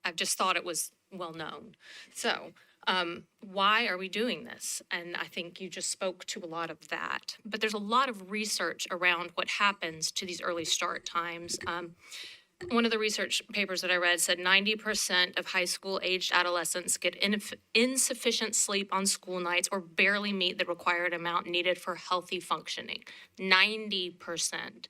I've just thought it was well known. So why are we doing this? And I think you just spoke to a lot of that. But there's a lot of research around what happens to these early start times. One of the research papers that I read said 90% of high school aged adolescents get insufficient sleep on school nights or barely meet the required amount needed for healthy functioning. 90%.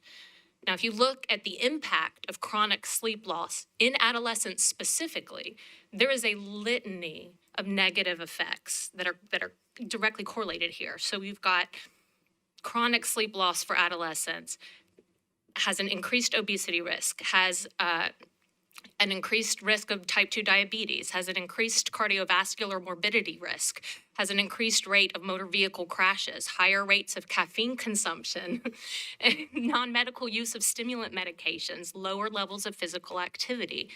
Now, if you look at the impact of chronic sleep loss in adolescents specifically, there is a litany of negative effects that are directly correlated here. So you've got chronic sleep loss for adolescents, has an increased obesity risk, has an increased risk of type 2 diabetes, has an increased cardiovascular morbidity risk, has an increased rate of motor vehicle crashes, higher rates of caffeine consumption, non-medical use of stimulant medications, lower levels of physical activity.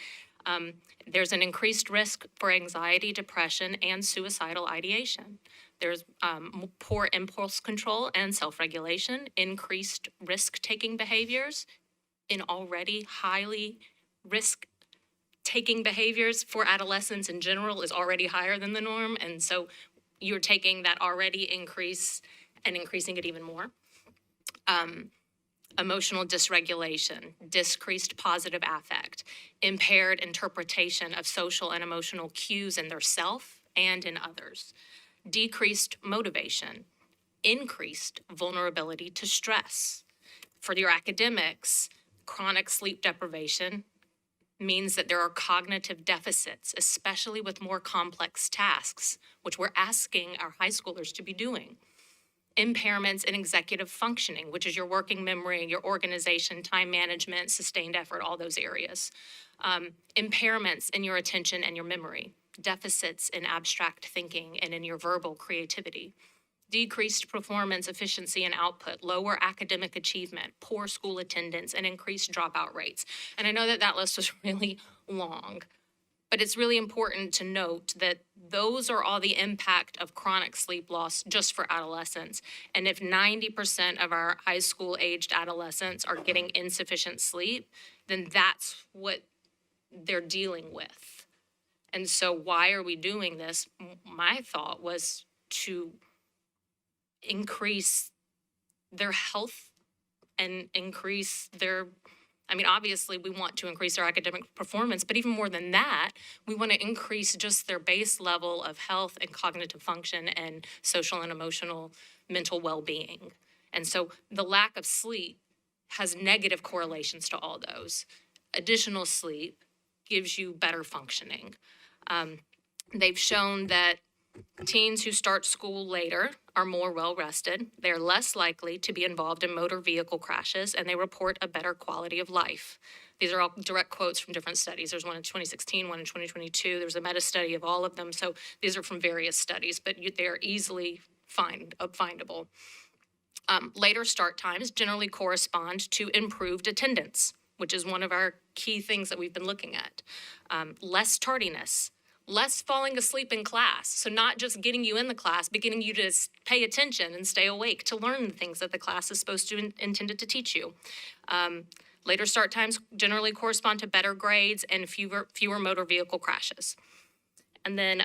There's an increased risk for anxiety, depression, and suicidal ideation. There's poor impulse control and self-regulation, increased risk-taking behaviors in already highly risk-taking behaviors for adolescents in general is already higher than the norm. And so you're taking that already increase and increasing it even more. Emotional dysregulation, decreased positive affect, impaired interpretation of social and emotional cues in their self and in others, decreased motivation, increased vulnerability to stress. For your academics, chronic sleep deprivation means that there are cognitive deficits, especially with more complex tasks, which we're asking our high schoolers to be doing. Impairments in executive functioning, which is your working memory, your organization, time management, sustained effort, all those areas. Impairments in your attention and your memory. Deficits in abstract thinking and in your verbal creativity. Decreased performance, efficiency, and output, lower academic achievement, poor school attendance, and increased dropout rates. And I know that list was really long, But it's really important to note that those are all the impact of chronic sleep loss just for adolescents. And if 90% of our high school aged adolescents are getting insufficient sleep, then that's what they're dealing with. And so why are we doing this? My thought was to increase their health and increase their, I mean, obviously we want to increase their academic performance, but even more than that, we want to increase just their base level of health and cognitive function and social and emotional mental well-being. And so the lack of sleep has negative correlations to all those. Additional sleep gives you better functioning. They've shown that teens who start school later are more well-rested. They're less likely to be involved in motor vehicle crashes, and they report a better quality of life. These are all direct quotes from different studies. There's one in 2016, one in 2022. There's a meta-study of all of them. So these are from various studies, but they're easily findable. Later start times generally correspond to improved attendance, which is one of our key things that we've been looking at. Less tardiness, less falling asleep in class. So not just getting you in the class, but getting you to pay attention and stay awake to learn the things that the class is supposed to intended to teach you. Later start times generally correspond to better grades and fewer motor vehicle crashes. And then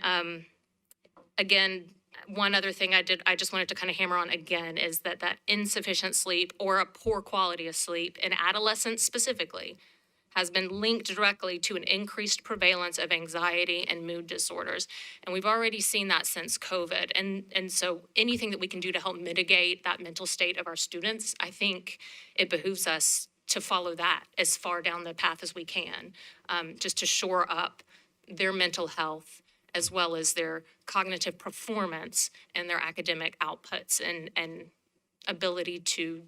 again, one other thing I just wanted to kind of hammer on again is that insufficient sleep or a poor quality of sleep in adolescents specifically has been linked directly to an increased prevalence of anxiety and mood disorders. And we've already seen that since COVID. And so anything that we can do to help mitigate that mental state of our students, I think it behooves us to follow that as far down the path as we can, just to shore up their mental health as well as their cognitive performance and their academic outputs and ability to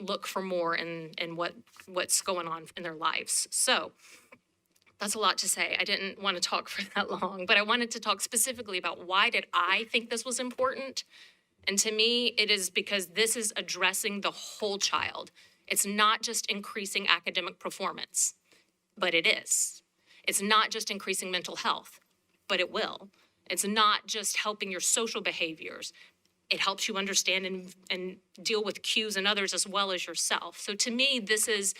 look for more in what's going on in their lives. So that's a lot to say. I didn't want to talk for that long, but I wanted to talk specifically about why did I think this was important? And to me, it is because this is addressing the whole child. It's not just increasing academic performance, but it is. It's not just increasing mental health, but it will. It's not just helping your social behaviors. It helps you understand and deal with cues and others as well as yourself. So to me, this is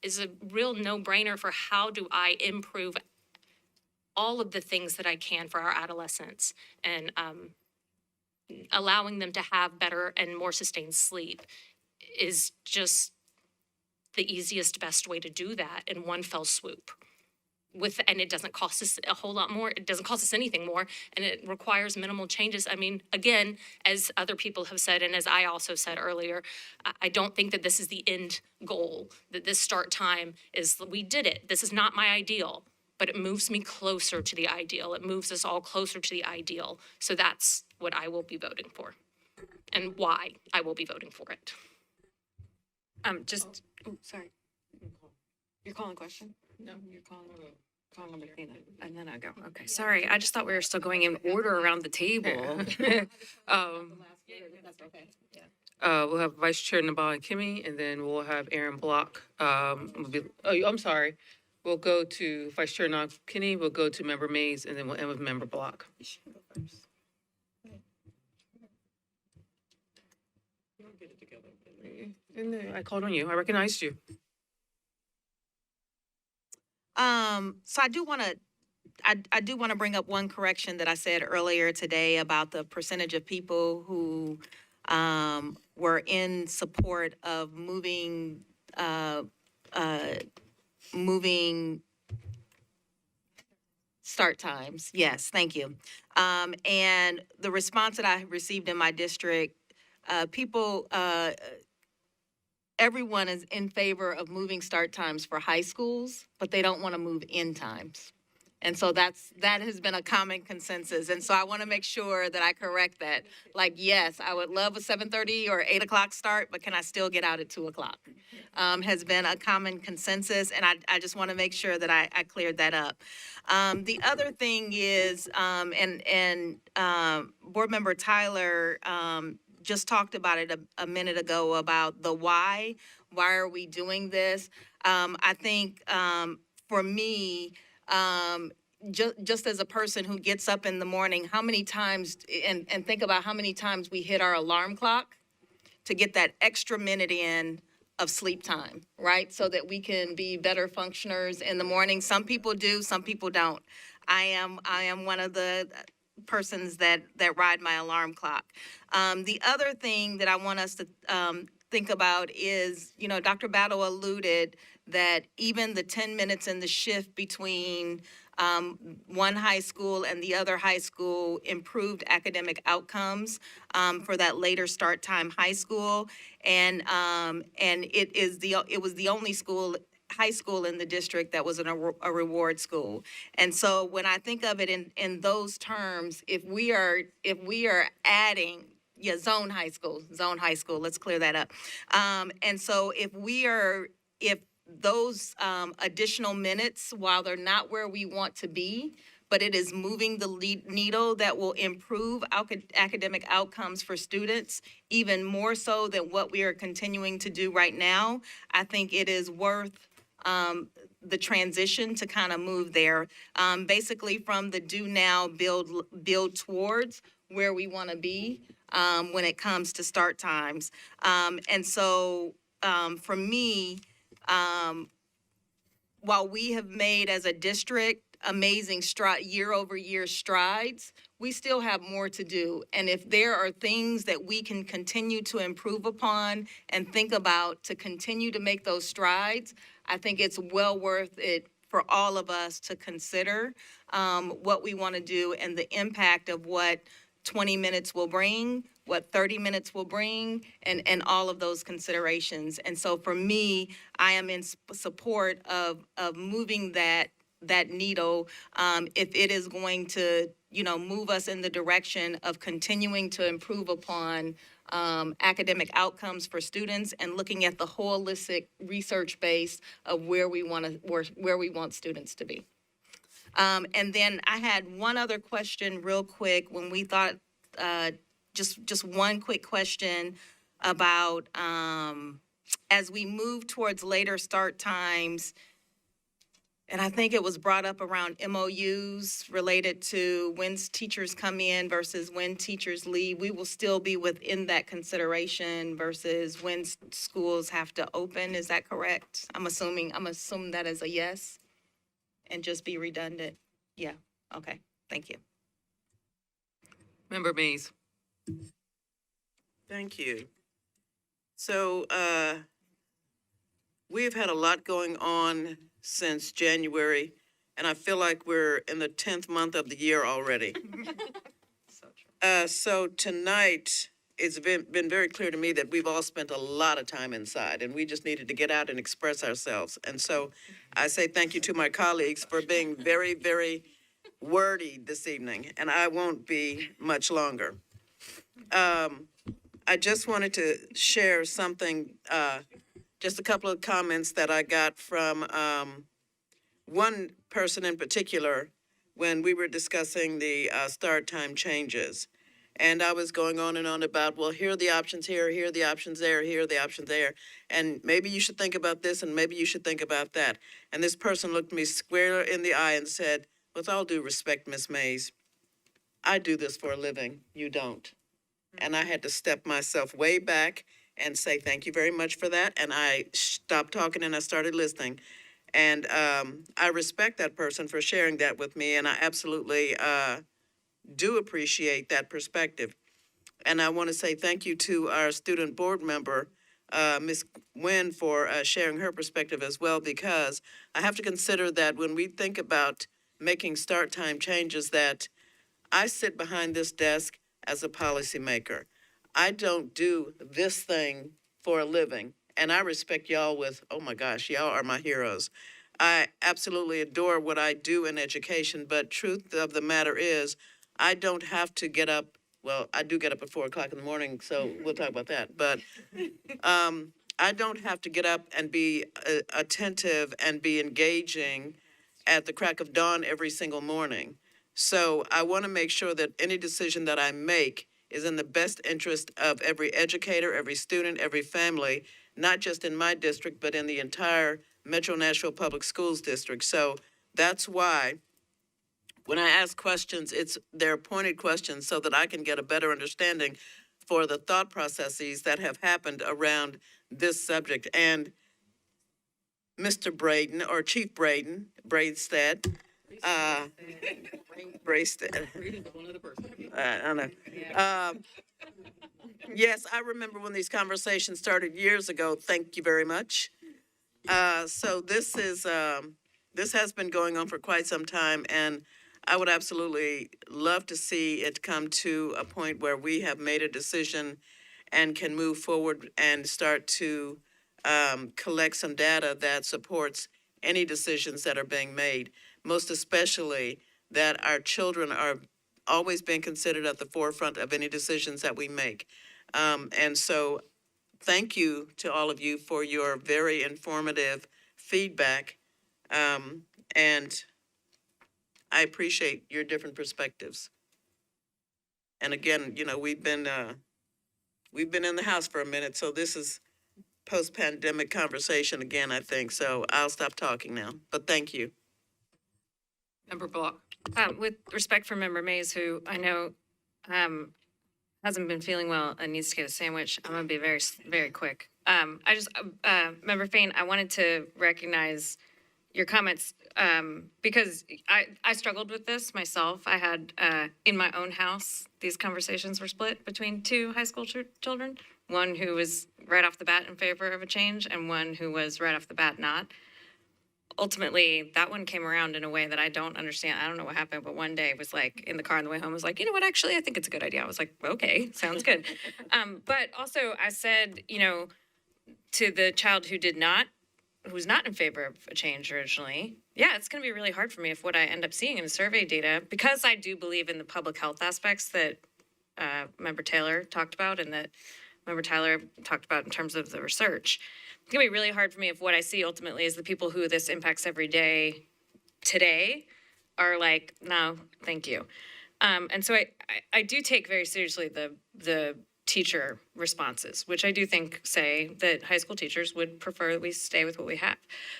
a real no-brainer for how do I improve all of the things that I can for our adolescents and allowing them to have better and more sustained sleep is just the easiest, best way to do that in one fell swoop. And it doesn't cost us a whole lot more. It doesn't cost us anything more, and it requires minimal changes. I mean, again, as other people have said, and as I also said earlier, I don't think that this is the end goal, that this start time is, we did it. This is not my ideal, but it moves me closer to the ideal. It moves us all closer to the ideal. So that's what I will be voting for and why I will be voting for it. Sorry. You're calling a question? No, you're calling Martina, and then I go. Okay, sorry. I just thought we were still going in order around the table. We'll have Vice Chair Nabon and Kimmy, and then we'll have Aaron Block. I'm sorry. We'll go to Vice Chair Kinney, we'll go to Member Maize, and then we'll end with Member Block. I called on you. I recognized you. So I do want to bring up one correction that I said earlier today about the percentage of people who were in support of moving start times. Yes, thank you. And the response that I received in my district, everyone is in favor of moving start times for high schools, but they don't want to move end times. And so that has been a common consensus. And so I want to make sure that I correct that. Like, yes, I would love a 7:30 or 8 o'clock start, but can I still get out at 2 o'clock? Has been a common consensus. And I just want to make sure that I cleared that up. The other thing is, Board Member Tyler just talked about it a minute ago about the why. Why are we doing this? I think for me, just as a person who gets up in the morning, how many times, and think about how many times we hit our alarm clock to get that extra minute in of sleep time, right? So that we can be better functioners in the morning. Some people do, some people don't. I am one of the persons that ride my alarm clock. The other thing that I want us to think about is, Dr. Battle alluded that even the 10 minutes in the shift between one high school and the other high school improved academic outcomes for that later start time high school, and it was the only high school in the district that was a reward school. And so when I think of it in those terms, if we are adding zone high school, let's clear that up. And so if those additional minutes, while they're not where we want to be, but it is moving the needle that will improve academic outcomes for students, even more so than what we are continuing to do right now, I think it is worth the transition to kind of move there, basically from the do now, build towards where we want to be when it comes to start times. And so for me, while we have made as a district amazing year-over-year strides, we still have more to do. And if there are things that we can continue to improve upon and think about to continue to make those strides, I think it's well worth it for all of us to consider what we want to do and the impact of what 20 minutes will bring, what 30 minutes will bring, and all of those considerations. And so for me, I am in support of moving that needle if it is going to, move us in the direction of continuing to improve upon academic outcomes for students and looking at the holistic research base of where we want students to be. And then I had one other question real quick when we thought, just one quick question about as we move towards later start times, and I think it was brought up around MOUs related to when teachers come in versus when teachers leave. We will still be within that consideration versus when schools have to open. Is that correct? I'm assuming that is a yes and just be redundant. Yeah, okay, thank you. Member Maize. Thank you. So we've had a lot going on since January, and I feel like we're in the 10th month of the year already. So tonight, it's been very clear to me that we've all spent a lot of time inside, and we just needed to get out and express ourselves. And so I say thank you to my colleagues for being very, very wordy this evening, and I won't be much longer. I just wanted to share something, just a couple of comments that I got from one person in particular when we were discussing the start time changes. And I was going on and on about, well, here are the options here are the options there, here are the options there. And maybe you should think about this and maybe you should think about that. And this person looked me square in the eye and said, with all due respect, Miss Maize, I do this for a living, you don't. And I had to step myself way back and say, thank you very much for that. And I stopped talking and I started listening. And I respect that person for sharing that with me. And I absolutely do appreciate that perspective. And I want to say thank you to our student board member, Ms. Nguyen, for sharing her perspective as well, because I have to consider that when we think about making start time changes, that I sit behind this desk as a policymaker. I don't do this thing for a living. And I respect y'all with, oh my gosh, y'all are my heroes. I absolutely adore what I do in education, but truth of the matter is, I don't have to get up. Well, I do get up at 4 o'clock in the morning, so we'll talk about that. But I don't have to get up and be attentive and be engaging at the crack of dawn every single morning. So I want to make sure that any decision that I make is in the best interest of every educator, every student, every family, not just in my district, but in the entire Metro Nashville Public Schools district. So That's why when I ask questions, they're pointed questions so that I can get a better understanding for the thought processes that have happened around this subject. And Mr. Braden, or Chief Braden, Braidstead, Braidstead. I don't know. Yes, I remember when these conversations started years ago. Thank you very much. So this has been going on for quite some time, and I would absolutely love to see it come to a point where we have made a decision and can move forward and start to collect some data that supports any decisions that are being made, most especially that our children are always being considered at the forefront of any decisions that we make. And so thank you to all of you for your very informative feedback. And I appreciate your different perspectives. And again, you know, we've been in the house for a minute, so this is post-pandemic conversation again, I think. So I'll stop talking now, but thank you. Member Block. With respect for Member Maize, who I know hasn't been feeling well and needs to get a sandwich, I'm going to be very, very quick. Member Fain, I wanted to recognize your comments because I struggled with this myself. I had, in my own house, these conversations were split between two high school children, one who was right off the bat in favor of a change and one who was right off the bat not. Ultimately, that one came around in a way that I don't understand. I don't know what happened, but one day it was like in the car on the way home, I was like, you know what, actually, I think it's a good idea. I was like, okay, sounds good. But also I said, you know, to the child who was not in favor of a change originally, yeah, it's going to be really hard for me if what I end up seeing in the survey data, because I do believe in the public health aspects that Member Taylor talked about and that Member Tyler talked about in terms of the research. It's going to be really hard for me if what I see ultimately is the people who this impacts every day today are like, no, thank you. And so I do take very seriously the teacher responses, which I do think say that high school teachers would prefer that we stay with what we have.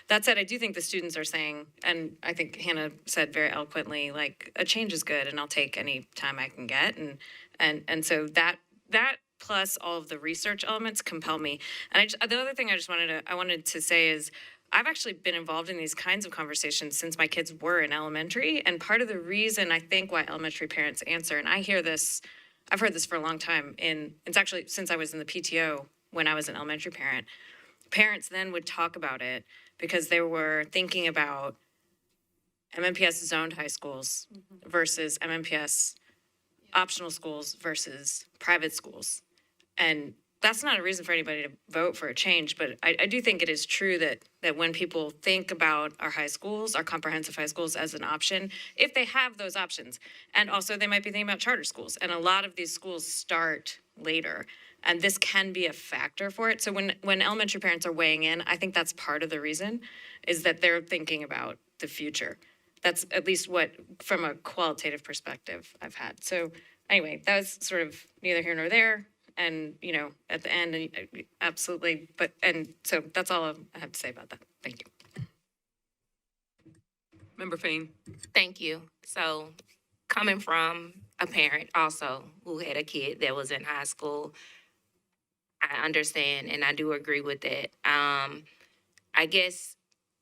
That said, I do think the students are saying, and I think Hannah said very eloquently, like, a change is good and I'll take any time I can get. And so that plus all of the research elements compel me. And the other thing I wanted to say is I've actually been involved in these kinds of conversations since my kids were in elementary. And part of the reason I think why elementary parents answer, and I've heard this for a long time, it's actually since I was in the PTO when I was an elementary parent, parents then would talk about it because they were thinking about MNPS zoned high schools versus MNPS optional schools versus private schools. And that's not a reason for anybody to vote for a change, but I do think it is true that when people think about our high schools, our comprehensive high schools as an option, if they have those options, and also they might be thinking about charter schools, and a lot of these schools start later, and this can be a factor for it. So when elementary parents are weighing in, I think that's part of the reason, is that they're thinking about the future. That's at least what, from a qualitative perspective, I've had. So anyway, that was sort of neither here nor there. And, you know, at the end, absolutely. And so that's all I have to say about that. Thank you. Member Fain. Thank you. So coming from a parent also who had a kid that was in high school, I understand and I do agree with that. I guess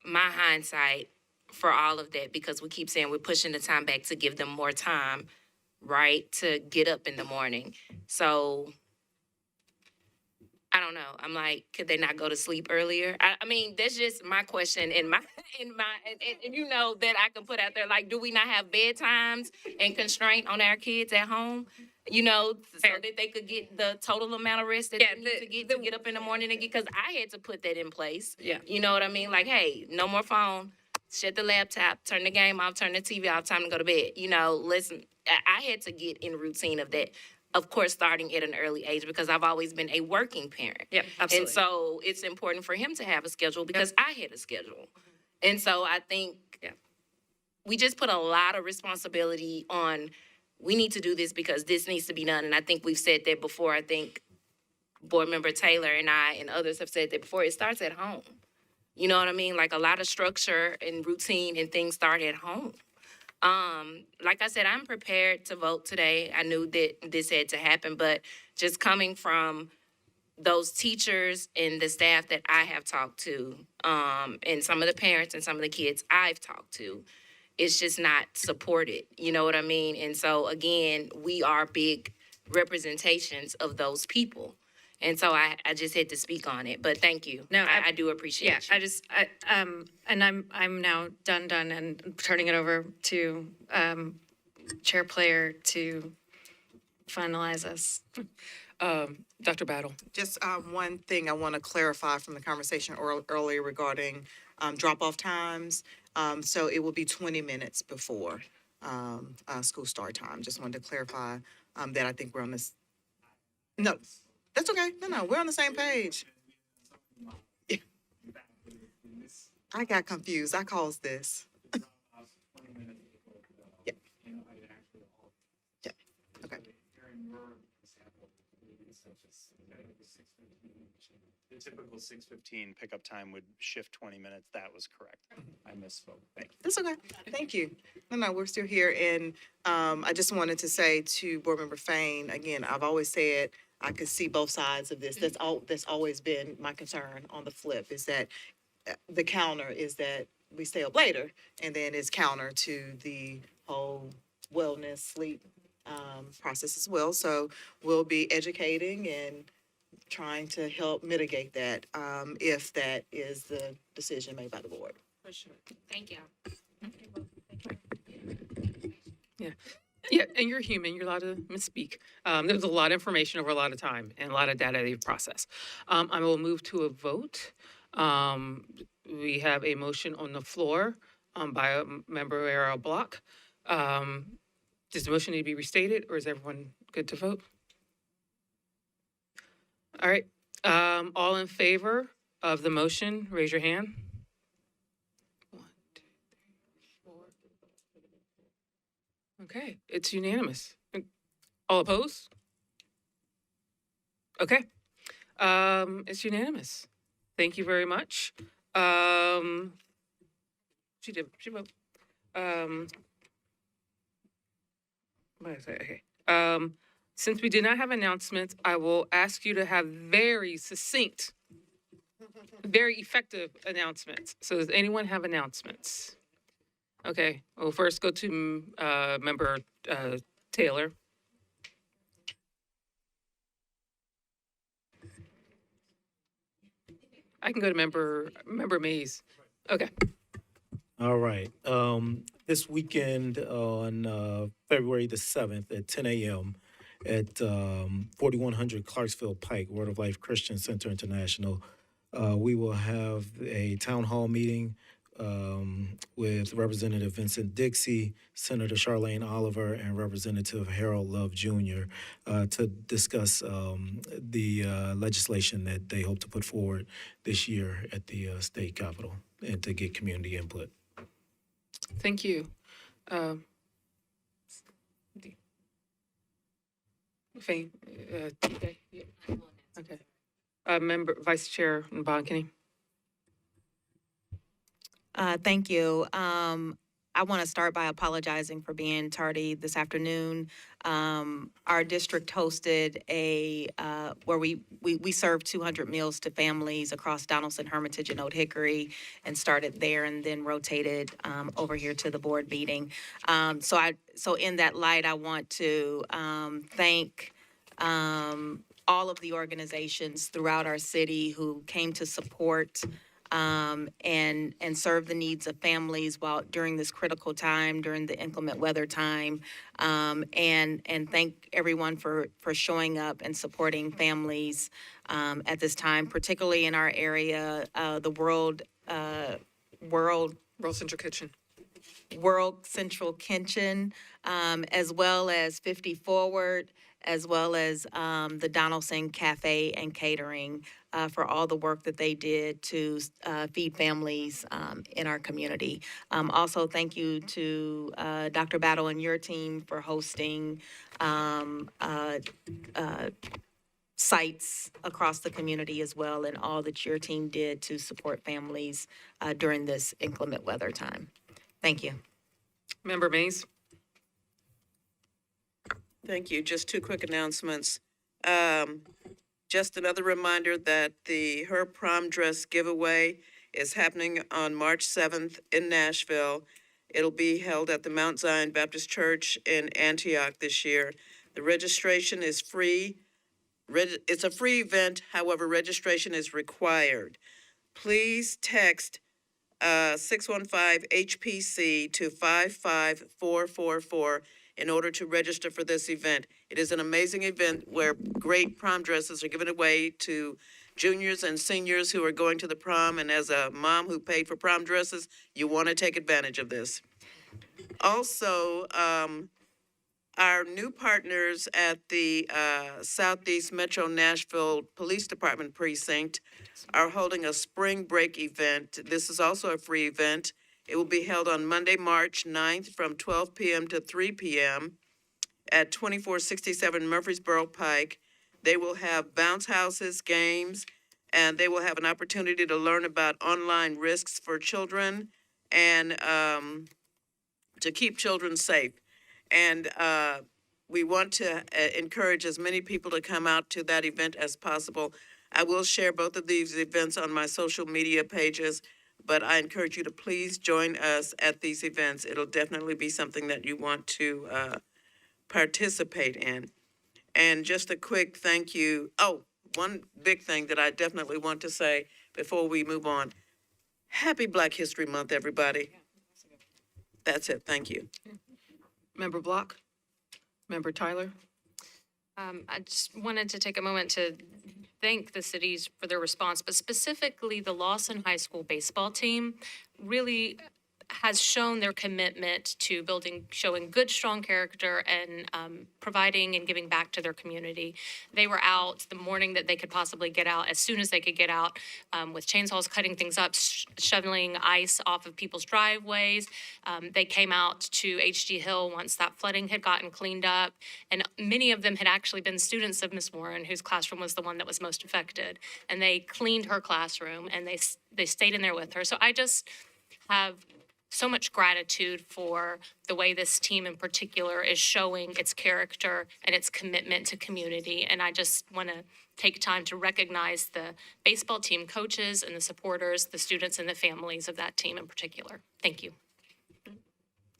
my hindsight for all of that, because we keep saying we're pushing the time back to give them more time, right, to get up in the morning. So I don't know. I'm like, could they not go to sleep earlier? I mean, that's just my question and you know that I can put out there, like, do we not have bedtimes and constraint on our kids at home? You know, so that they could get the total amount of rest that they need to get up in the morning and get, because I had to put that in place. Yeah. You know what I mean? Like, hey, no more phone, shut the laptop, turn the game off, turn the TV off, time to go to bed. You know, listen, I had to get in routine of that. Of course, starting at an early age, because I've always been a working parent. Yeah, absolutely. And so it's important for him to have a schedule because I had a schedule. And so I think we just put a lot of responsibility on, we need to do this because this needs to be done. And I think we've said that before. I think Board Member Taylor and I and others have said that before. It starts at home. You know what I mean? Like a lot of structure and routine and things start at home. Like I said, I'm prepared to vote today. I knew that this had to happen, but just coming from those teachers and the staff that I have talked to, and some of the parents and some of the kids I've talked to, it's just not supported. You know what I mean? And so again, we are big representations of those people. And so I just had to speak on it, but thank you. No, I do appreciate Yeah, you. and I'm now done and turning it over to, Chair Player to finalize us. Dr. Battle. Just one thing I want to clarify from the conversation earlier regarding drop-off times. So it will be 20 minutes before school start time. Just wanted to clarify that. I think we're on this. No, that's okay. No, we're on the same page. Yeah. I got confused. I caused this. Yeah. Yeah. Okay. The typical 6:15 pickup time would shift 20 minutes. That was correct. I misspoke. Thank you. That's okay. Thank you. No, we're still here. And I just wanted to say to Board Member Fain, again, I've always said I could see both sides of this. That's always been my concern on the flip, is that the counter is that we stay up later, and then it's counter to the whole wellness, sleep process as well. So we'll be educating and trying to help mitigate that if that is the decision made by the board. For sure. Thank you. Yeah, and you're human. You're allowed to misspeak. There's a lot of information over a lot of time and a lot of data that you've processed. I will move to a vote. We have a motion on the floor by Member Arrow Block. Does the motion need to be restated, or is everyone good to vote? All right. All in favor of the motion, raise your hand. 1, 2, 3, 4. Okay, it's unanimous. All opposed? Okay. It's unanimous. Thank you very much. She voted. What did I say? Okay. Since we did not have announcements, I will ask you to have very succinct, very effective announcements. So does anyone have announcements? Okay, we'll first go to Member Taylor. I can go to Member Maize. Okay. All right. This weekend on February the 7th at 10 a.m. at 4100 Clarksville Pike, Word of Life Christian Center International, we will have a town hall meeting with Representative Vincent Dixie, Senator Charlene Oliver, and Representative Harold Love Jr. To discuss the legislation that they hope to put forward this year at the state capitol and to get community input. Thank you. Faye, okay. Okay. Member Vice Chair Nabon Kenny. Thank you. I want to start by apologizing for being tardy this afternoon. Our district hosted where we served 200 meals to families across Donaldson, Hermitage, and Old Hickory, and started there and then rotated over here to the board meeting. So in that light, I want to thank all of the organizations throughout our city who came to support and serve the needs of families during this critical time, during the inclement weather time, and thank everyone for showing up and supporting families at this time, particularly in our area, the World Central Kitchen. World Central Kitchen, as well as 50 Forward, as well as the Donaldson Cafe and Catering for all the work that they did to feed families in our community. Also, thank you to Dr. Battle and your team for hosting sites across the community as well, and all that your team did to support families during this inclement weather time. Thank you. Member Maize. Thank you. Just two quick announcements. Just another reminder that her prom dress giveaway is happening on March 7th in Nashville. It'll be held at the Mount Zion Baptist Church in Antioch this year. The registration is free. It's a free event, however, registration is required. Please text 615-HPC to 55444 in order to register for this event. It is an amazing event where great prom dresses are given away to juniors and seniors who are going to the prom, and as a mom who paid for prom dresses, you want to take advantage of this. Also, our new partners at the Southeast Metro Nashville Police Department Precinct are holding a spring break event. This is also a free event. It will be held on Monday, March 9th from 12 p.m. to 3 p.m. at 2467 Murfreesboro Pike. They will have bounce houses, games, and they will have an opportunity to learn about online risks for children and to keep children safe. And we want to encourage as many people to come out to that event as possible. I will share both of these events on my social media pages, but I encourage you to please join us at these events. It'll definitely be something that you want to participate in. And just a quick thank you. Oh, one big thing that I definitely want to say before we move on. Happy Black History Month, everybody. That's it. Thank you. Member Block. Member Tyler. I just wanted to take a moment to thank the cities for their response, but specifically the Lawson High School baseball team really has shown their commitment to showing good, strong character and providing and giving back to their community. They were out the morning that they could possibly get out, as soon as they could get out, with chainsaws cutting things up, shoveling ice off of people's driveways. They came out to HD Hill once that flooding had gotten cleaned up, and many of them had actually been students of Miss Warren, whose classroom was the one that was most affected. And they cleaned her classroom, and they stayed in there with her. So I just have so much gratitude for the way this team in particular is showing its character and its commitment to community. And I just want to take time to recognize the baseball team coaches and the supporters, the students and the families of that team in particular. Thank you.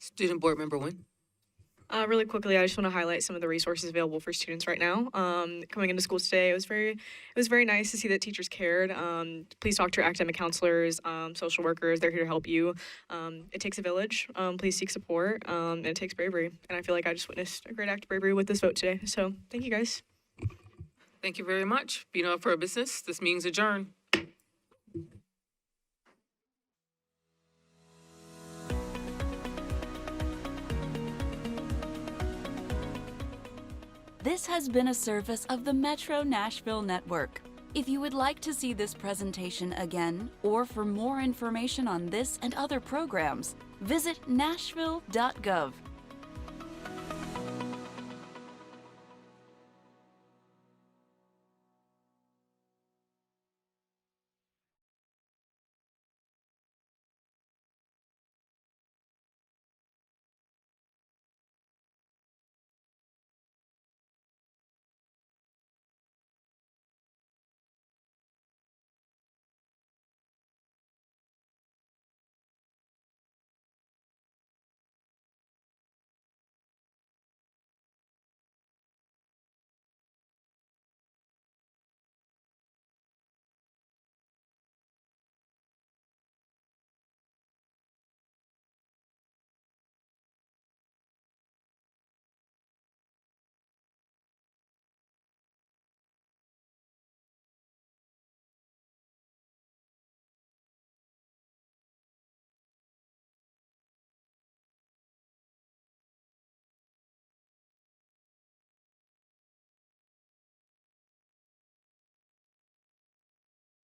Student Board Member Nguyen. Really quickly, I just want to highlight some of the resources available for students right now. Coming into school today, it was very nice to see that teachers cared. Please talk to your academic counselors, social workers. They're here to help you. It takes a village. Please seek support. And it takes bravery. And I feel like I just witnessed a great act of bravery with this vote today. So thank you, guys. Thank you very much. Be no further business. This meeting's adjourned. This has been a service of the Metro Nashville Network. If you would like to see this presentation again, or for more information on this and other programs, visit nashville.gov.